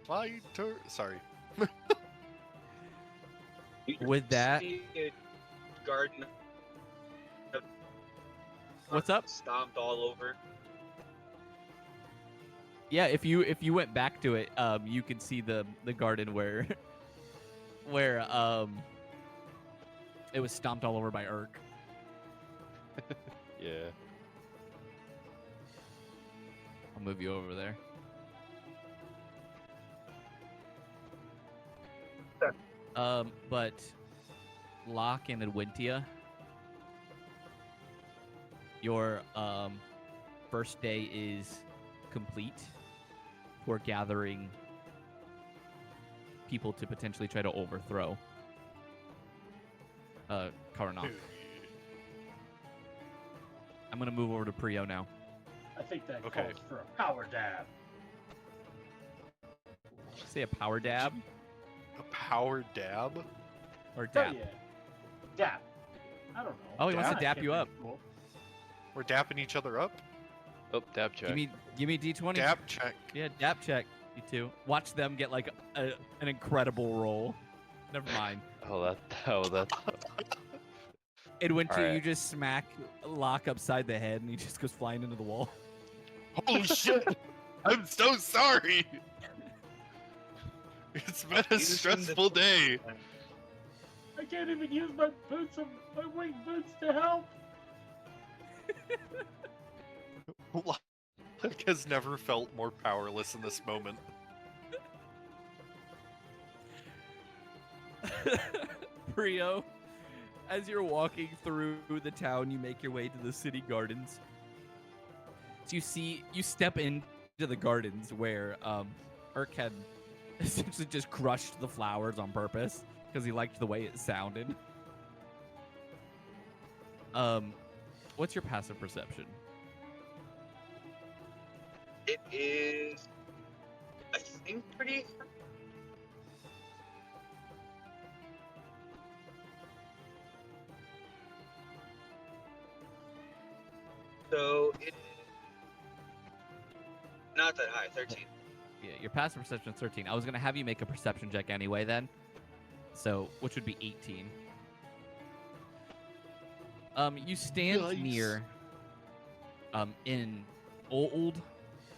S1: Fighter. Sorry.
S6: You
S2: With that-
S6: see a garden
S2: What's up?
S6: stomped all over.
S2: Yeah, if you went back to it, you could see the garden where it was stomped all over by Irk.
S5: Yeah.
S2: I'll move you over there. But Locke and Adventia, your first day is complete for gathering people to potentially try to overthrow Karnak. I'm gonna move over to Prio now.
S4: I think that
S1: Okay.
S4: calls for a power dab.
S2: Say a power dab
S1: A power dab?
S2: or
S4: Oh
S2: dap.
S4: yeah. Dab. I don't know.
S2: Oh, he wants to
S1: Dab?
S2: dap you up.
S4: Cool.
S1: We're dapping each other up?
S5: Oh, dab check.
S2: Give me D20.
S1: Dap check.
S2: Yeah, dap check. You too. Watch them get like an incredible roll. Never mind.
S5: That's
S2: In winter,
S5: Alright.
S2: you just smack Locke upside the head, and he just goes flying into the wall.
S1: Holy shit! I'm so sorry! It's been a stressful day.
S4: I can't even use my boots, my wing boots to help.
S1: Locke has never felt more powerless in this moment.
S2: Prio, as you're walking through the town, you make your way to the city gardens. So you step into the gardens where Irk had essentially just crushed the flowers on purpose because he liked the way it sounded. What's your passive perception?
S6: It is, I think, pretty. So it is not that high, 13.
S2: Yeah, your passive perception is 13. I was gonna have you make a perception check anyway then. So, which would be 18. You stand
S1: Nice.
S2: near an old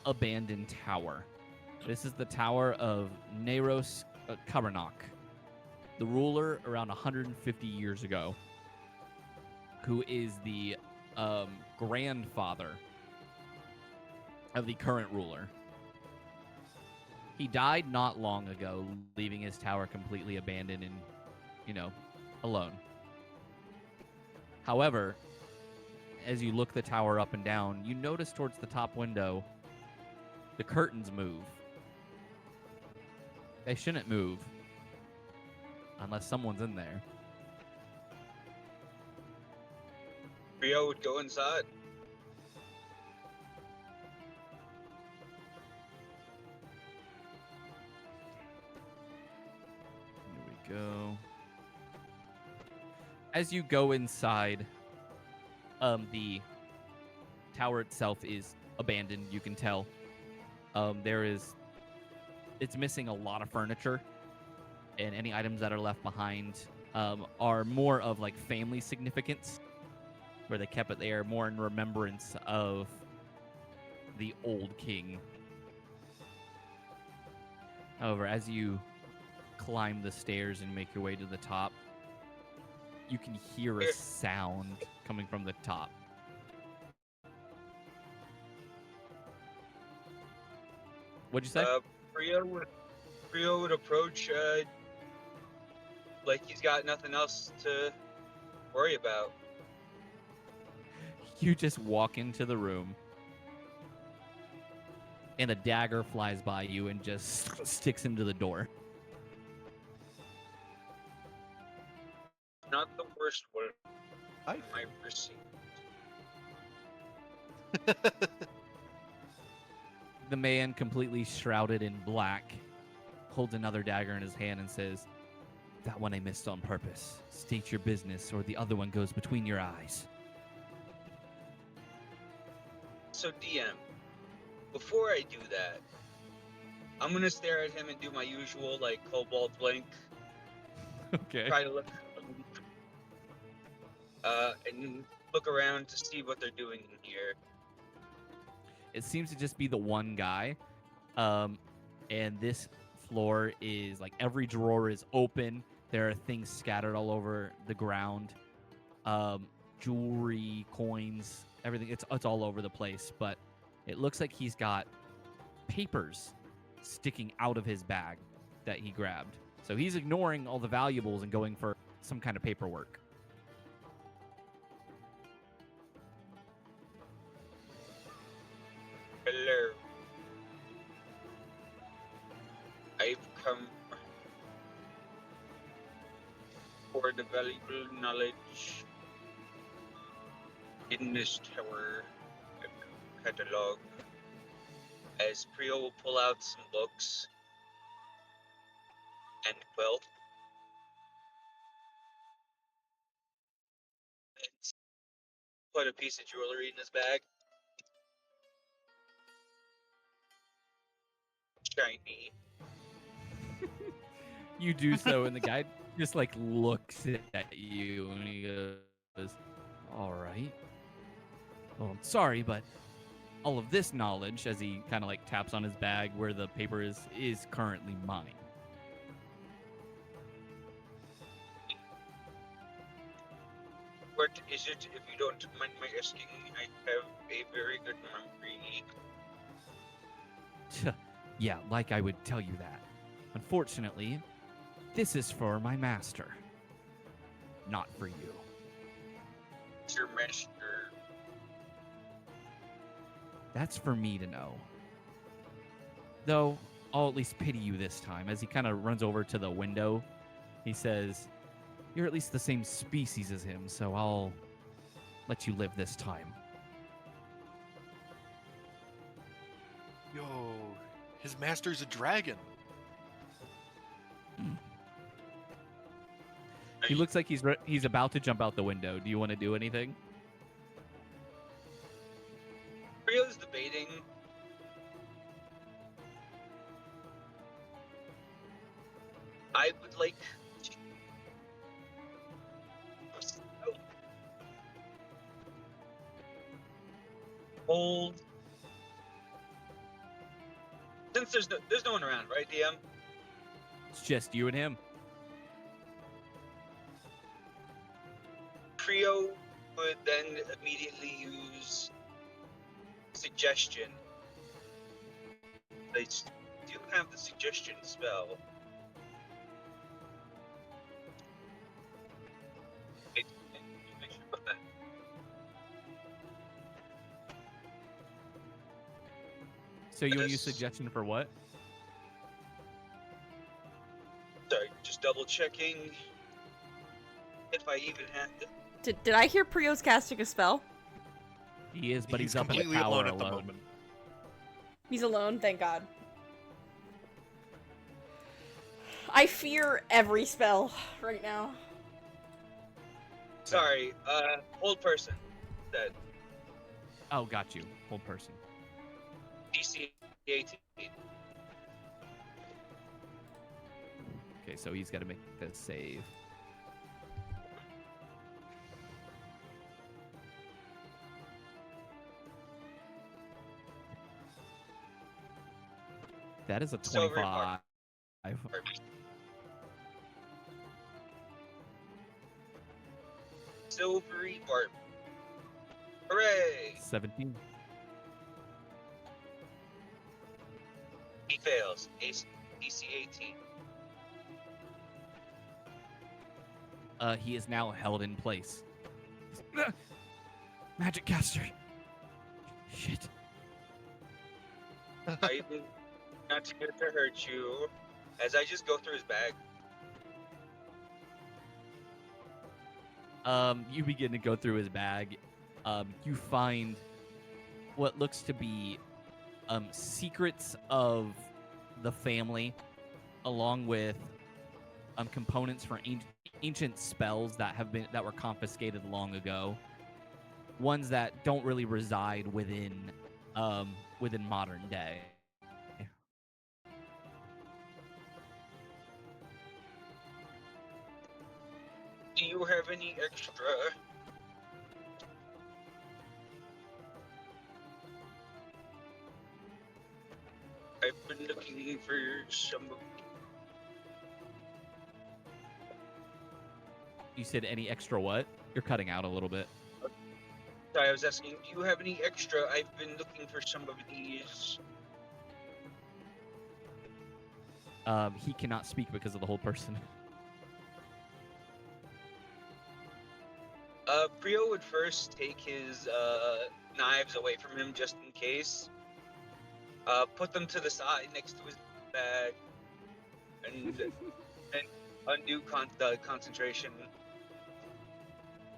S2: abandoned tower. This is the tower of Neros Karnak, the ruler around 150 years ago, who is the grandfather of the current ruler. He died not long ago, leaving his tower completely abandoned and, alone. However, as you look the tower up and down, you notice towards the top window, the curtains move. They shouldn't move unless someone's in there.
S6: Rio would go inside.
S2: Here we go. As you go inside, the tower itself is abandoned, you can tell. It's missing a lot of furniture, and any items that are left behind are more of like family significance, where they kept it there more in remembrance of the old king. However, as you climb the stairs and make your way to the top, you can hear a sound coming from the top. What'd you say?
S6: Rio would approach like he's got nothing else to worry about.
S2: You just walk into the room, and a dagger flies by you and just sticks into the door.
S6: Not the worst one
S1: I
S6: I've received.
S2: The man, completely shrouded in black, holds another dagger in his hand and says, "That one I missed on purpose. State your business, or the other one goes between your eyes."
S6: So DM, before I do that, I'm gonna stare at him and do my usual like cobalt blink.
S2: Okay.
S6: Try to look, and look around to see what they're doing in here.
S2: It seems to just be the one guy. And this floor is like every drawer is open. There are things scattered all over the ground. Jewelry, coins, everything. It's all over the place. But it looks like he's got papers sticking out of his bag that he grabbed. So he's ignoring all the valuables and going for some kind of paperwork.
S6: Hello. I've come For the valuable knowledge in this tower catalog, as Prio will pull out some books and quill. And put a piece of jewelry in his bag. Shiny.
S2: You do so, and the guy just like looks at you, and he goes, "All right. Well, I'm sorry, but all of this knowledge," as he kind of like taps on his bag where the paper is currently mine.
S6: What is it, if you don't mind my asking? I have a very good memory.
S2: Yeah, like I would tell you that. Unfortunately, this is for my master, not for you.
S6: It's your master.
S2: That's for me to know. Though, I'll at least pity you this time. As he kind of runs over to the window, he says, "You're at least the same species as him, so I'll let you live this time."
S1: Yo, his master's a dragon.
S2: He looks like he's about to jump out the window. Do you want to do anything?
S6: Rio's debating. I would like to hold. Since there's no one around, right, DM?
S2: It's just you and him.
S6: Trio would then immediately use suggestion. They do have the suggestion spell. Wait, make sure about that.
S2: So you want to use
S6: Yes.
S2: suggestion for what?
S6: Sorry, just double checking if I even have to.
S3: Did I hear Prio's casting a spell?
S2: He is, but he's, up in
S1: completely
S2: the tower
S1: alone at the moment.
S3: He's alone, thank God. I fear every spell right now.
S6: Sorry, old person. That
S2: Oh, got you. Hold person.
S6: DC 18.
S2: Okay, so he's got to make the save. That is a
S6: Silvery
S2: 25.
S6: Silvery Barb. Hooray!
S2: 17.
S6: He fails. DC 18.
S2: He is now held in place. Magic caster. Shit.
S6: I'm not here to hurt you. As I just go through his bag.
S2: You begin to go through his bag. You find what looks to be secrets of the family, along with components for ancient spells that were confiscated long ago. Ones that don't really reside within modern day.
S6: Do you have any extra? I've been looking for some.
S2: You said any extra what? You're cutting out a little bit.
S6: Sorry, I was asking, do you have any extra? I've been looking for some of these.
S2: He cannot speak because of the whole person.
S6: Prio would first take his knives away from him just in case. Put them to the side next to his bag, and Undo concentration.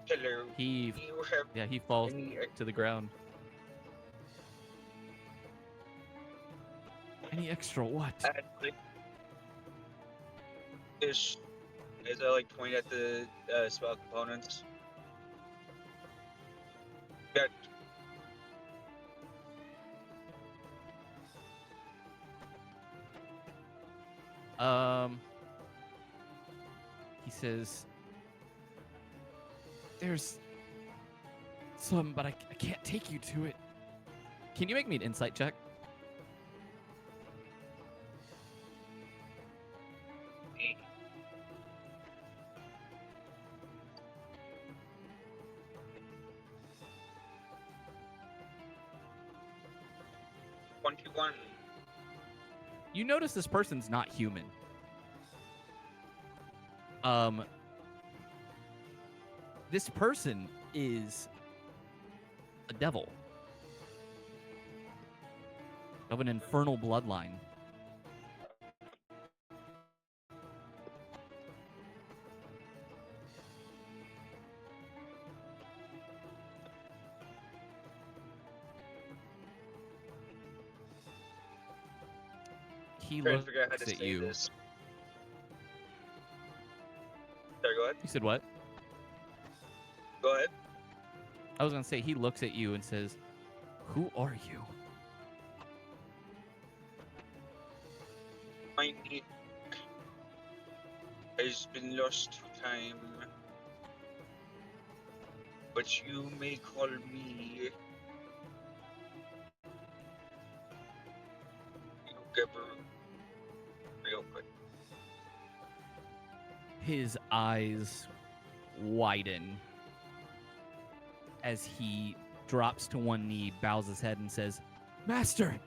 S6: Killer.
S2: He
S6: You have
S2: yeah, he falls
S6: any
S2: to the ground. Any extra what?
S6: Ish. As I like point at the spell components. Got
S2: He says, "There's some, but I can't take you to it. Can you make me an insight check?"
S6: 21.
S2: You notice this person's not human. This person is a devil of an infernal bloodline. He
S6: Trying to
S2: looks
S6: figure out how to
S2: at
S6: say
S2: you.
S6: this. Sorry, go ahead.
S2: You said what?
S6: Go ahead.
S2: I was gonna say he looks at you and says, "Who are you?"
S6: My name has been lost to time, but you may call me Priogabaru Frioquet.
S2: His eyes widen as he drops to one knee, bows his head, and says, "Master,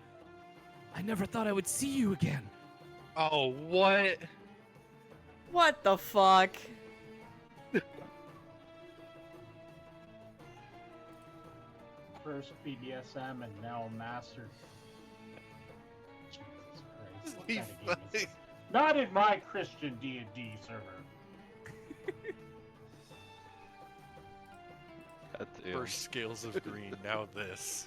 S2: I never thought I would see you again."
S1: Oh, what?
S3: What the fuck?
S4: First BDSM and now master. Jesus Christ. What kind of game is this? Not in my Christian D&D server.
S5: God damn.
S1: First scales of green, now this.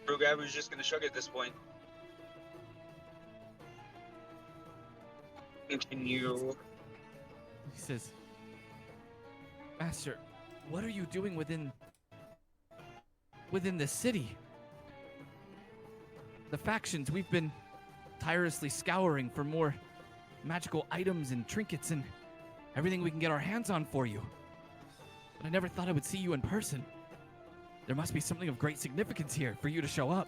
S6: Priogabaru's just gonna shrug at this point. Continue.
S2: He says, "Master, what are you doing within this city? The factions, we've been tirelessly scouring for more magical items and trinkets and everything we can get our hands on for you. But I never thought I would see you in person. There must be something of great significance here for you to show up."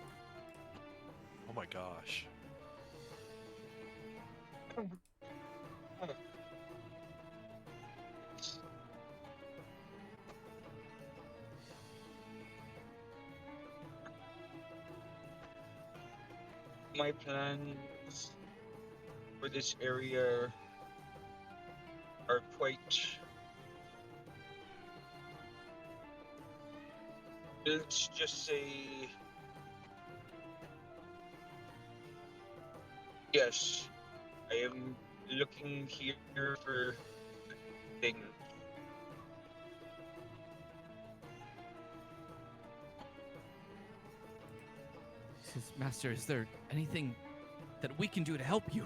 S1: Oh my gosh.
S6: My plans for this area are quite, let's just say, yes, I am looking here for things.
S2: He says, "Master, is there anything that we can do to help you?"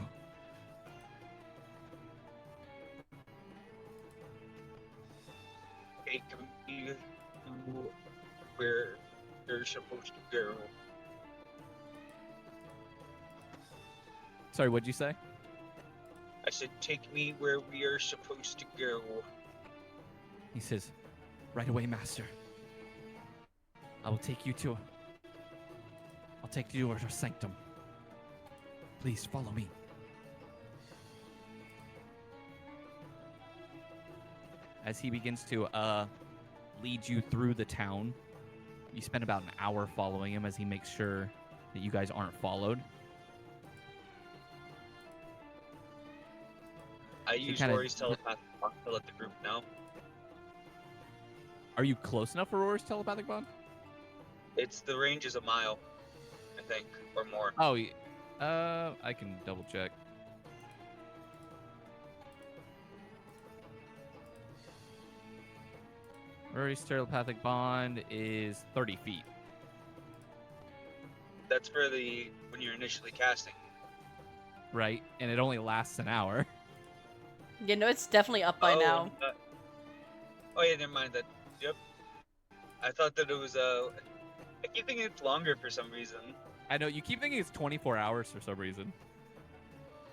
S6: Take me to where they're supposed to go.
S2: Sorry, what'd you say?
S6: I said, take me where we are supposed to go.
S2: He says, "Right away, Master. I'll take you to our sanctum. Please follow me." As he begins to lead you through the town, you spend about an hour following him as he makes sure that you guys aren't followed.
S6: I use
S2: kinda-
S6: Rory's telepathy to let the group know.
S2: Are you close enough for Aurora's telepathic bond?
S6: The range is a mile, I think, or more.
S2: Oh, I can double check. Aurora's telepathic bond is 30 feet.
S6: That's for when you're initially casting.
S2: Right? And it only lasts an hour.
S3: You know, it's definitely up by now.
S6: Oh yeah, never mind that. Yep. I thought that it was I keep thinking it's longer for some reason.
S2: I know, you keep thinking it's 24 hours for some reason.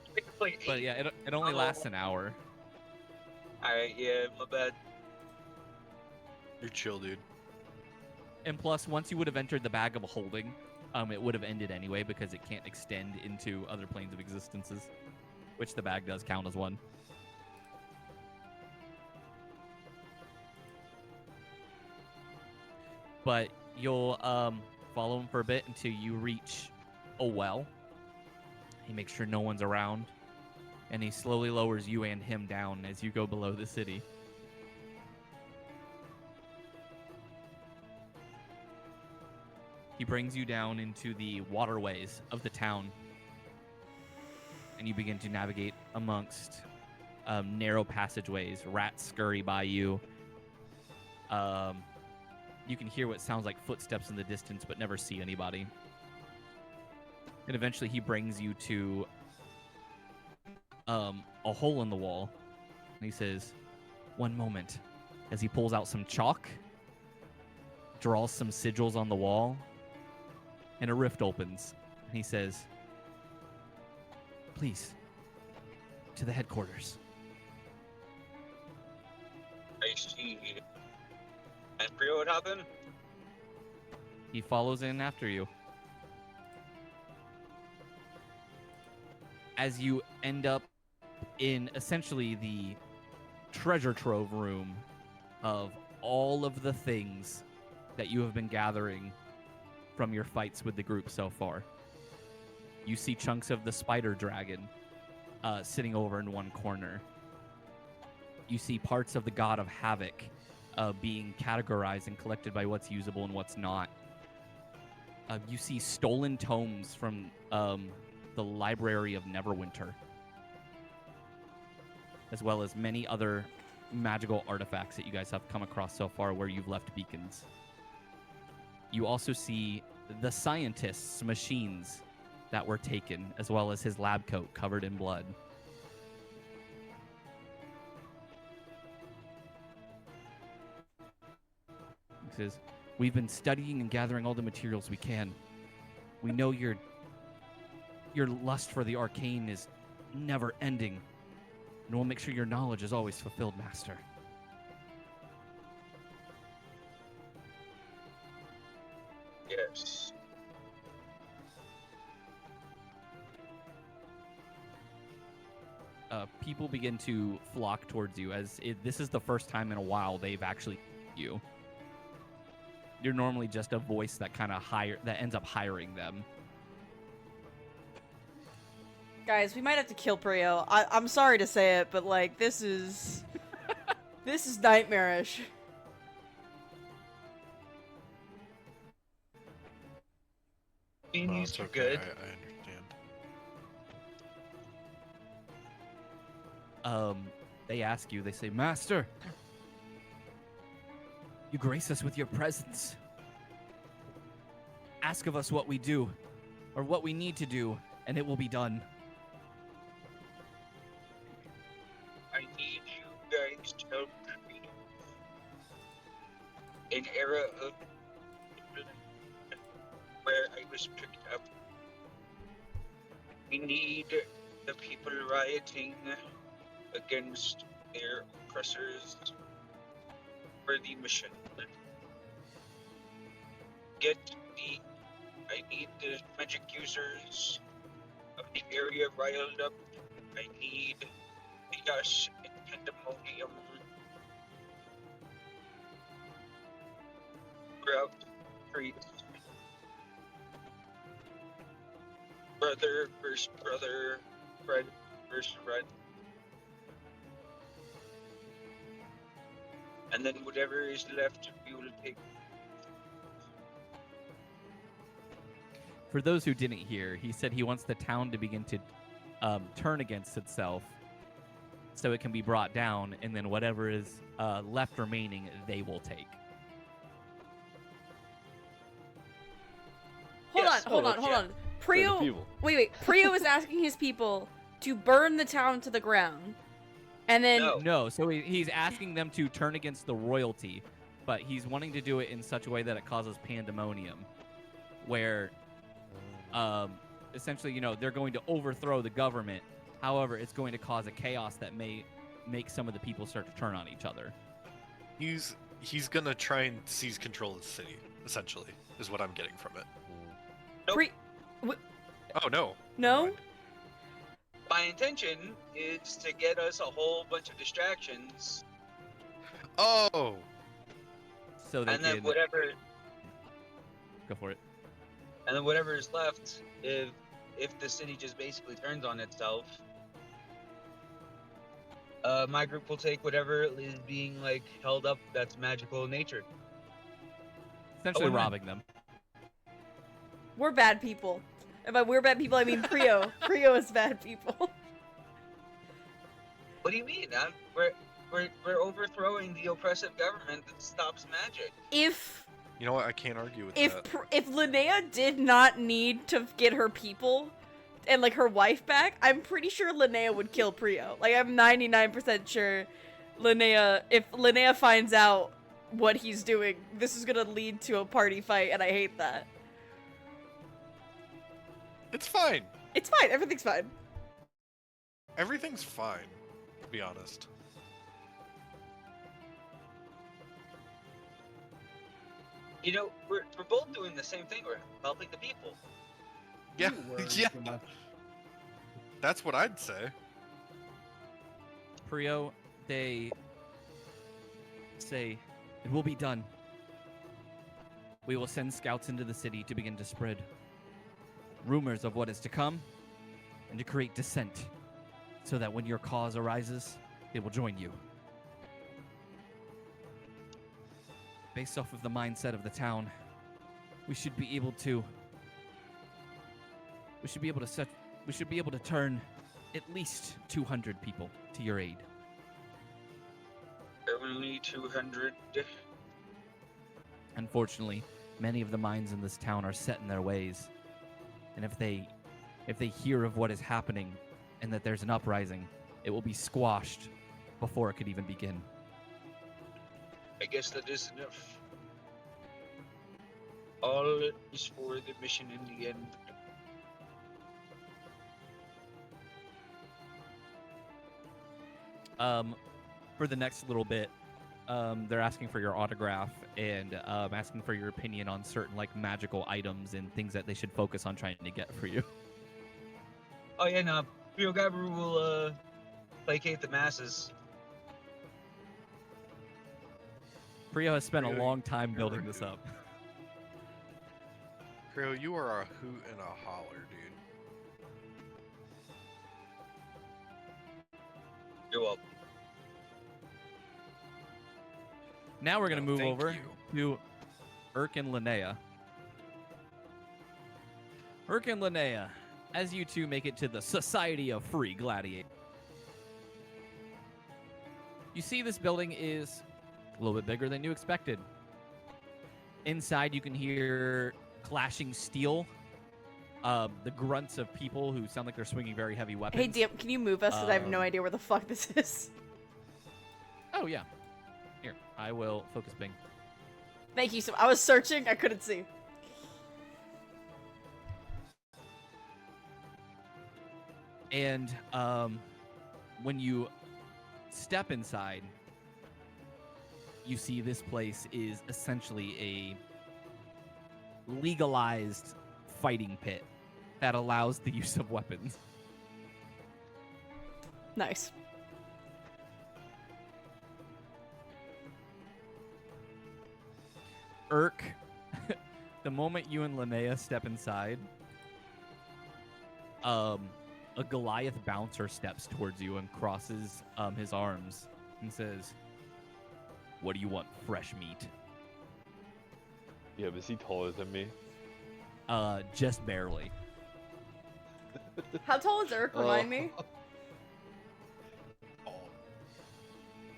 S6: I think it's like 8.
S2: But yeah, it only lasts an hour.
S6: Alright, yeah, my bad.
S1: You're chill, dude.
S2: And plus, once you would have entered the bag of holding, it would have ended anyway because it can't extend into other planes of existences, which the bag does count as one. But you'll follow him for a bit until you reach a well. He makes sure no one's around, and he slowly lowers you and him down as you go below the city. He brings you down into the waterways of the town, and you begin to navigate amongst narrow passageways. Rats scurry by you. You can hear what sounds like footsteps in the distance, but never see anybody. And eventually he brings you to a hole in the wall. And he says, "One moment," as he pulls out some chalk, draws some sigils on the wall, and a rift opens. And he says, "Please, to the headquarters."
S6: I see. And Prio would hop in?
S2: He follows in after you. As you end up in essentially the treasure trove room of all of the things that you have been gathering from your fights with the group so far. You see chunks of the spider dragon sitting over in one corner. You see parts of the god of havoc being categorized and collected by what's usable and what's not. You see stolen tomes from the Library of Neverwinter, as well as many other magical artifacts that you guys have come across so far where you've left beacons. You also see the scientist's machines that were taken, as well as his lab coat covered in blood. He says, "We've been studying and gathering all the materials we can. We know your lust for the arcane is never ending, and we'll make sure your knowledge is always fulfilled, Master."
S6: Yes.
S2: People begin to flock towards you as this is the first time in a while they've actually you. You're normally just a voice that kind of that ends up hiring them.
S3: Guys, we might have to kill Prio. I'm sorry to say it, but like this is this is nightmarish.
S6: Beanies
S1: it's
S6: are
S1: okay.
S6: good.
S1: I understand.
S2: They ask you, they say, "Master, you grace us with your presence. Ask of us what we do, or what we need to do, and it will be done."
S6: I need you guys to help me. An era of where I was picked up. We need the people rioting against their oppressors for the mission. I need the magic users of the area riled up. I need chaos and pandemonium throughout the streets. Brother versus brother, friend versus friend. And then whatever is left, we will take.
S2: For those who didn't hear, he said he wants the town to begin to turn against itself so it can be brought down, and then whatever is left remaining, they will take.
S3: Hold
S6: Yes,
S3: on.
S5: yeah.
S3: Prio,
S5: Certain people.
S3: wait. Prio is asking his people to burn the town to the ground, and then
S6: No.
S2: No, so he's asking them to turn against the royalty, but he's wanting to do it in such a way that it causes pandemonium, where essentially, you know, they're going to overthrow the government. However, it's going to cause a chaos that may make some of the people start to turn on each other.
S1: He's gonna try and seize control of the city, essentially, is what I'm getting from it.
S3: Pre-
S1: Oh no.
S3: no.
S1: Never mind.
S6: My intention is to get us a whole bunch of distractions,
S1: Oh!
S2: So they
S6: and then
S2: can
S6: whatever,
S2: go for it.
S6: and then whatever is left, if the city just basically turns on itself, my group will take whatever is being like held up that's magical in nature.
S2: Essentially
S6: win-win.
S2: robbing them.
S3: We're bad people. And by we're bad people, I mean Prio. Prio is bad people.
S6: What do you mean? We're overthrowing the oppressive government that stops magic.
S3: If
S1: You know what? I can't argue with
S3: if
S1: that.
S3: if Linnea did not need to get her people and like her wife back, I'm pretty sure Linnea would kill Prio. Like I'm 99% sure if Linnea finds out what he's doing, this is gonna lead to a party fight, and I hate that.
S1: It's fine.
S3: It's fine. Everything's fine.
S1: Everything's fine, to be honest.
S6: You know, we're both doing the same thing. We're helping the people.
S1: Yeah,
S4: You worry
S1: yeah.
S4: too much.
S1: That's what I'd say.
S2: Prio, they say, it will be done. We will send scouts into the city to begin to spread rumors of what is to come and to create dissent so that when your cause arises, they will join you. Based off of the mindset of the town, we should be able to turn at least 200 people to your aid.
S6: Only 200.
S2: Unfortunately, many of the minds in this town are set in their ways. And if they hear of what is happening and that there's an uprising, it will be squashed before it could even begin.
S6: I guess that is enough. All is for the mission in the end.
S2: For the next little bit, they're asking for your autograph and asking for your opinion on certain like magical items and things that they should focus on trying to get for you.
S6: Oh yeah, no. Priogabaru will placate the masses.
S2: Prio has spent a
S1: Prio,
S2: long time
S1: you're
S2: building
S1: rude.
S2: this up.
S1: Creo, you are a hoot and a holler, dude.
S6: You're welcome.
S2: Now we're gonna
S1: No,
S2: move
S1: thank
S2: over to Irk and Linnea. Irk and Linnea, as you two make it to the Society of Free Gladiators. You see this building is a little bit bigger than you expected. Inside you can hear clashing steel, the grunts of people who sound like they're swinging very heavy weapons.
S3: Hey, DM, can you move us? Because I have no
S2: Um,
S3: idea where the fuck this is.
S2: Oh, yeah. Here, I will focus Bing.
S3: Thank you. So I was searching. I couldn't see.
S2: And when you step inside, you see this place is essentially a legalized fighting pit that allows the use of weapons.
S3: Nice.
S2: Irk, the moment you and Linnea step inside, a Goliath bouncer steps towards you and crosses his arms and says, What do you want? Fresh meat?
S5: Yeah, but is he taller than me?
S2: Just barely.
S3: How tall is Irk? Remind me.
S1: Oh.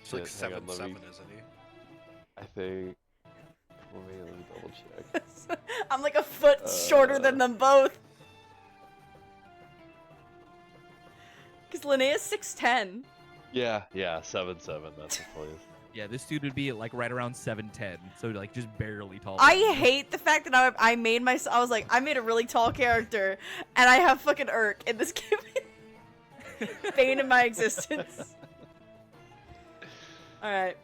S1: It's like
S5: Shit, hang on,
S1: 7'7",
S5: let me-
S1: isn't he?
S5: I think. Let me double check.
S3: I'm like a foot shorter than them both. Cause Linnea's 6'10".
S5: Yeah, 7'7". That's what it is.
S2: Yeah, this dude would be like right around 7'10", so like just barely taller.
S3: I hate the fact that I made myself. I was like, I made a really tall character, and I have fucking Irk in this game. Bane of my existence. All right.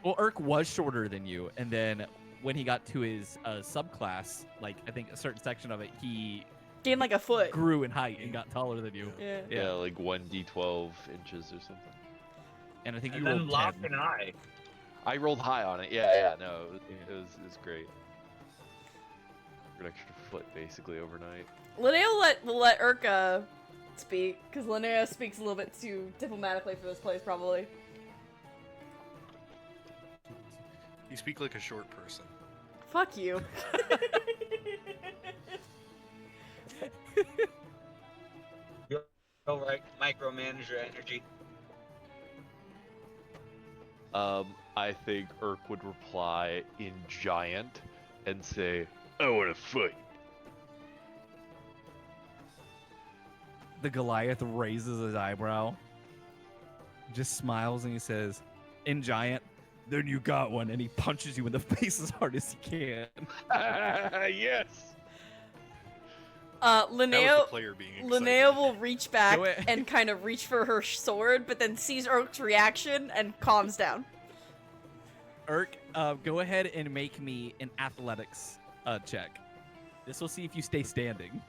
S2: Well, Irk was shorter than you, and then when he got to his subclass, like I think a certain section of it, he
S3: Gained like a foot.
S2: grew in height and got taller than you.
S3: Yeah.
S5: Yeah, like 1d12 inches or something.
S2: And I think
S8: And
S2: you
S8: then
S2: rolled
S8: Locke
S2: 10.
S8: and I.
S5: I rolled high on it. Yeah, no, it was great. An extra foot basically overnight.
S3: Linnea will let Irk speak, because Linnea speaks a little bit too diplomatically for this place, probably.
S1: You speak like a short person.
S3: Fuck you.
S8: Go right, micromanage your energy.
S5: I think Irk would reply in giant and say, "I want to fight."
S2: The Goliath raises his eyebrow, just smiles, and he says, in giant, "Then you got one," and he punches you in the face as hard as he can.
S5: Yes.
S1: That was the
S3: Linnea
S1: player being excited.
S3: Linnea will reach back
S2: Go ahead.
S3: and kind of reach for her sword, but then sees Irk's reaction and calms down.
S2: Irk, go ahead and make me an athletics check. This will see if you stay standing.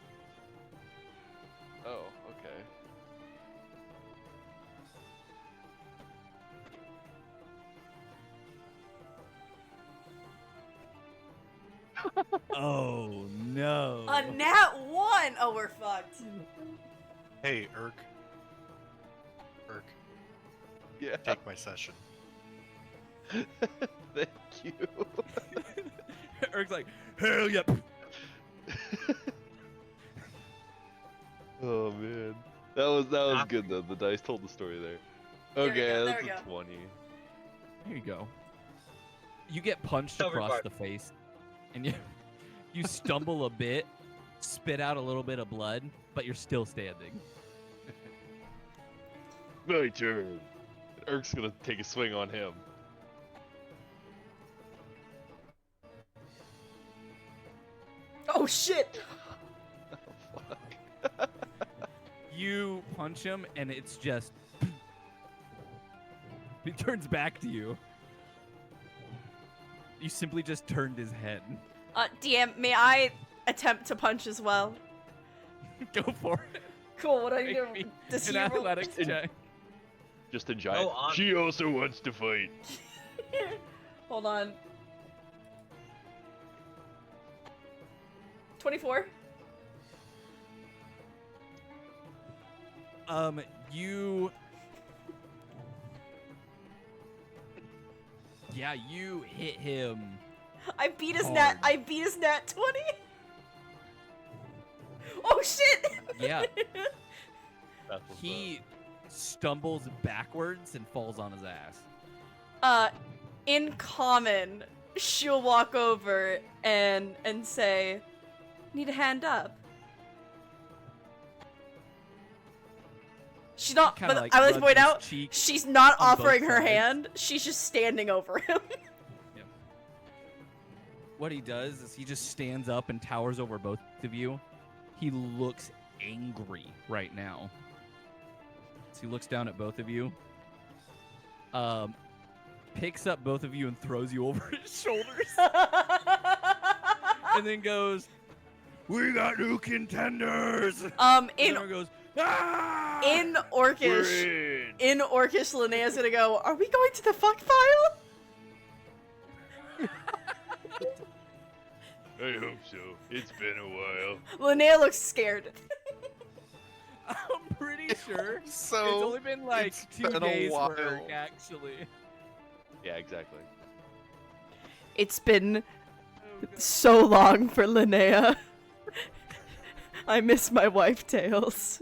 S5: Oh, okay.
S2: Oh no.
S3: A nat 1! Oh, we're fucked.
S1: Hey, Irk. Irk,
S5: Yeah.
S1: take my session.
S5: Thank you.
S2: Irk's like, hell yep.
S5: Oh man, that was good though. The dice told the story there.
S3: There we
S5: Okay,
S3: go, there
S5: that's
S3: we
S5: a
S3: go.
S5: 20.
S2: Here you go. You get punched
S8: Cover
S2: across
S8: guard.
S2: the face, and you stumble a bit, spit out a little bit of blood, but you're still standing.
S5: My turn. Irk's gonna take a swing on him.
S3: Oh shit!
S2: You punch him, and it's just. He turns back to you. You simply just turned his head.
S3: DM, may I attempt to punch as well?
S2: Go for it.
S3: Cool, what do I
S2: Make me
S3: do? Does
S2: an
S3: he roll?
S2: athletics check.
S5: Just a giant.
S8: on.
S5: She also wants to fight.
S3: Hold on. 24?
S2: You. Yeah, you hit him.
S3: I beat his
S2: Hard.
S3: nat 20? Oh shit!
S2: Yeah.
S5: That's what's
S2: He stumbles backwards and falls on his ass.
S3: In common, she'll walk over and say, "Need a hand up?" She's not,
S2: Kinda,
S3: but
S2: like,
S3: I would like to
S2: rubs
S3: point
S2: his
S3: out,
S2: cheek
S3: she's not
S2: on both
S3: offering her
S2: sides.
S3: hand, she's just standing over him.
S2: What he does is he just stands up and towers over both of you. He looks angry right now. So he looks down at both of you. Picks up both of you and throws you over his shoulders. And then goes, "We got new contenders!" And
S3: In
S2: everyone goes, "Ah!"
S3: in Orcish,
S5: We're in.
S3: in Orcish, Linnea's gonna go, "Are we going to the fuck file?"
S5: I hope so. It's been a while.
S3: Linnea looks scared.
S2: I'm pretty sure
S1: So
S2: it's only been like
S1: it's
S2: 2
S1: been a
S2: days for
S1: while.
S2: Irk, actually.
S5: Yeah, exactly.
S3: It's been so long for Linnea. I miss my wife, Tails.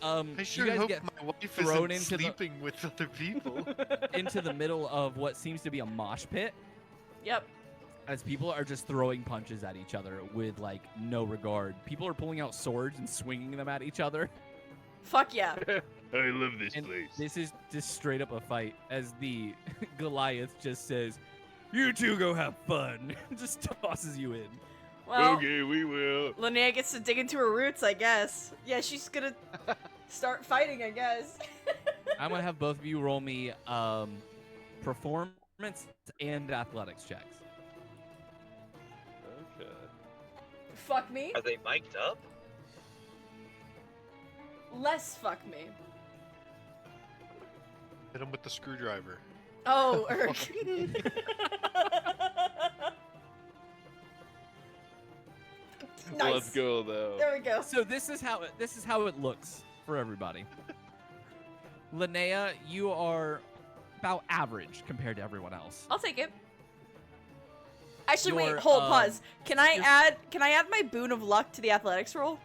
S1: I sure
S2: you guys
S1: hope
S2: get
S1: my wife
S2: thrown
S1: isn't
S2: into the-
S1: sleeping with other people.
S2: into the middle of what seems to be a mosh pit,
S3: Yep.
S2: as people are just throwing punches at each other with like no regard. People are pulling out swords and swinging them at each other.
S3: Fuck yeah.
S5: I love this
S2: And
S5: place.
S2: this is just straight up a fight as the Goliath just says, "You two go have fun." Just tosses you in.
S3: Well,
S5: Okay, we will.
S3: Linnea gets to dig into her roots, I guess. Yeah, she's gonna start fighting, I guess.
S2: I'm gonna have both of you roll me performance and athletics checks.
S5: Okay.
S3: Fuck me.
S8: Are they mic'd up?
S3: Less fuck me.
S1: Hit him with the screwdriver.
S3: Oh, Urk. Nice.
S5: Let's go though.
S3: There we go.
S2: So this is how it looks for everybody. Linnea, you are about average compared to everyone else.
S3: I'll take it. Actually, wait,
S2: Your,
S3: hold, pause. Can I
S2: your-
S3: add my boon of luck to the athletics roll?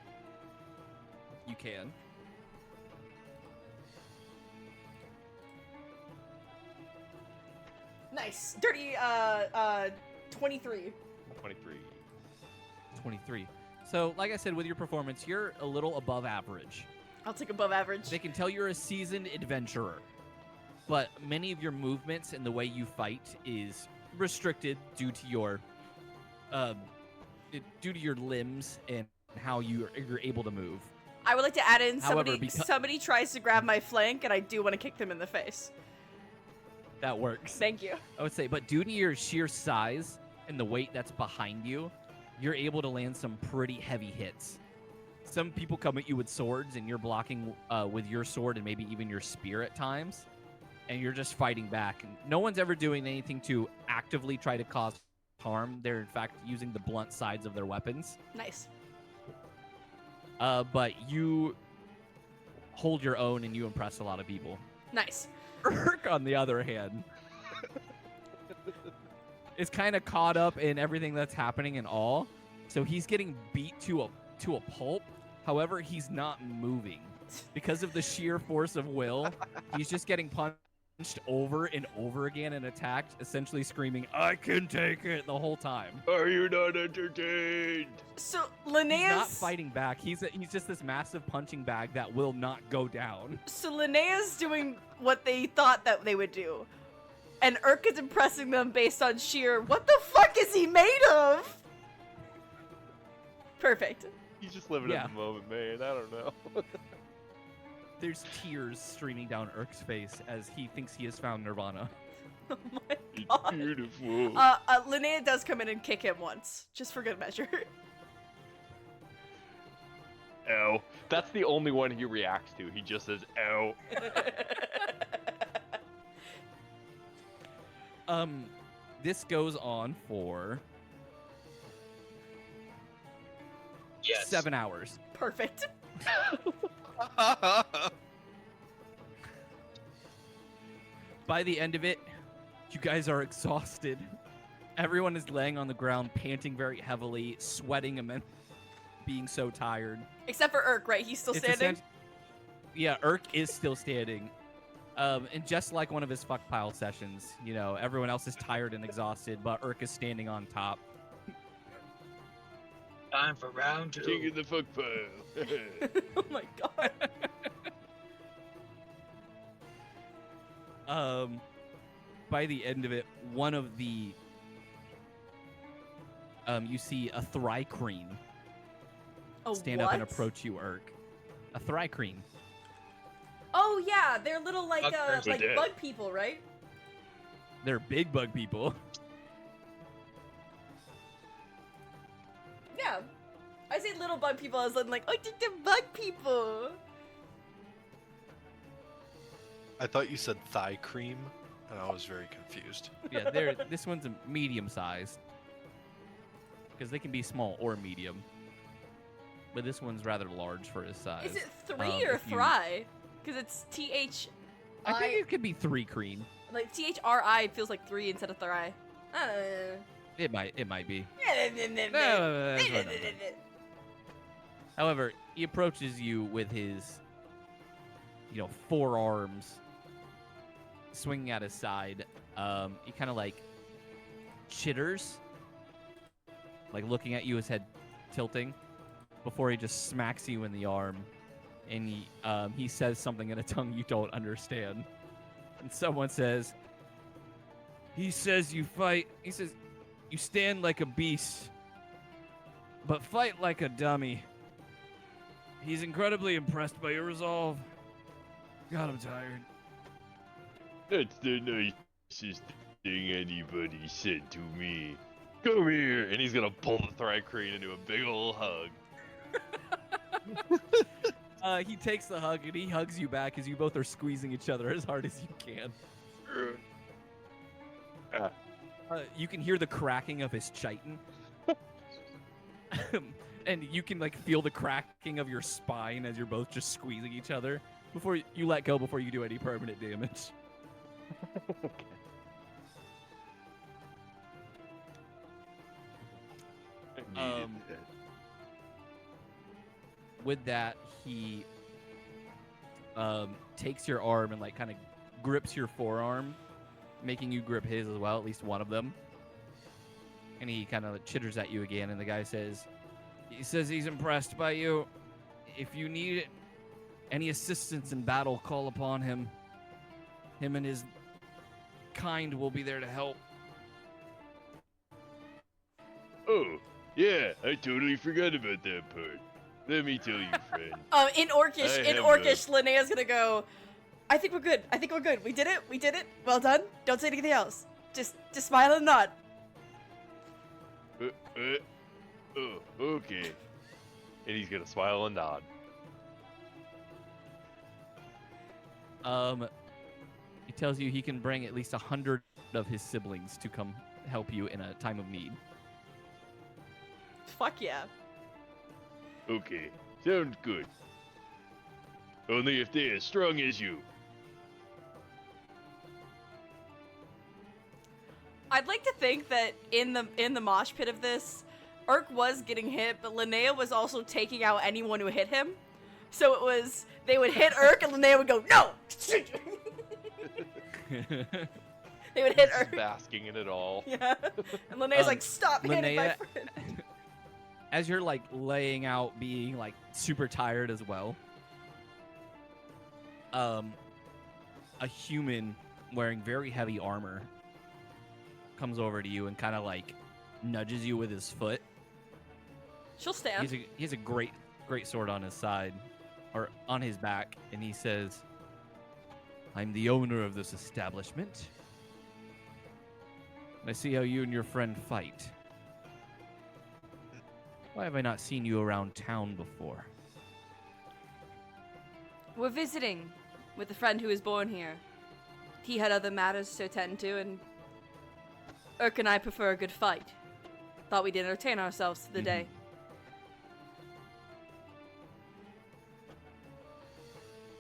S2: You can.
S3: Nice. Dirty 23.
S5: 23.
S2: 23. So, like I said, with your performance, you're a little above average.
S3: I'll take above average.
S2: They can tell you're a seasoned adventurer, but many of your movements and the way you fight is restricted due to your limbs and how you're able to move.
S3: I would like to add in
S2: However,
S3: somebody tries to grab my flank and I do want to kick them in the face.
S2: That works.
S3: Thank you.
S2: I would say, but due to your sheer size and the weight that's behind you, you're able to land some pretty heavy hits. Some people come at you with swords, and you're blocking with your sword and maybe even your spear at times, and you're just fighting back. And no one's ever doing anything to actively try to cause harm. They're, in fact, using the blunt sides of their weapons.
S3: Nice.
S2: But you hold your own, and you impress a lot of people.
S3: Nice.
S2: Urk, on the other hand, is kind of caught up in everything that's happening and all. So he's getting beat to a pulp. However, he's not moving. Because of the sheer force of will, he's just getting punched over and over again and attacked, essentially screaming, "I can take it," the whole time.
S5: Are you not entertained?
S3: So
S2: He's
S3: Linnea's
S2: not fighting back. He's just this massive punching bag that will not go down.
S3: So Linnea's doing what they thought that they would do. And Urk is impressing them based on sheer, what the fuck is he made of? Perfect.
S5: He's just living
S2: Yeah.
S5: in the moment, man. I don't know.
S2: There's tears streaming down Urk's face as he thinks he has found Nirvana.
S3: Oh my
S5: It's
S3: god.
S5: beautiful.
S3: Linnea does come in and kick him once, just for good measure.
S5: Ow. That's the only one he reacts to. He just says, ow.
S2: This goes on for
S8: Yes.
S2: 7 hours.
S3: Perfect.
S2: By the end of it, you guys are exhausted. Everyone is laying on the ground, panting very heavily, sweating immensely, being so tired.
S3: Except for Urk, right? He's still
S2: It's
S3: standing?
S2: essen- Yeah, Urk is still standing. And just like one of his fuck pile sessions, you know, everyone else is tired and exhausted, but Urk is standing on top.
S8: Time for round two.
S5: King of the fuck pile.
S3: Oh my god.
S2: By the end of it, one of the you see a thrycreen
S3: Oh,
S2: stand
S3: what?
S2: up and approach you, Urk. A thrycreen.
S3: Oh yeah, they're little like
S8: Bugbears.
S3: like
S5: They're dead.
S3: bug people, right?
S2: They're big bug people.
S3: Yeah. I say little bug people as in like, oh, they're bug people.
S1: I thought you said thigh cream, and I was very confused.
S2: Yeah, this one's a medium sized. Because they can be small or medium. But this one's rather large for his size.
S3: Is it three or
S2: if you-
S3: thry? Because it's TH.
S2: I think it could be thrycreen.
S3: Like THRI feels like 3 instead of Thri.
S2: It might be. No, that's fine. However, he approaches you with his, forearms swinging at his side. He kind of like chitters, like looking at you, his head tilting, before he just smacks you in the arm, and he says something in a tongue you don't understand. And someone says, he says you stand like a beast, but fight like a dummy. He's incredibly impressed by your resolve. God, I'm tired.
S5: That's the nicest thing anybody said to me. Come here, and he's gonna pull the Thri-Crane into a big ol' hug.
S2: He takes the hug and he hugs you back as you both are squeezing each other as hard as you can. You can hear the cracking of his chitin. And you can like feel the cracking of your spine as you're both just squeezing each other before you let go before you do any permanent damage.
S5: Okay. I needed that.
S2: With that, he takes your arm and like kind of grips your forearm, making you grip his as well, at least one of them. And he kind of chitters at you again, and the guy says, he's impressed by you. If you need any assistance in battle, call upon him. Him and his kind will be there to help.
S5: Oh, yeah, I totally forgot about that part. Let me tell you, friend.
S3: In Orcish, Linnea's gonna go, I think we're good. We did it. Well done. Don't say anything else. Just smile and nod.
S5: Oh, okay. And he's gonna smile and nod.
S2: He tells you he can bring at least 100 of his siblings to come help you in a time of need.
S3: Fuck yeah.
S5: Okay, sounds good. Only if they're as strong as you.
S3: I'd like to think that in the mosh pit of this, Irk was getting hit, but Linnea was also taking out anyone who hit him. So it was, they would hit Irk and Linnea would go, no! They would hit Irk.
S5: Basking in it all.
S3: Yeah. And Linnea's like, stop hitting my friend.
S2: As you're like laying out being like super tired as well, a human wearing very heavy armor comes over to you and kind of like nudges you with his foot.
S3: She'll stand.
S2: He has a great sword on his side, or on his back, and he says, I'm the owner of this establishment. And I see how you and your friend fight. Why have I not seen you around town before?
S3: We're visiting with a friend who was born here. He had other matters to attend to, and Irk and I prefer a good fight. Thought we'd entertain ourselves for the day.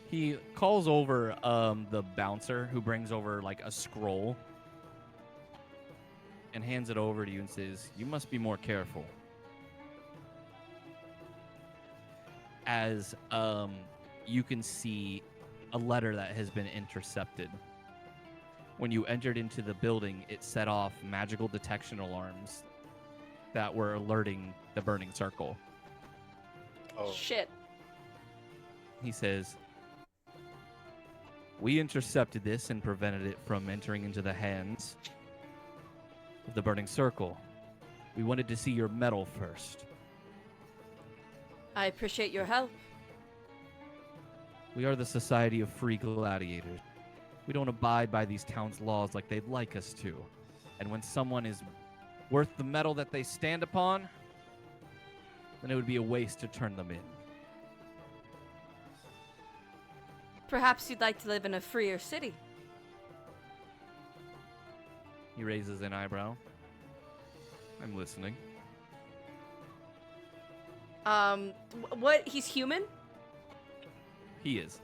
S2: He calls over the bouncer who brings over like a scroll and hands it over to you and says, you must be more careful. As you can see a letter that has been intercepted. When you entered into the building, it set off magical detection alarms that were alerting the burning circle.
S5: Oh.
S3: Shit.
S2: He says, we intercepted this and prevented it from entering into the hands of the burning circle. We wanted to see your medal first.
S3: I appreciate your help.
S2: We are the Society of Free Gladiators. We don't abide by these town's laws like they'd like us to. And when someone is worth the medal that they stand upon, then it would be a waste to turn them in.
S3: Perhaps you'd like to live in a freer city.
S2: He raises an eyebrow. I'm listening.
S3: What? He's human?
S2: He is.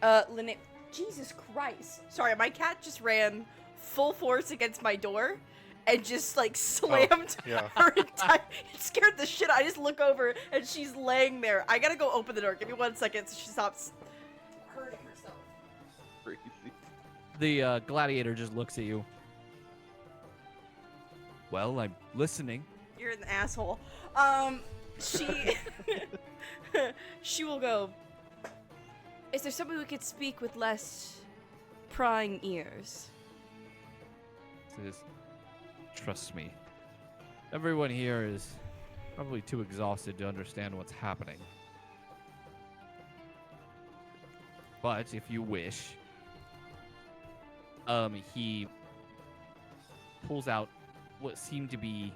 S3: Linnea, Jesus Christ. Sorry, my cat just ran full force against my door and just like slammed
S1: yeah.
S3: her entire. It scared the shit. I just look over and she's laying there. I gotta go open the door. Give me 1 second so she stops hurting herself.
S5: Crazy.
S2: The gladiator just looks at you. Well, I'm listening.
S3: You're an asshole. She she will go. Is there somebody we could speak with less prying ears?
S2: Says, trust me. Everyone here is probably too exhausted to understand what's happening. But if you wish, he pulls out what seem to be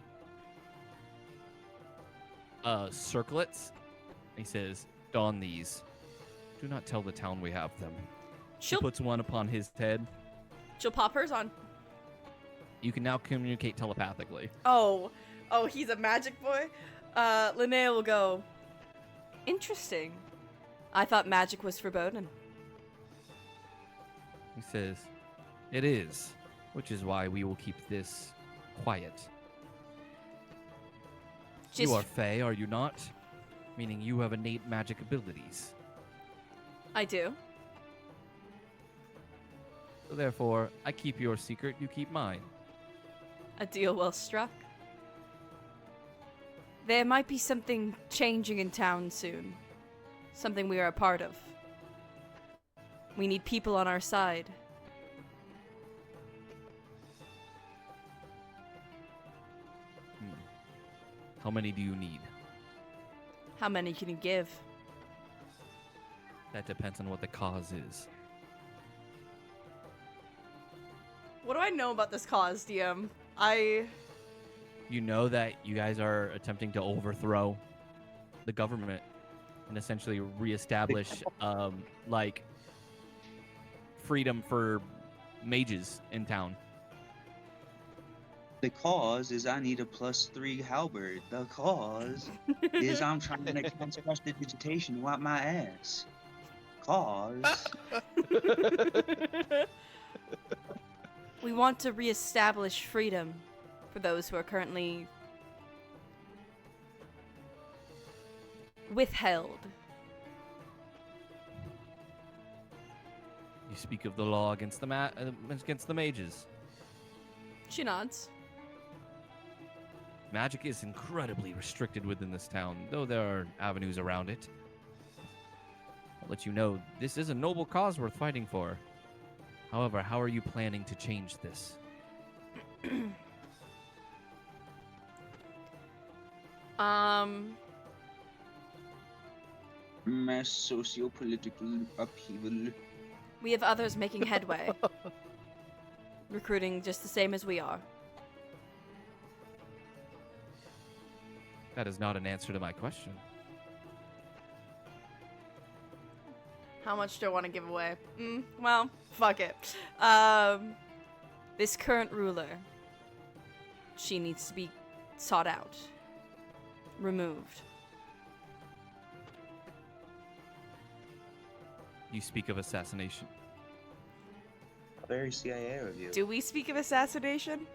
S2: circlets. He says, don these. Do not tell the town we have them. He
S3: She'll
S2: puts one upon his head.
S3: pop hers on.
S2: You can now communicate telepathically.
S3: Oh, he's a magic boy? Linnea will go, interesting. I thought magic was forbidden.
S2: He says, it is, which is why we will keep this quiet. You are Fae, are you not? Meaning you have innate magic abilities.
S3: I do.
S2: So therefore, I keep your secret, you keep mine.
S3: A deal well struck. There might be something changing in town soon. Something we are a part of. We need people on our side.
S2: How many do you need?
S3: How many can you give?
S2: That depends on what the cause is.
S3: What do I know about this cause, DM?
S2: You know that you guys are attempting to overthrow the government and essentially reestablish, like, freedom for mages in town.
S6: The cause is I need a +3 halberd. The cause is I'm trying to cast prestidigitation wipe my ass. Cause.
S3: We want to reestablish freedom for those who are currently withheld.
S2: You speak of the law against the against the mages.
S3: She nods.
S2: Magic is incredibly restricted within this town, though there are avenues around it. I'll let you know, this is a noble cause worth fighting for. However, how are you planning to change this?
S6: Mass socio-political upheaval.
S3: We have others making headway. Recruiting just the same as we are.
S2: That is not an answer to my question.
S3: How much do I want to give away? Well, fuck it. This current ruler, she needs to be sought out. Removed.
S2: You speak of assassination.
S6: Very CIA of you.
S3: Do we speak of assassination?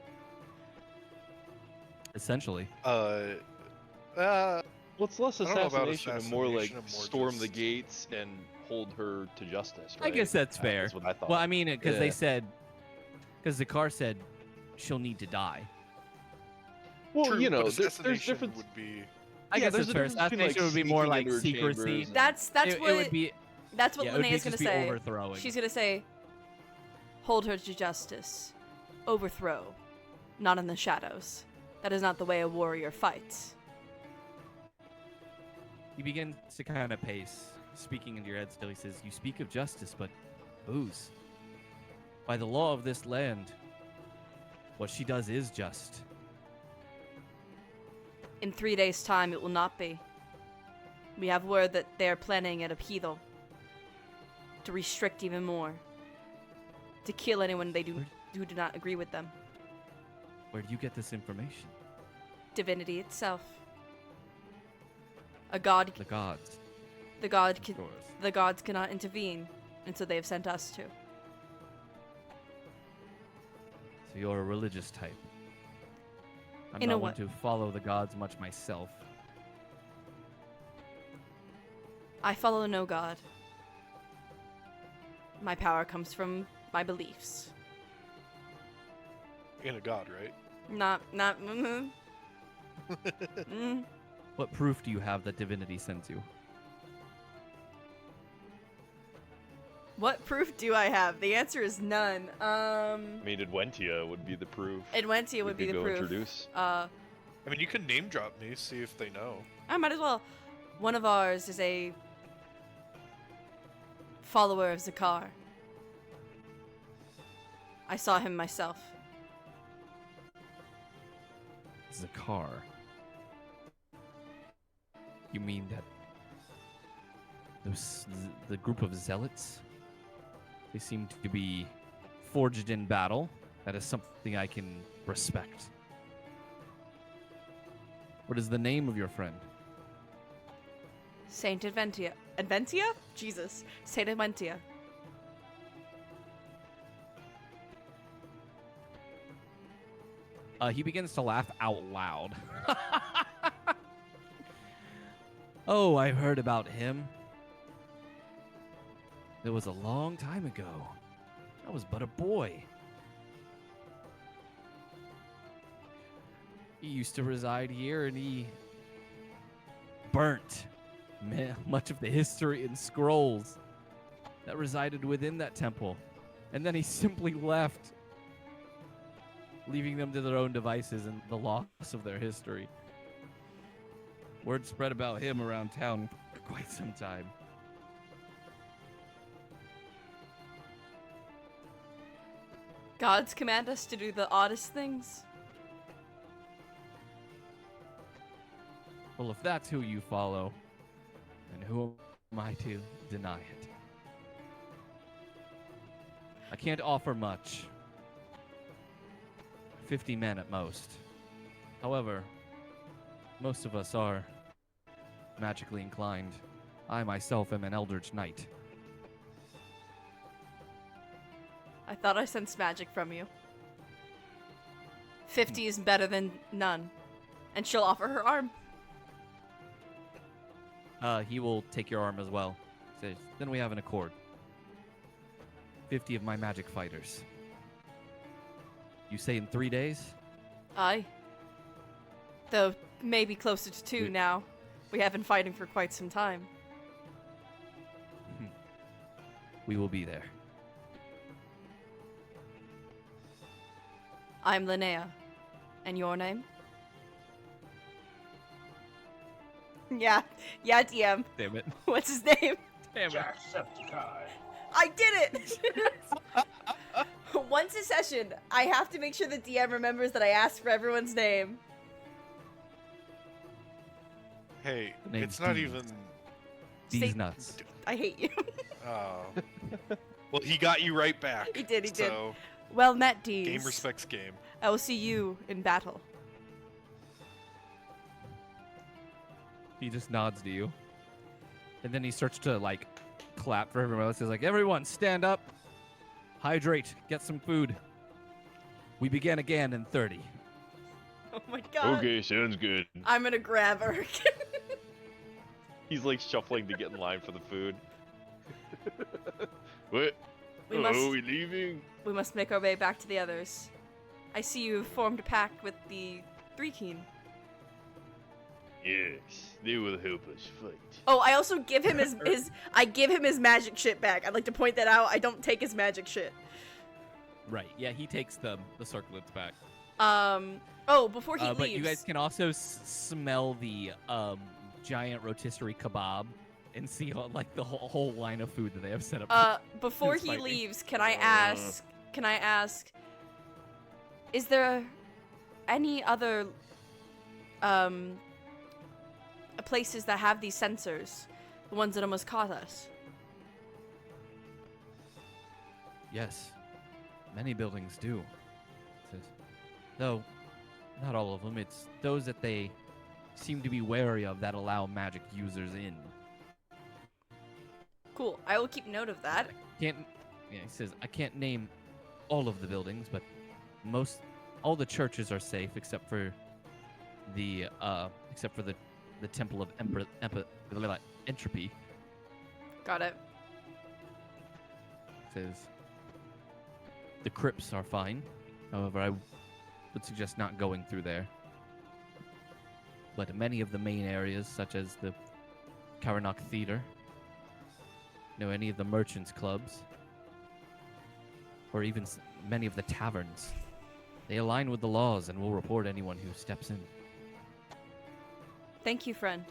S2: Essentially.
S5: Well, it's less
S1: I don't know about
S5: assassination and more like
S1: assassination and more
S5: storm the
S1: just-
S5: gates and hold her to justice.
S2: I
S5: Right?
S2: guess that's fair.
S5: That's what I thought.
S2: Well, I mean, because
S5: Yeah.
S2: they said, because Zakar said she'll need to die.
S5: well,
S1: True,
S5: you know,
S1: but
S5: there's
S1: assassination
S5: different.
S1: would be.
S2: I
S5: Yeah,
S2: guess
S5: there's
S2: that's
S5: a
S2: fair.
S5: difference between, like,
S2: Assassination would be more
S5: sneaking
S2: like
S5: into her
S2: secrecy.
S5: chambers and-
S3: That's
S2: it
S3: what
S2: would be.
S3: that's what
S2: Yeah, it would
S3: Linnea's
S2: just
S3: gonna
S2: be
S3: say.
S2: overthrowing.
S3: She's gonna say, hold her to justice. Overthrow. Not in the shadows. That is not the way a warrior fights.
S2: He begins to kind of pace, speaking into your head still. He says, you speak of justice, but booze. By the law of this land, what she does is just.
S3: In 3 days' time, it will not be. We have word that they are planning an upheaval. To restrict even more. To kill anyone who do not agree with them.
S2: Where do you get this information?
S3: Divinity itself. A god.
S2: The gods,
S3: The god.
S2: of course.
S3: The gods cannot intervene. And so they have sent us to.
S2: So you're a religious type. I'm
S3: In a
S2: not one
S3: way.
S2: to follow the gods much myself.
S3: I follow no god. My power comes from my beliefs.
S1: In a god, right?
S3: Not.
S2: What proof do you have that divinity sends you?
S3: What proof do I have? The answer is none.
S5: I mean, Adventia would be the proof.
S3: Adventia
S5: We
S3: would be
S5: could
S3: the
S5: go
S3: proof.
S5: introduce.
S1: I mean, you can name drop me, see if they know.
S3: I might as well. One of ours is a follower of Zakar. I saw him myself.
S2: Zakar. You mean that the group of zealots? They seem to be forged in battle. That is something I can respect. What is the name of your friend?
S3: Saint Adventia. Adventia? Jesus. Saint Adventia.
S2: He begins to laugh out loud. Oh, I've heard about him. It was a long time ago. I was but a boy. He used to reside here and he burnt much of the history and scrolls that resided within that temple. And then he simply left, leaving them to their own devices and the loss of their history. Word spread about him around town for quite some time.
S3: Gods command us to do the oddest things.
S2: Well, if that's who you follow, then who am I to deny it? I can't offer much. 50 men at most. However, most of us are magically inclined. I myself am an Eldritch Knight.
S3: I thought I sensed magic from you. 50 is better than none. And she'll offer her arm.
S2: He will take your arm as well. Says, then we have an accord. 50 of my magic fighters. You say in 3 days?
S3: Aye. Though, maybe closer to 2 now. We have been fighting for quite some time.
S2: We will be there.
S3: I'm Linnea. And your name? Yeah, DM.
S2: Damn it.
S3: What's his name?
S2: Damn it.
S4: Jacksepticeye.
S3: I did it! Once a session, I have to make sure the DM remembers that I asked for everyone's name.
S1: Hey,
S2: The name's
S1: it's not
S2: Dean.
S1: even.
S2: These
S3: Say-
S2: nuts.
S3: I hate you.
S1: Oh. Well, he got you right back.
S3: He did, he did.
S1: So,
S3: Well met, Dees.
S1: game respects game.
S3: I will see you in battle.
S2: He just nods to you. And then he starts to, like, clap for everyone else. He's like, everyone, stand up. Hydrate. Get some food. We begin again in 30.
S3: Oh my god.
S5: Okay, sounds good.
S3: I'm gonna grab her.
S5: He's like shuffling to get in line for the food. What?
S3: We
S5: Oh,
S3: must-
S5: we leaving?
S3: We must make our way back to the others. I see you have formed a pact with the Three Keen.
S5: Yes, they will help us fight.
S3: Oh, I also give him his I give him his magic shit back. I'd like to point that out. I don't take his magic shit.
S2: Right. Yeah, he takes the circlets back.
S3: Oh, before he leaves.
S2: But you guys can also smell the giant rotisserie kebab and see like the whole line of food that they have set up.
S3: Before
S2: Who's
S3: he
S2: fighting?
S3: leaves, can I ask, is there any other places that have these sensors? The ones that almost caught us?
S2: Yes, many buildings do. Says, though, not all of them. It's those that they seem to be wary of that allow magic users in.
S3: Cool. I will keep note of that.
S2: Can't. Yeah, he says I can't name all of the buildings, but all the churches are safe except for the Temple of Entropy.
S3: Got it.
S2: Says the crypts are fine. However, I would suggest not going through there. But many of the main areas, such as the Karanok Theater, any of the merchants' clubs, or even many of the taverns, they align with the laws and will report anyone who steps in.
S3: Thank you, friend.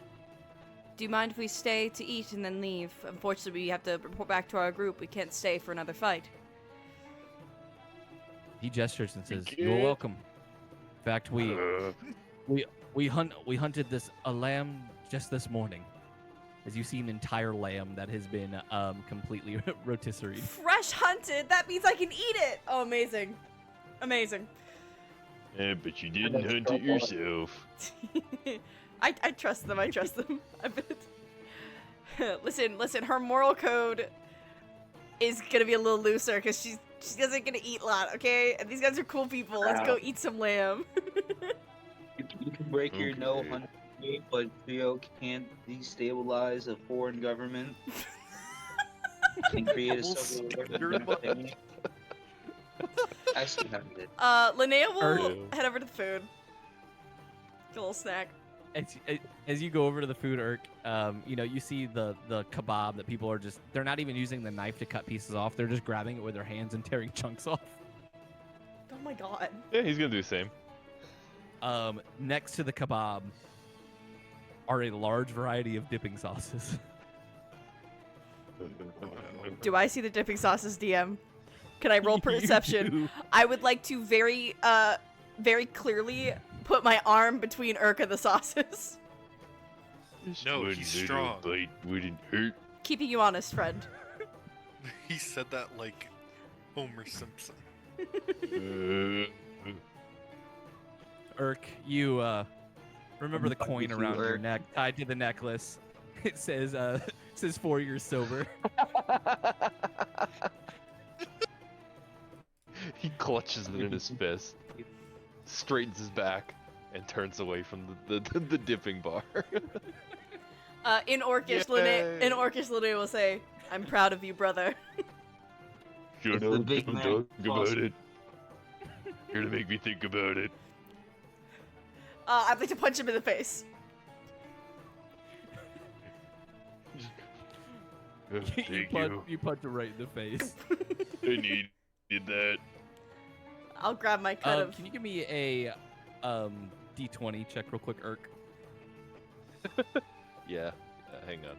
S3: Do you mind if we stay to eat and then leave? Unfortunately, we have to report back to our group. We can't stay for another fight.
S2: He gestures and says, "You're welcome." In fact, we hunted a lamb just this morning. As you see an entire lamb that has been completely rotisserie.
S3: Fresh hunted? That means I can eat it! Oh, amazing. Amazing.
S5: Yeah, but you didn't hunt it yourself.
S3: I trust them. I trust them. Listen, her moral code is gonna be a little looser because she doesn't gonna eat a lot, okay? And these guys are cool people. Let's go eat some lamb.
S6: You can break your no hunt rate, but Theo can't destabilize a foreign government and create a civil war. Actually, haven't it.
S3: Linnea will head over to the food. Get a little snack.
S2: As you go over to the food, Irk, you see the kebab that people are they're not even using the knife to cut pieces off. They're just grabbing it with their hands and tearing chunks off.
S3: Oh my god.
S5: Yeah, he's gonna do the same.
S2: Next to the kebab are a large variety of dipping sauces.
S3: Do I see the dipping sauces, DM? Can I roll perception?
S2: do.
S3: I would like to very clearly put my arm between Irk and the sauces.
S1: No, he's strong.
S5: Bite wouldn't hurt.
S3: Keeping you honest, friend.
S1: He said that like Homer Simpson.
S2: Irk, you remember the coin
S6: you,
S2: around your
S6: Irk.
S2: neck, tied to the necklace. It says 4 years sober.
S5: He clutches it in his fist, straightens his back, and turns away from the dipping bar.
S3: In Orcish,
S1: Yay.
S3: Linnea will say, "I'm proud of you, brother."
S5: Shut
S6: the
S5: up,
S6: big
S5: don't
S6: man
S5: talk
S6: boss.
S5: about it. You're gonna make me think about it.
S3: I'd like to punch him in the face.
S5: Thank you.
S2: You punch him right in the face.
S5: I needed that.
S3: I'll grab my cut of.
S2: Can you give me a D20 check real quick, Irk?
S5: Yeah, hang on.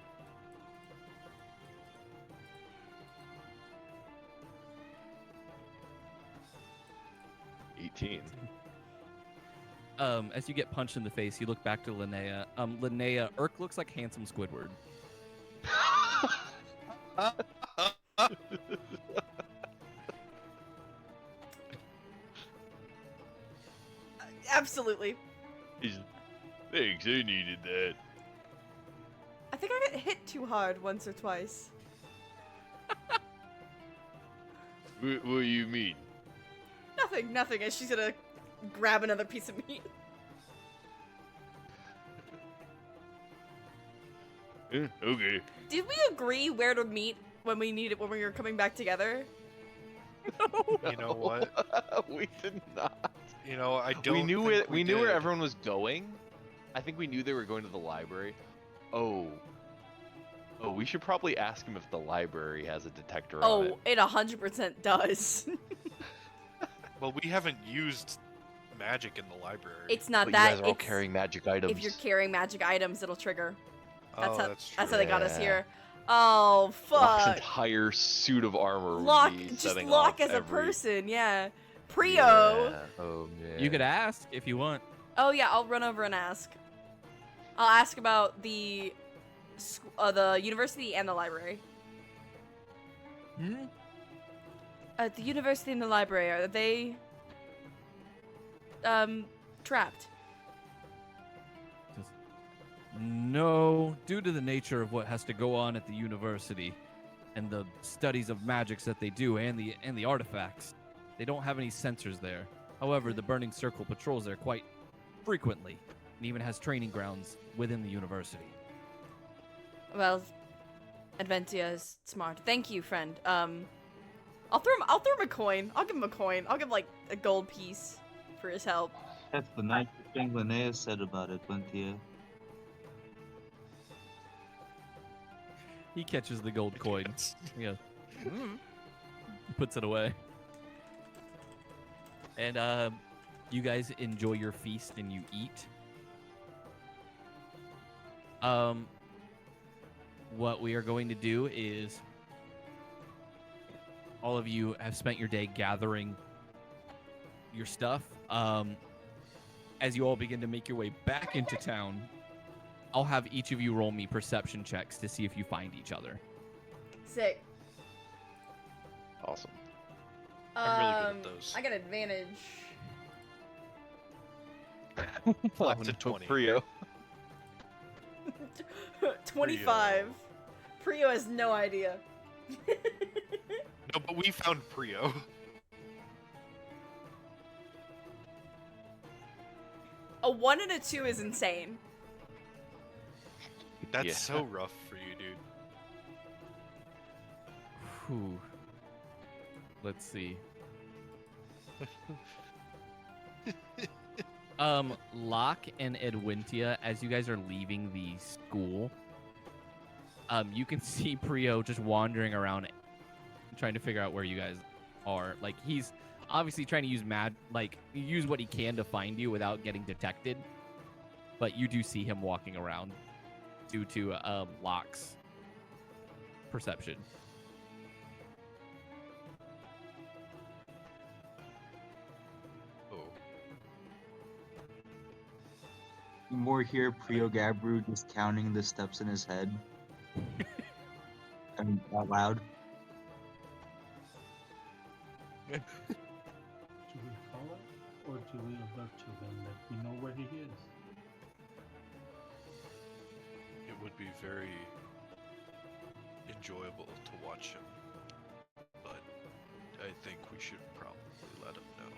S2: As you get punched in the face, you look back to Linnea. Linnea, Irk looks like handsome Squidward.
S3: Absolutely.
S5: Thanks, I needed that.
S3: I think I got hit too hard once or twice.
S5: What do you mean?
S3: Nothing. As she's gonna grab another piece of meat.
S5: Okay.
S3: Did we agree where to meet when we were coming back together?
S1: You know what?
S5: We did not.
S1: You know, I don't.
S5: We knew
S1: think
S5: we knew where
S1: did.
S5: everyone was going. I think we knew they were going to the library. Oh, we should probably ask him if the library has a detector on it.
S3: Oh, it 100% does.
S1: Well, we haven't used magic in the library.
S3: It's not
S5: But
S3: that.
S5: you guys are all
S3: it's-
S5: carrying magic items.
S3: If you're carrying magic items, it'll trigger. That's how.
S1: That's true.
S3: That's how they got us
S5: Yeah.
S3: here. Oh
S5: Locke's
S3: fuck.
S5: entire suit of armor
S3: Locke,
S5: would be
S3: just
S5: setting
S3: Locke
S5: off
S3: as a
S5: every...
S3: person, yeah. Prio.
S5: Yeah. Oh man.
S2: You could ask if you want.
S3: Oh yeah, I'll run over and ask. I'll ask about the university and the library.
S2: Hmm?
S3: The university and the library, are they trapped?
S2: No, due to the nature of what has to go on at the university, and the studies of magics that they do and the artifacts. They don't have any sensors there. However, the Burning Circle patrols there quite frequently and even has training grounds within the university.
S3: Well, Adventia is smart. Thank you, friend. I'll throw him a coin. I'll give him a coin. I'll give him, like, a gold piece for his help.
S6: That's the nicest thing Linnea said about Adventia.
S2: He catches the gold coin. He goes, he puts it away. And you guys enjoy your feast and you eat. What we are going to do is all of you have spent your day gathering your stuff. As you all begin to make your way back into town, I'll have each of you roll me perception checks to see if you find each other.
S3: Sick.
S5: Awesome.
S1: I'm really good at those.
S3: I got advantage.
S1: Flat to 20.
S5: Prio.
S3: 25. Prio has no idea.
S1: No, but we found Prio.
S3: A 1 and a 2 is insane.
S1: That's
S5: Yeah.
S1: so rough for you, dude.
S2: Whew. Let's see. Locke and Adventia, as you guys are leaving the school, you can see Prio just wandering around trying to figure out where you guys are. Like, he's obviously trying to use what he can to find you without getting detected. But you do see him walking around due to Locke's perception.
S1: Oh.
S6: More here, Priogabaru just counting the steps in his head. I mean, out loud.
S4: Do we follow, or do we alert to him that we know where he is?
S1: It would be very enjoyable to watch him, but I think we should probably let him know.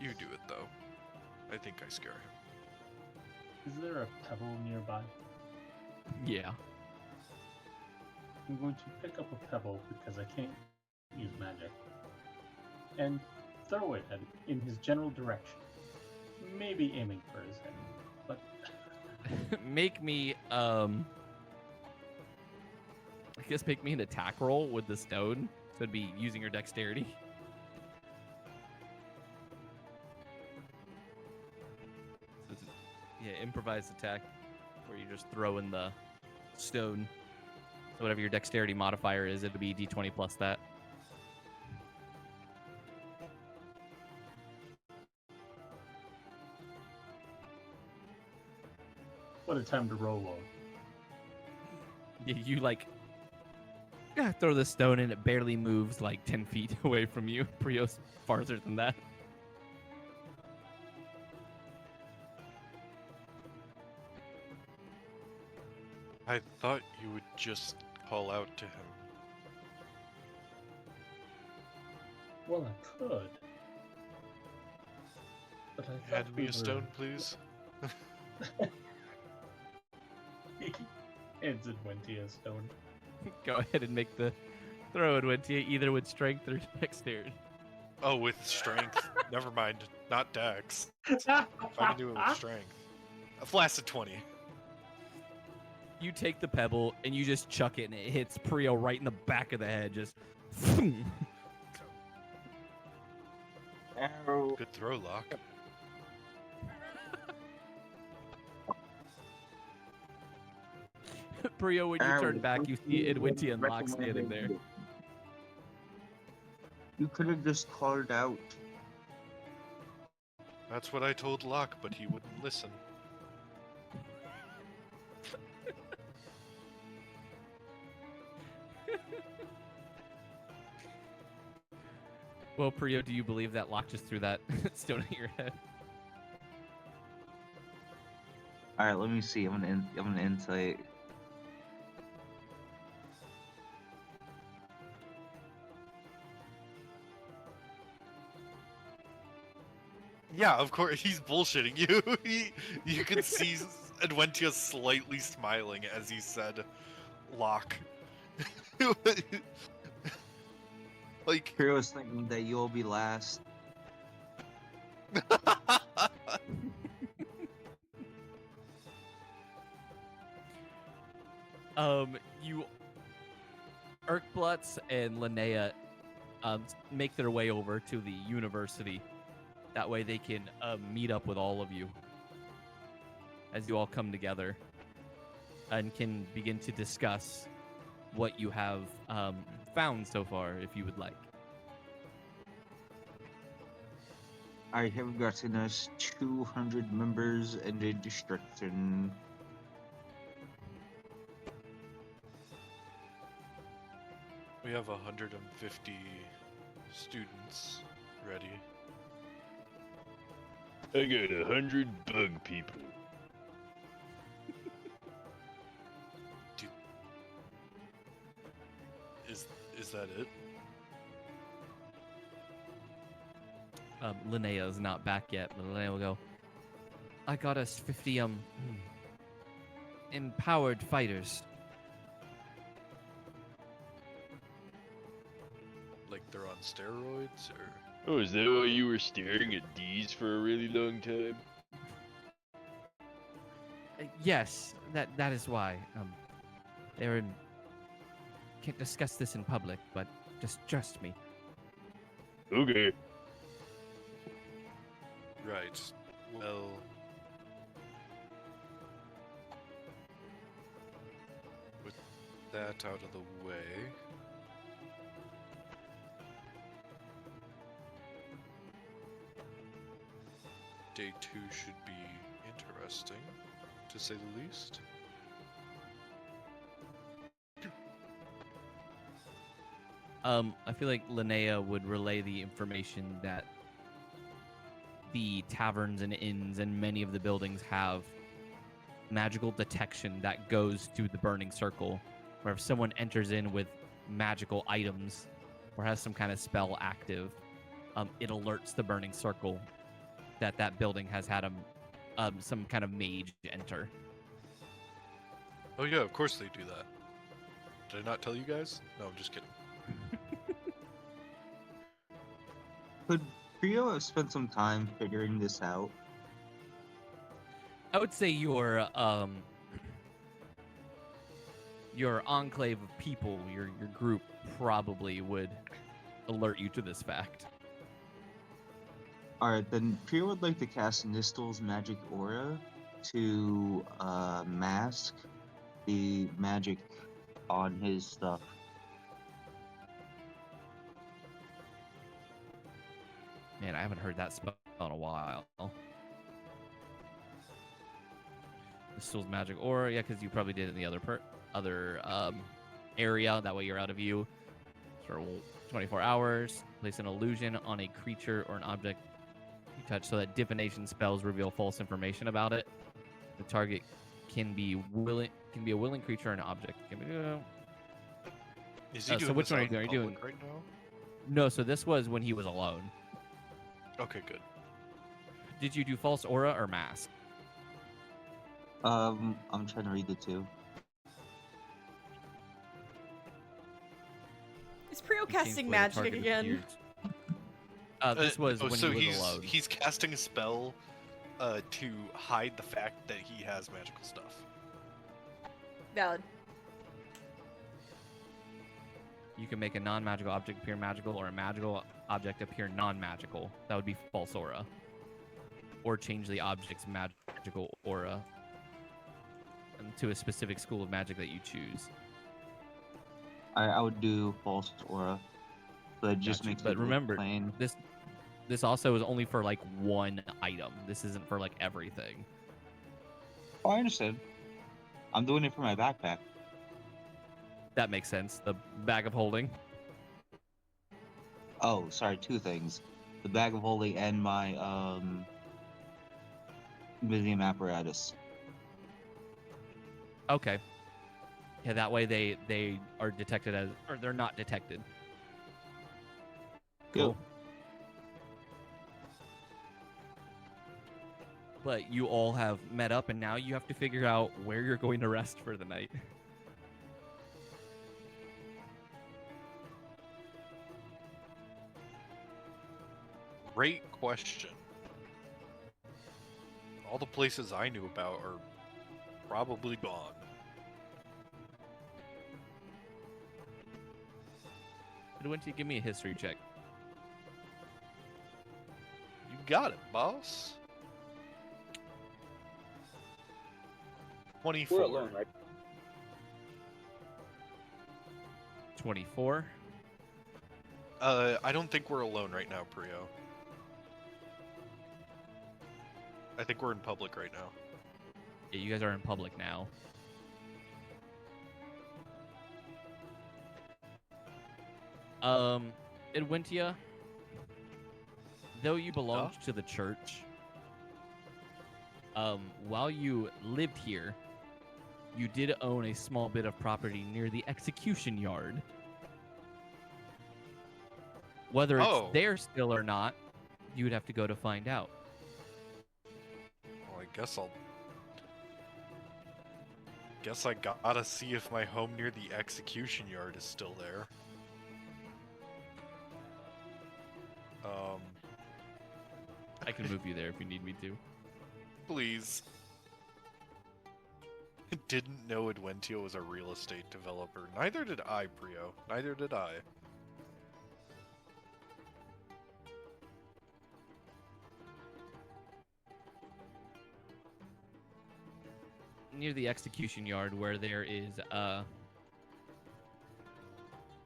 S1: You do it though. I think I scare him.
S4: Is there a pebble nearby?
S2: Yeah.
S4: I'm going to pick up a pebble because I can't use magic, and throw it in his general direction. Maybe aiming for his head, but
S2: Make me I guess make me an attack roll with the stone. So it'd be using your dexterity. So it's, yeah, improvised attack where you just throw in the stone. So whatever your dexterity modifier is, it'll be d20 plus that.
S4: what a time to roll on.
S2: You throw the stone and it barely moves like 10 feet away from you. Prio's farther than that.
S1: I thought you would just call out to him.
S4: Well, I could. But I thought
S1: Hand me a stone, please.
S4: Hands Adventia a stone.
S2: Go ahead and make the throw, Adventia, either with strength or dexterity.
S1: Oh, with strength. Never mind. Not dex. If I can do it with strength. A flaccid 20.
S2: You take the pebble and you just chuck it and it hits Prio right in the back of the head. Just
S6: Arrow.
S1: Good throw, Locke.
S2: Prio, when you turn back, you see Adventia and Locke standing there.
S6: You could have just called out.
S1: That's what I told Locke, but he wouldn't listen.
S2: Well, Prio, do you believe that Locke just threw that stone at your head?
S6: All right, let me see. I'm gonna insight.
S1: Yeah, of course he's bullshitting you. You could see Adventia slightly smiling as he said, "Locke." Like,
S6: Prio was thinking that you'll be last.
S2: You, Irkbluz and Linnea, make their way over to the university. That way they can meet up with all of you as you all come together and can begin to discuss what you have found so far, if you would like.
S6: I have gotten us 200 members and a destruction.
S1: we have 150 students ready.
S5: I got 100 bug people.
S1: Is that it?
S2: Linnea is not back yet, but Linnea will go, I got us 50 empowered fighters.
S1: Like they're on steroids, or?
S5: Oh, is that why you were staring at these for a really long time?
S2: Yes, that is why. They're in. Can't discuss this in public, but just trust me.
S5: Okay.
S1: Right. Well, with that out of the way, day 2 should be interesting, to say the least.
S2: I feel like Linnea would relay the information that the taverns and inns and many of the buildings have magical detection that goes to the burning circle, where if someone enters in with magical items or has some kind of spell active, it alerts the burning circle that that building has had some kind of mage enter.
S1: Oh yeah, of course they do that. Did I not tell you guys? No, I'm just kidding.
S6: Could Prio have spent some time figuring this out?
S2: I would say your enclave of people, your group probably would alert you to this fact.
S6: Alright, then Prio would like to cast Nistel's magic aura to mask the magic on his stuff.
S2: Man, I haven't heard that spell in a while. Distills magic aura, yeah, because you probably did it in the other area. That way you're out of view for 24 hours. Place an illusion on a creature or an object you touch so that divination spells reveal false information about it. The target can be a willing creature or an object.
S1: Is he doing
S2: so which
S1: this
S2: one are
S1: out
S2: you
S1: in
S2: doing?
S1: public right now?
S2: No, so this was when he was alone.
S1: Okay, good.
S2: Did you do false aura or mask?
S6: I'm trying to read the two.
S3: Is Prio
S2: You changed
S3: casting
S2: the way the
S3: magic
S2: target
S3: again?
S2: appears. This was when
S1: so
S2: he was alone.
S1: he's casting a spell to hide the fact that he has magical stuff.
S3: Valid.
S2: You can make a non-magical object appear magical or a magical object appear non-magical. That would be false aura. Or change the object's magical aura to a specific school of magic that you choose.
S6: I would do false aura, but it just
S2: Gotcha.
S6: makes
S2: But
S6: it look
S2: remember,
S6: plain.
S2: this also is only for like one item. This isn't for like everything.
S6: Oh, I understand. I'm doing it for my backpack.
S2: That makes sense. The bag of holding.
S6: Oh, sorry, two things. The bag of holding and my museum apparatus.
S2: Okay. Yeah, that way they are detected as, or they're not detected. Cool. But you all have met up, and now you have to figure out where you're going to rest for the night.
S1: Great question. All the places I knew about are probably gone.
S2: Why don't you give me a history check?
S1: You got it, boss. 24.
S6: We're alone, right?
S2: 24.
S1: I don't think we're alone right now, Prio. I think we're in public right now.
S2: Yeah, you guys are in public now. Adventia, though you belonged to the church, while you lived here, you did own a small bit of property near the execution yard. Whether it's there still or not, you would have to go to find out.
S1: Well, guess I gotta see if my home near the execution yard is still there.
S2: I can move you there if you need me to.
S1: Please. Didn't know Adventia was a real estate developer. Neither did I, Prio. Neither did I.
S2: Near the execution yard, where there is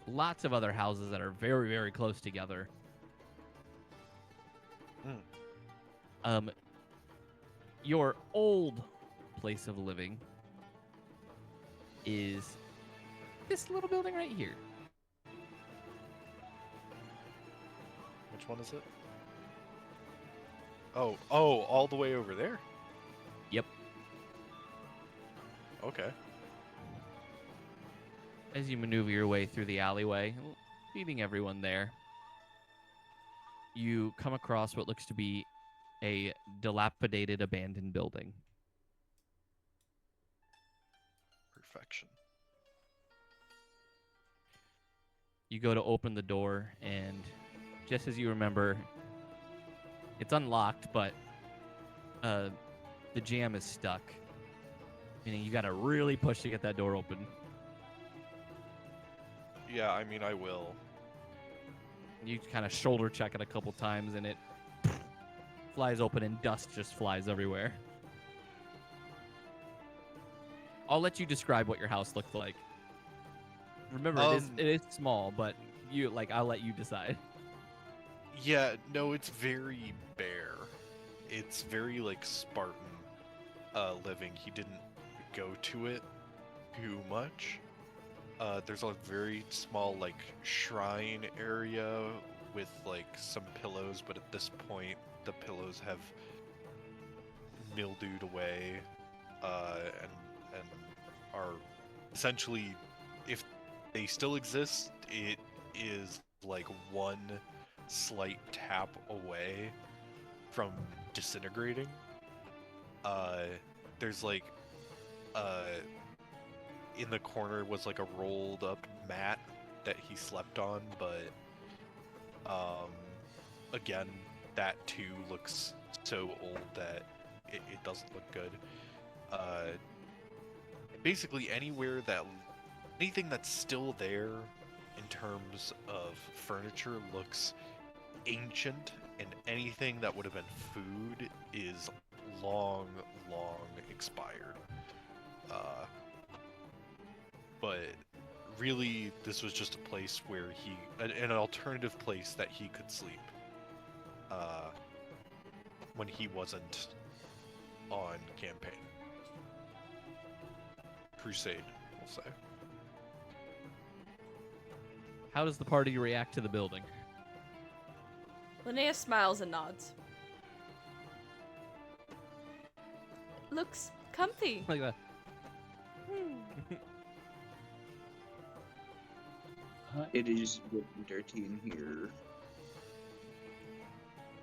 S2: lots of other houses that are very, very close together. Your old place of living is this little building right here.
S1: Which one is it? Oh, all the way over there?
S2: Yep.
S1: Okay.
S2: As you maneuver your way through the alleyway, leading everyone there, you come across what looks to be a dilapidated, abandoned building.
S1: Perfection.
S2: You go to open the door, and just as you remember, it's unlocked, but the jam is stuck. Meaning you gotta really push to get that door open.
S1: Yeah, I mean, I will.
S2: You kind of shoulder check it a couple times, and it flies open, and dust just flies everywhere. I'll let you describe what your house looked like. Remember, it is small, but I'll let you decide.
S1: Yeah, no, it's very bare. It's very Spartan living. He didn't go to it too much. There's a very small shrine area with some pillows, but at this point the pillows have mildewed away and are essentially, if they still exist, it is one slight tap away from disintegrating. There's in the corner was a rolled up mat that he slept on, but again, that too looks so old that it doesn't look good. Basically anything that's still there in terms of furniture looks ancient, and anything that would have been food is long expired. But really, this was just a place where an alternative place that he could sleep when he wasn't on campaign. Crusade, we'll say.
S2: How does the party react to the building?
S3: Linnea smiles and nods.
S7: Looks comfy.
S2: Like that.
S6: It is really dirty in here.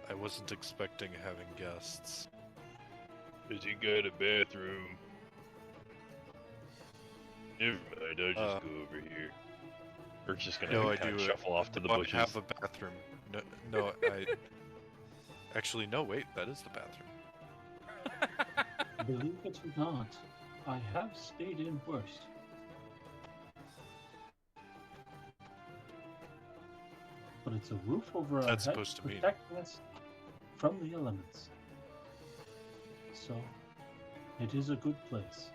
S1: I wasn't expecting having guests. Did you go to bathroom? Never mind, I'll just go over here.
S5: We're just gonna
S1: No, I
S5: kind of
S1: do.
S5: shuffle off to the
S1: I
S5: bushes.
S1: have a bathroom. No, I. Actually, no. Wait, that is the bathroom.
S4: Believe it or not, I have stayed in worse. But it's a roof over our
S1: That's
S4: heads
S1: supposed to mean.
S4: protecting us from the elements. So, it is a good place.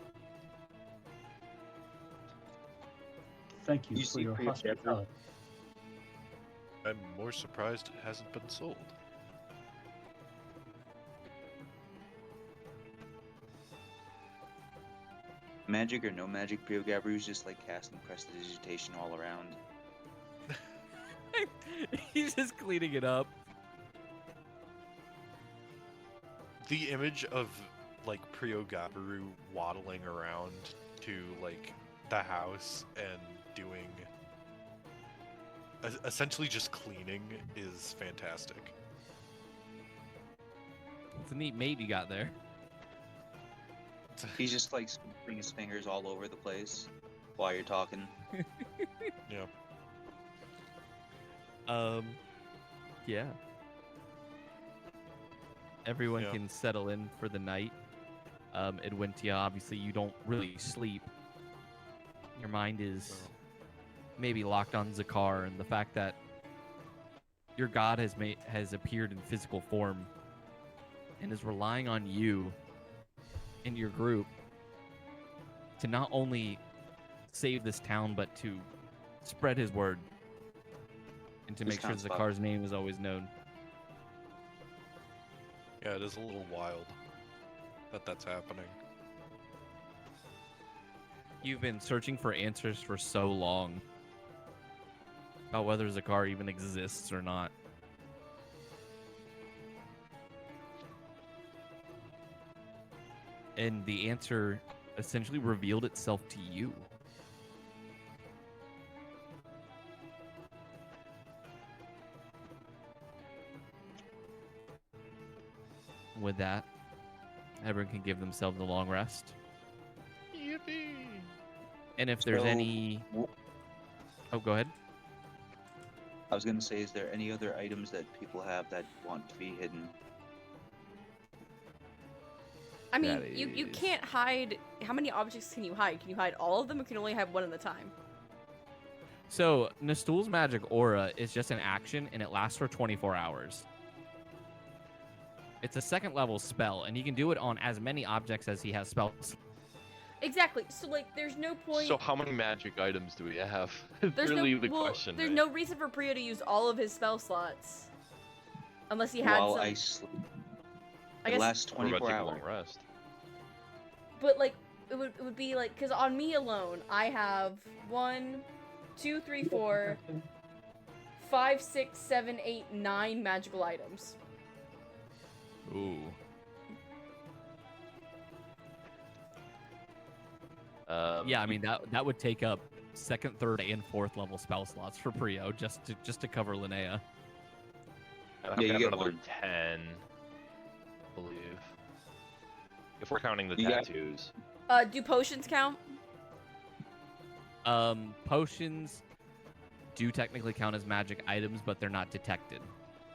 S4: Thank you
S6: You
S4: for
S6: see
S4: your
S6: Priogabaru?
S4: hospitality.
S1: I'm more surprised it hasn't been sold.
S6: Magic or no magic, Priogabaru's just like casting prestidigitation all around.
S2: He's just cleaning it up.
S1: The image of like Priogabaru waddling around to like the house and doing essentially just cleaning is fantastic.
S2: It's a neat mate you got there.
S6: He's just like putting his fingers all over the place while you're talking.
S1: Yeah.
S2: Yeah. Everyone
S1: Yeah.
S2: can settle in for the night. Adventia, obviously you don't really sleep. Your mind is maybe locked on Zakar, and the fact that your god has appeared in physical form and is relying on you and your group to not only save this town, but to spread his word and to
S6: This
S2: make sure
S6: town's fucked.
S2: Zakar's name is always known.
S1: Yeah, it is a little wild that that's happening.
S2: You've been searching for answers for so long about whether Zakar even exists or not. And the answer essentially revealed itself to you. With that, everyone can give themselves a long rest.
S1: Yippee!
S2: And if there's
S6: So,
S2: any... Oh, go ahead.
S6: I was gonna say, is there any other items that people have that want to be hidden?
S3: I mean,
S2: That
S3: you
S2: is-
S3: can't hide. How many objects can you hide? Can you hide all of them, or can you only hide one at a time?
S2: So, Nastul's magic aura is just an action, and it lasts for 24 hours. It's a second level spell, and he can do it on as many objects as he has spells.
S3: Exactly. So like, there's no point.
S5: So how many magic items do we have? It's
S3: there's
S5: really
S3: no,
S5: the
S3: well,
S5: question.
S3: There's
S5: right?
S3: no reason for Prio to use all of his spell slots, unless he had
S6: While
S3: some.
S6: I sleep.
S3: I
S6: It
S3: guess,
S6: lasts
S5: We're about
S6: 24
S5: to take a
S6: hours.
S5: long rest.
S3: but like, it would be like, because on me alone, I have 1, 2, 3, 4, 5, 6, 7, 8, 9 magical items.
S2: Ooh. Yeah, I mean that would take up second, third, and fourth level spell slots for Prio just to cover Linnea.
S5: And I've
S6: Yeah, you
S5: got
S6: get
S5: another
S6: one.
S5: 10, I believe. If we're counting the
S6: You got-
S5: tattoos.
S3: Do potions count?
S2: Potions do technically count as magic items, but they're not detected.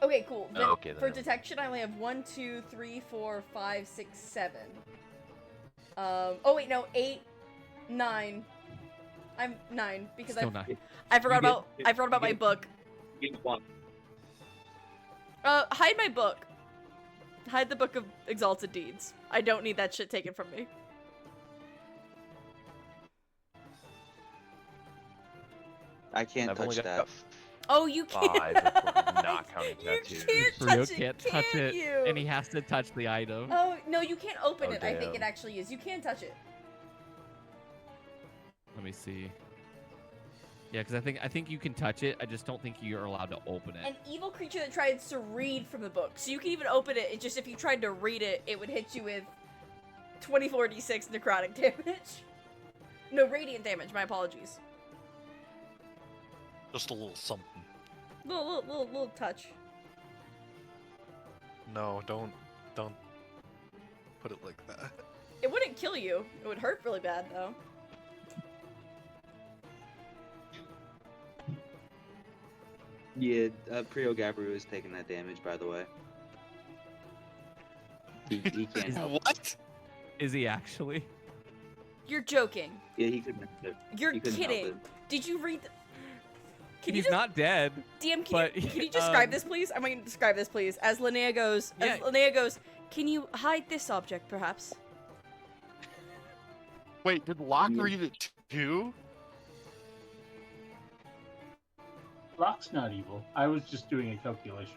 S3: Okay, cool. Then
S5: Okay, then
S3: for
S5: never mind.
S3: detection, I only have 1, 2, 3, 4, 5, 6, 7. Oh wait, no, 8, 9. I'm 9 because
S2: Still not.
S3: I forgot
S6: You
S3: about
S6: get-
S3: my
S6: you get-
S3: book.
S6: Get one.
S3: Hide my book. Hide the book of exalted deeds. I don't need that shit taken from me.
S6: I can't
S5: I've
S6: touch
S5: only got
S6: that.
S3: Oh, you can't.
S5: 5 if we're not counting
S3: You
S5: tattoos.
S3: can't
S2: Prio
S3: touch it,
S2: can't touch
S3: can
S2: it,
S3: you?
S2: and he has to touch the item.
S3: Oh no, you can't open
S5: Oh,
S3: it. I think it
S5: damn.
S3: actually is. You can touch it.
S2: Let me see. Yeah, because I think you can touch it. I just don't think you're allowed to open it.
S3: An evil creature that tries to read from the book. So you can even open it. It's just if you tried to read it, it would hit you with 24d6 necrotic damage. No, radiant damage. My apologies.
S1: Just a little something.
S3: Little touch.
S1: No, don't put it like that.
S3: It wouldn't kill you. It would hurt really bad, though.
S6: Yeah, Priogabaru is taking that damage, by the way. He can't help.
S1: What?
S2: Is he actually?
S3: You're joking.
S6: Yeah, he couldn't help it.
S3: You're
S6: He couldn't help
S3: kidding.
S6: it.
S3: Did you read? Can you
S2: He's
S3: just,
S2: not dead.
S3: DM,
S2: but,
S3: can you describe
S2: um,
S3: this, please? I'm going to describe this, please. As Linnea goes, can you hide this object, perhaps?
S1: Wait, did Locke
S6: Yeah.
S1: read it too?
S4: Locke's not evil. I was just doing a calculation.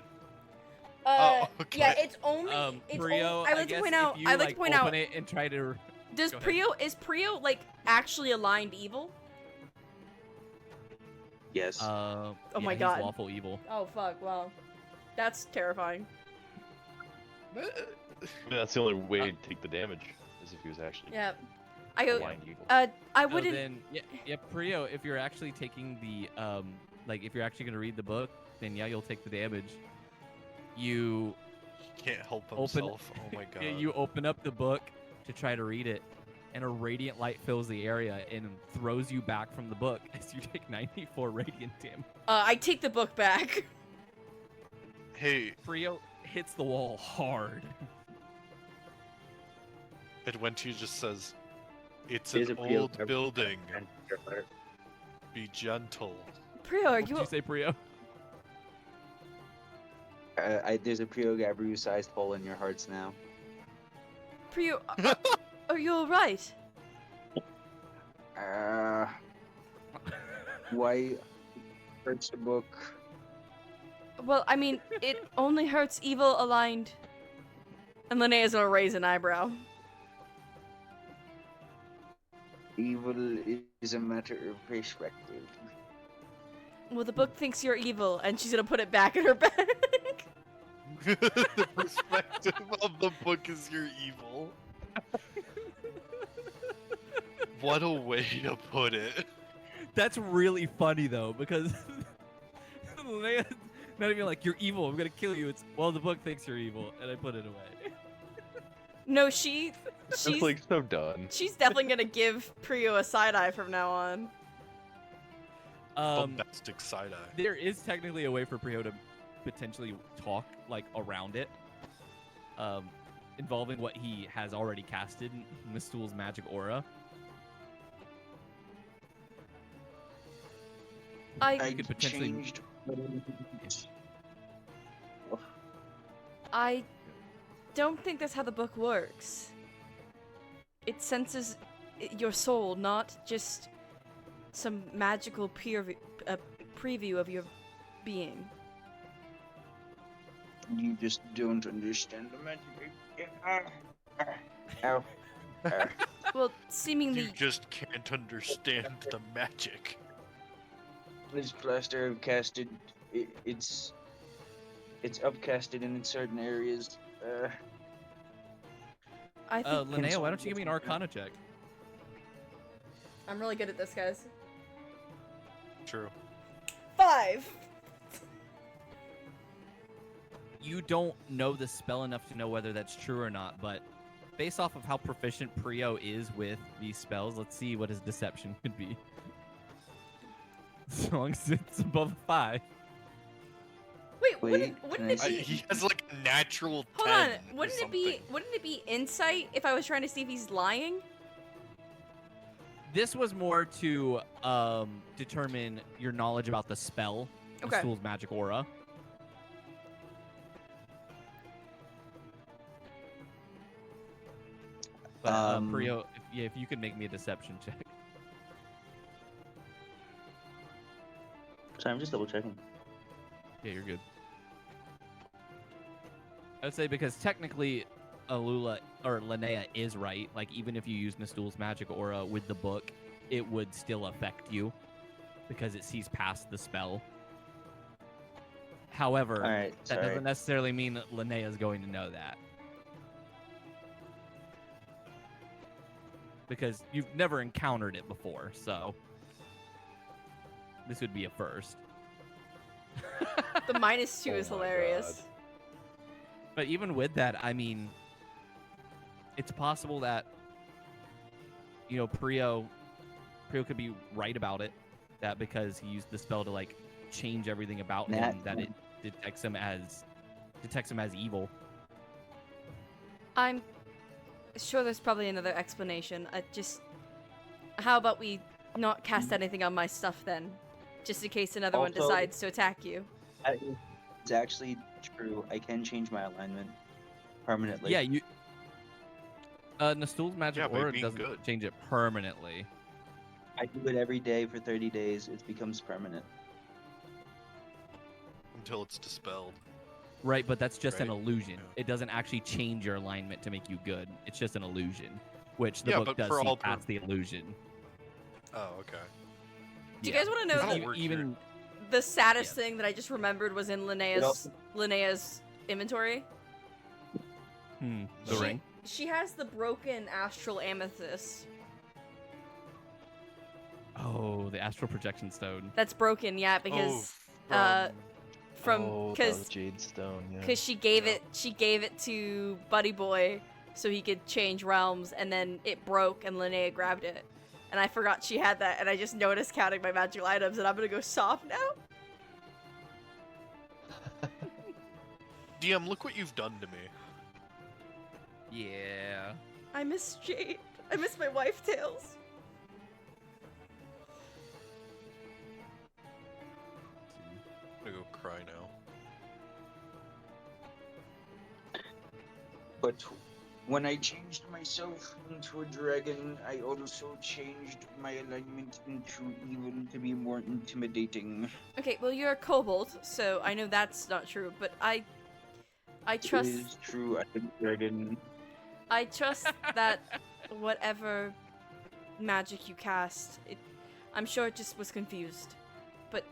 S1: Oh, okay.
S3: Yeah, it's only.
S2: Prio,
S3: I like to
S2: guess
S3: point
S2: if
S3: out.
S2: you,
S3: I like to point out.
S2: open it and try to.
S3: Does
S2: Go ahead.
S3: Is Prio like actually aligned evil?
S6: Yes.
S3: Oh
S2: Yeah,
S3: my
S2: he's
S3: God.
S2: lawful evil.
S3: Oh fuck! Well, that's terrifying.
S5: I mean, that's the only way to take the damage, is if he was actually
S3: Yeah, I go.
S5: blind evil.
S3: I
S2: So
S3: wouldn't.
S2: then, yeah, Prio, if you're actually taking the like if you're actually gonna read the book, then yeah, you'll take the damage. You
S1: He can't help
S2: Open-
S1: himself. Oh my god.
S2: you open up the book to try to read it, and a radiant light fills the area and throws you back from the book as you take 94 radiant damage.
S3: I take the book back.
S1: Hey,
S2: Prio hits the wall hard.
S1: Adventia just says, "It's
S6: There's
S1: an
S6: a Prio
S1: old
S6: cover-
S1: building. Be gentle."
S3: Prio, are
S2: What did you say, Prio?
S6: There's a Priogabaru-sized hole in your hearts now.
S3: Prio, are you alright?
S6: Why hurts the book?
S3: Well, I mean, it only hurts evil aligned. And Linnea's gonna raise an eyebrow.
S6: Evil is a matter of perspective.
S3: Well, the book thinks you're evil, and she's gonna put it back in her bag.
S1: The perspective of the book is you're evil. What a way to put it.
S2: That's really funny though, because Linnea's not even like, you're evil, I'm gonna kill you. It's, well, the book thinks you're evil, and I put it away.
S3: No, she's
S5: It's like so done.
S3: she's definitely gonna give Prio a side eye from now on.
S1: Bombastic side eye.
S2: There is technically a way for Prio to potentially talk like around it, involving what he has already casted, Mistool's magic aura.
S3: I
S2: could potentially-
S6: changed.
S3: I don't think that's how the book works. It senses your soul, not just some magical preview of your being.
S6: You just don't understand the magic. Ow.
S3: Well, seemingly.
S1: You just can't understand the magic.
S6: This plaster I've casted, it's upcasted in certain areas.
S3: I think
S2: Linnea, why don't you give me an Arcana check?
S3: I'm really good at this, guys.
S1: True.
S3: 5.
S2: You don't know the spell enough to know whether that's true or not, but based off of how proficient Prio is with these spells, let's see what his deception could be. As long as it's above a 5.
S3: Wait,
S6: Wait,
S3: wouldn't
S6: can
S3: it
S6: I
S3: be?
S1: He has like a natural 10.
S3: Hold on.
S1: or
S3: Wouldn't
S1: something.
S3: it be insight if I was trying to see if he's lying?
S2: This was more to determine your knowledge about the spell,
S3: Okay.
S2: Mistool's magic aura. But Prio, if you could make me a deception check.
S6: Sorry, I'm just double checking.
S2: Yeah, you're good. I would say because technically, Alula or Linnea is right. Like even if you use Mistool's magic aura with the book, it would still affect you because it sees past the spell. However,
S6: Alright,
S2: that
S6: sorry.
S2: doesn't necessarily mean that Linnea is going to know that. Because you've never encountered it before, so. this would be a first.
S3: The -2
S5: Oh
S3: is
S5: my
S3: hilarious.
S2: But even with that, I mean, it's possible that Prio could be right about it. That because he used the spell to like change everything about him, that it detects him as evil.
S3: I'm sure there's probably another explanation. How about we not cast anything on my stuff then? Just in case another one
S6: Also-
S3: decides to attack you.
S6: It's actually true. I can change my alignment permanently.
S2: Yeah, you. Nastul's magic
S1: Yeah, by
S2: aura
S1: being
S2: doesn't
S1: good.
S2: change it permanently.
S6: I do it every day for 30 days. It becomes permanent.
S1: Until it's dispelled.
S2: Right, but that's just an
S1: Right.
S2: illusion.
S1: Yeah.
S2: It doesn't actually change your alignment to make you good. It's just an illusion, which the
S1: Yeah,
S2: book
S1: but
S2: does
S1: for
S2: see
S1: all
S2: past the illusion.
S1: Oh, okay.
S3: Do you guys want to know
S1: That'll
S3: that
S1: work
S2: even
S3: the saddest
S2: Yeah.
S3: thing that I just remembered was in
S6: also-
S3: Linnea's inventory?
S2: the
S3: She-
S2: ring?
S3: She has the broken astral amethyst.
S2: Oh, the astral projection stone.
S3: That's broken, yeah, because
S1: Oh,
S5: Oh, that was
S3: because
S5: Jade Stone. Yeah.
S3: she gave it to Buddy Boy so he could change realms, and then it broke and Linnea grabbed it. And I forgot she had that, and I just noticed counting my magical items, and I'm gonna go soft now.
S1: DM, look what you've done to me.
S2: Yeah.
S3: I miss Jade. I miss my wife Tails.
S1: I'm gonna go cry now.
S6: But when I changed myself into a dragon, I also changed my alignment into evil to be more intimidating.
S3: Okay, well you're a kobold, so I know that's not true, but I
S6: It
S3: trust
S6: is true, I'm a dragon.
S3: I trust that whatever magic you cast, I'm sure it just was confused. But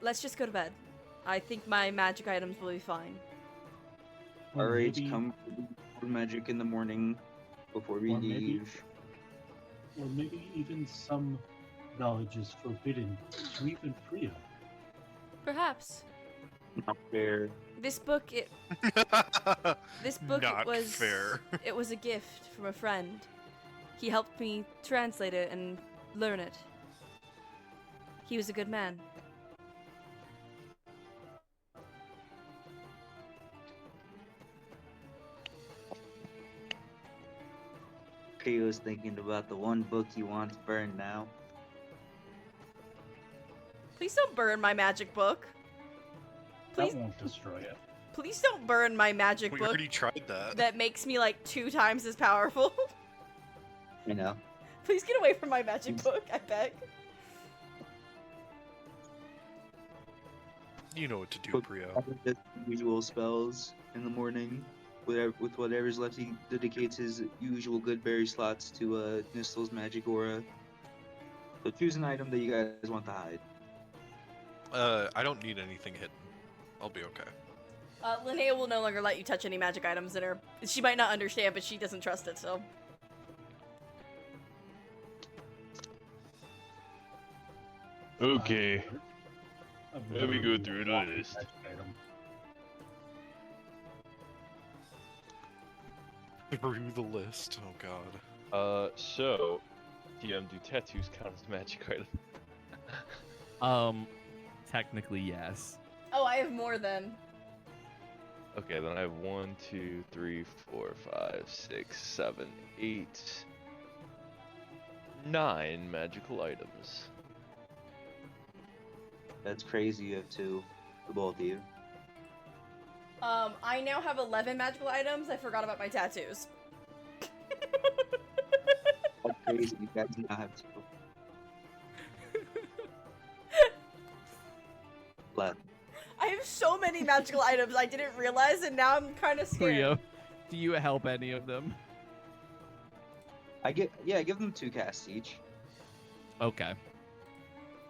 S3: let's just go to bed. I think my magic items will be fine.
S4: Or
S6: Alright,
S4: maybe-
S6: come for magic in the morning before we
S4: Or maybe-
S6: leave.
S4: Or maybe even some knowledge is forbidden to even Priya.
S3: Perhaps.
S6: Not fair.
S3: This book
S1: Not
S3: was
S1: fair.
S3: it was a gift from a friend. He helped me translate it and learn it. He was a good man.
S6: Prio's thinking about the one book he wants burned now.
S3: Please don't burn my magic book. Please,
S4: That won't destroy it.
S3: please don't burn my magic
S1: We
S3: book
S1: already tried that.
S3: that makes me like 2 times as powerful.
S6: You know.
S3: Please get away from my magic book, I beg.
S1: You know what to do,
S6: But
S1: Priya.
S6: all of his usual spells in the morning. With whatever's left, he dedicates his usual good berry slots to Nistel's magic aura. So choose an item that you guys want to hide.
S1: I don't need anything hidden. I'll be okay.
S3: Linnea will no longer let you touch any magic items in her. She might not understand, but she doesn't trust it, so.
S5: Okay.
S4: I've
S5: Let me
S4: never
S5: go through the
S4: wanted
S5: list.
S4: that item.
S1: Through the list. Oh god.
S5: So, DM, do tattoos count as magic item?
S2: Technically yes.
S3: Oh, I have more than.
S5: Okay, then I have 1, 2, 3, 4, 5, 6, 7, 8, 9 magical items.
S6: That's crazy. You have two, the both of you.
S3: I now have 11 magical items. I forgot about my tattoos.
S6: That's crazy. You guys now have two. Left.
S3: I have so many magical items I didn't realize, and now I'm kind of scared.
S2: Prio, do you help any of them?
S6: give them 2 casts each.
S2: Okay.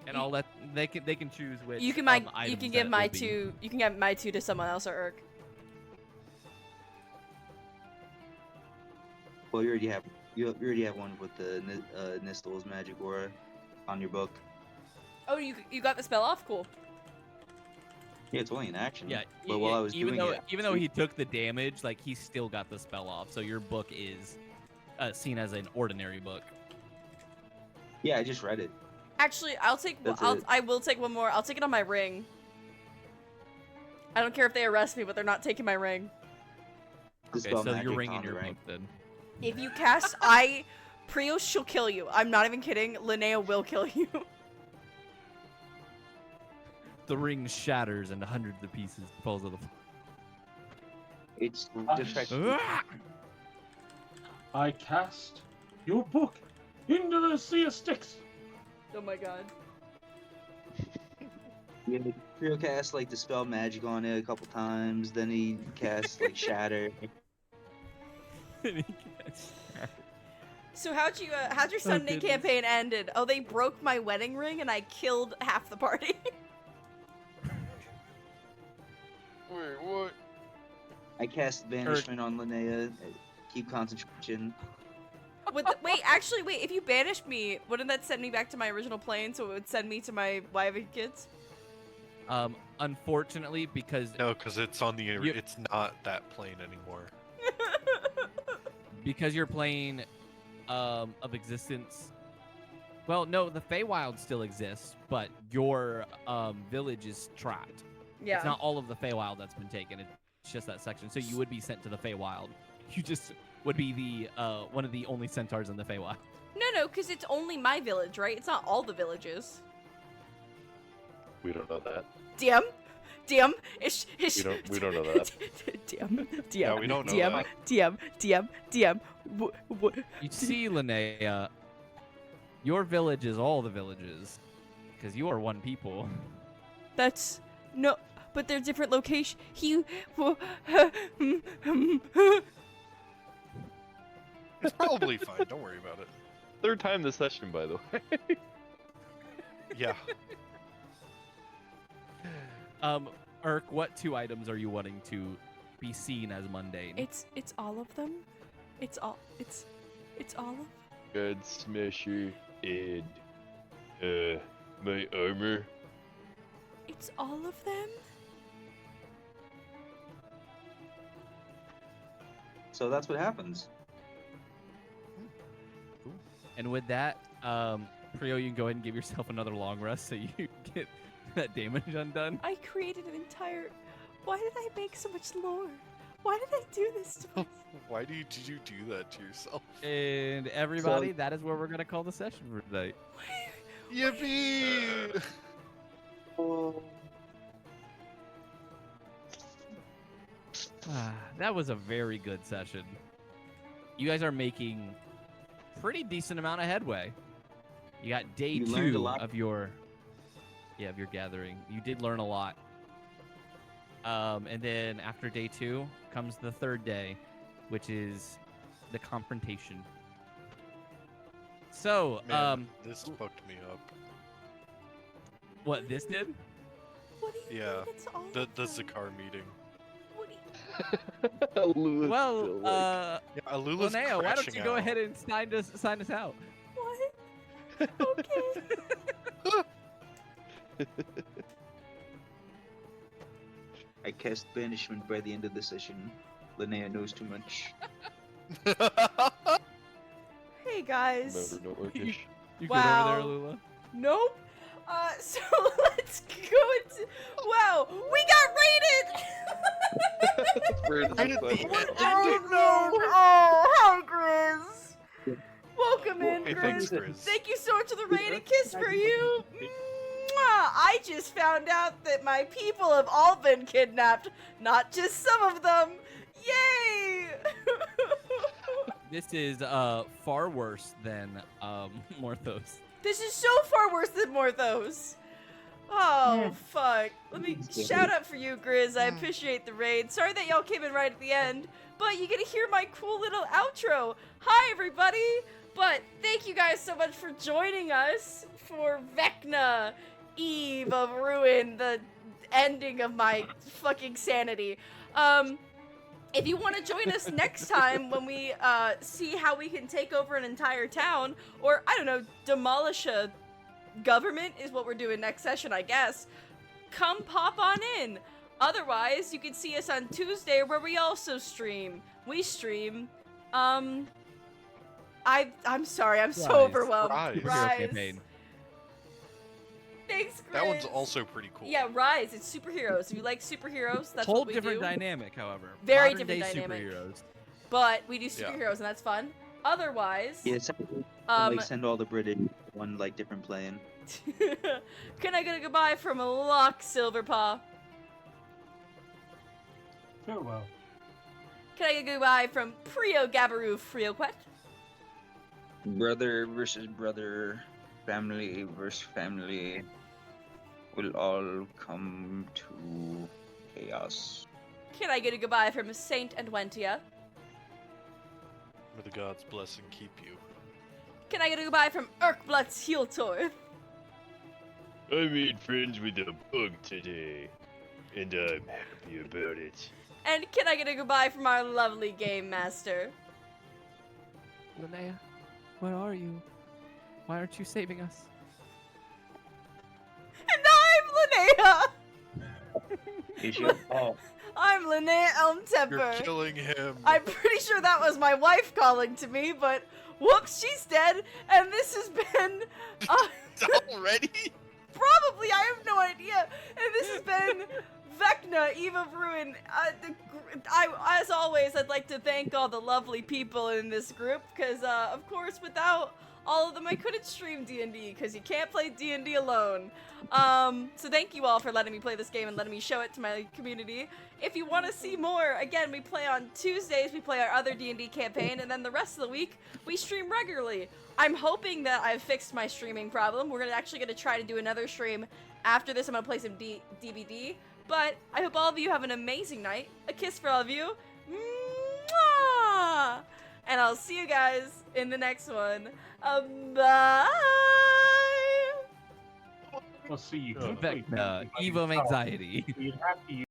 S2: And I'll let they can choose which.
S3: You can
S2: items
S3: give
S2: that
S3: my
S2: will be.
S3: 2. You can give my 2 to someone else or Irk.
S6: Well, you already have one with the Nistel's magic aura on your book.
S3: Oh, you got the spell off? Cool.
S6: Yeah, it's only an action.
S2: Yeah,
S6: But while I was
S2: even
S6: doing
S2: though
S6: it,
S2: even though he took the damage, like he still got the spell off. So your book is seen as an ordinary book.
S6: yeah, I just read it.
S3: Actually,
S6: That's it.
S3: I will take one more. I'll take it on my ring. I don't care if they arrest me, but they're not taking my ring.
S2: Okay,
S6: Dispel
S2: so
S6: magic
S2: you're ringing
S6: on the
S2: your
S6: ring.
S2: book then.
S3: If you cast, Prio, she'll kill you. I'm not even kidding. Linnea will kill you.
S2: The ring shatters and hundreds of pieces falls to the floor.
S6: It's
S4: Ah,
S6: defective.
S4: I cast your book into the sea of sticks.
S3: Oh my god.
S6: Yeah, Trio cast like dispel magic on it a couple times. Then he cast like shatter.
S3: So how'd your Sunday
S2: goodness.
S3: campaign ended? Oh, they broke my wedding ring and I killed half the party.
S5: Wait, what?
S6: I cast banishment on Linnea. Keep concentration.
S3: Wait, if you banished me, wouldn't that send me back to my original plane? So it would send me to my Wyvern kids?
S2: Unfortunately, because
S1: No, because it's on the.
S2: You-
S1: It's not that plane anymore.
S2: because your plane of existence. Well, no, the Feywild still exists, but your village is trapped.
S3: Yeah.
S2: It's not all of the Feywild that's been taken. It's just that section. So you would be sent to the Feywild. You just would be the one of the only centaurs in the Feywild.
S3: No, because it's only my village, right? It's not all the villages.
S5: We don't know that.
S3: DM,
S5: We don't know that.
S3: DM.
S1: Yeah, we don't know that.
S3: DM.
S2: You see, Linnea, your village is all the villages, because you are one people.
S3: That's no, but they're different locations.
S1: It's probably fine. Don't worry about it.
S5: Third time this session, by the way.
S1: Yeah.
S2: Irk, what 2 items are you wanting to be seen as mundane?
S3: It's all of them. It's all of.
S5: Good smasher and my armor.
S3: It's all of them.
S6: So that's what happens.
S2: And with that, Prio, you can go ahead and give yourself another long rest so you get that damage undone.
S3: I created an entire. Why did I make so much lore? Why did I do this to myself?
S1: Why did you do that to yourself?
S2: And everybody, that is where we're gonna call the session for tonight.
S1: Yippee!
S2: That was a very good session. You guys are making pretty decent amount of headway. You got day
S6: You learned a
S2: 2
S6: lot.
S2: of your gathering. You did learn a lot. And then after day 2 comes the 3rd day, which is the confrontation. So,
S1: Man, this fucked me up.
S2: what this did?
S3: What do you
S1: Yeah,
S3: mean it's all
S1: The
S3: of them?
S1: Zakar meeting.
S3: What do you...
S5: Alula's
S2: Well,
S5: still, like,
S1: Yeah, Alula's
S2: Linnea, why don't
S1: crashing
S2: you go
S1: out.
S2: ahead and sign us out?
S3: What? Okay.
S6: I cast banishment by the end of the session. Linnea knows too much.
S3: Hey guys.
S5: remember no Orcish.
S2: You
S3: Wow.
S2: good over there, Alula?
S3: Nope. So let's go into. Wow, we got raided.
S5: Where does this button go?
S3: Oh no! Oh, hi, Grizz. Welcome in,
S1: Hey,
S3: Grizz.
S1: thanks, Grizz.
S3: Thank you so much for the raid. A kiss for you. Mwah. I just found out that my people have all been kidnapped, not just some of them. Yay!
S2: This is far worse than Morthos.
S3: This is so far worse than Morthos. Oh, fuck. Let me shout out for you, Grizz. I appreciate the raid. Sorry that y'all came in right at the end, but you get to hear my cool little outro. Hi, everybody. But thank you guys so much for joining us for Vecna, Eve of Ruin, the ending of my fucking sanity. If you want to join us next time when we see how we can take over an entire town, or I don't know, demolish a government is what we're doing next session, I guess, come pop on in. Otherwise, you can see us on Tuesday where we also stream. We stream, I'm sorry, I'm so
S2: Rise.
S3: overwhelmed.
S1: Rise.
S2: Superhero campaign.
S3: Thanks, Chris.
S1: That one's also pretty cool.
S3: Yeah, Rise. It's superheroes. If you like superheroes, that's
S2: Whole
S3: what we
S2: different
S3: do.
S2: dynamic, however.
S3: Very
S2: Modern
S3: different
S2: day
S3: dynamic.
S2: superheroes.
S3: But we do
S1: Yeah.
S3: superheroes, and that's fun. Otherwise,
S6: Yeah, like send all the British one like different plane.
S3: can I get a goodbye from Locke Silverpaw?
S4: Farewell.
S3: Can I get a goodbye from Priogabaru Frioquet?
S6: Brother versus brother, family versus family, will all come to chaos.
S3: Can I get a goodbye from Saint Adventia?
S1: May the gods bless and keep you.
S3: Can I get a goodbye from Irkbluz Hel'torth?
S9: I made friends with a bug today, and I'm happy about it.
S3: And can I get a goodbye from our lovely game master?
S2: Linnea, where are you? Why aren't you saving us?
S3: And I'm Linnea!
S6: Is your fault.
S3: I'm Linnea
S1: You're
S3: Elmtemper.
S1: killing him.
S3: I'm pretty sure that was my wife calling to me, but whoops, she's dead. And this has been,
S1: Already?
S3: probably, I have no idea. And this has been Vecna, Eve of Ruin. As always, I'd like to thank all the lovely people in this group, because, of course, without all of them, I couldn't stream D&D, because you can't play D&D alone. So thank you all for letting me play this game and letting me show it to my community. If you want to see more, again, we play on Tuesdays, we play our other D&D campaign, and then the rest of the week, we stream regularly. I'm hoping that I've fixed my streaming problem. We're actually going to try to do another stream after this. I'm going to play some DBD. But I hope all of you have an amazing night. A kiss for all of you. Mwah! And I'll see you guys in the next one. Bye!
S4: Well, see, you
S1: Oh.
S4: could play
S2: Vecna,
S4: D&D by
S2: Eve of
S4: yourself.
S2: Anxiety.
S4: You'd have to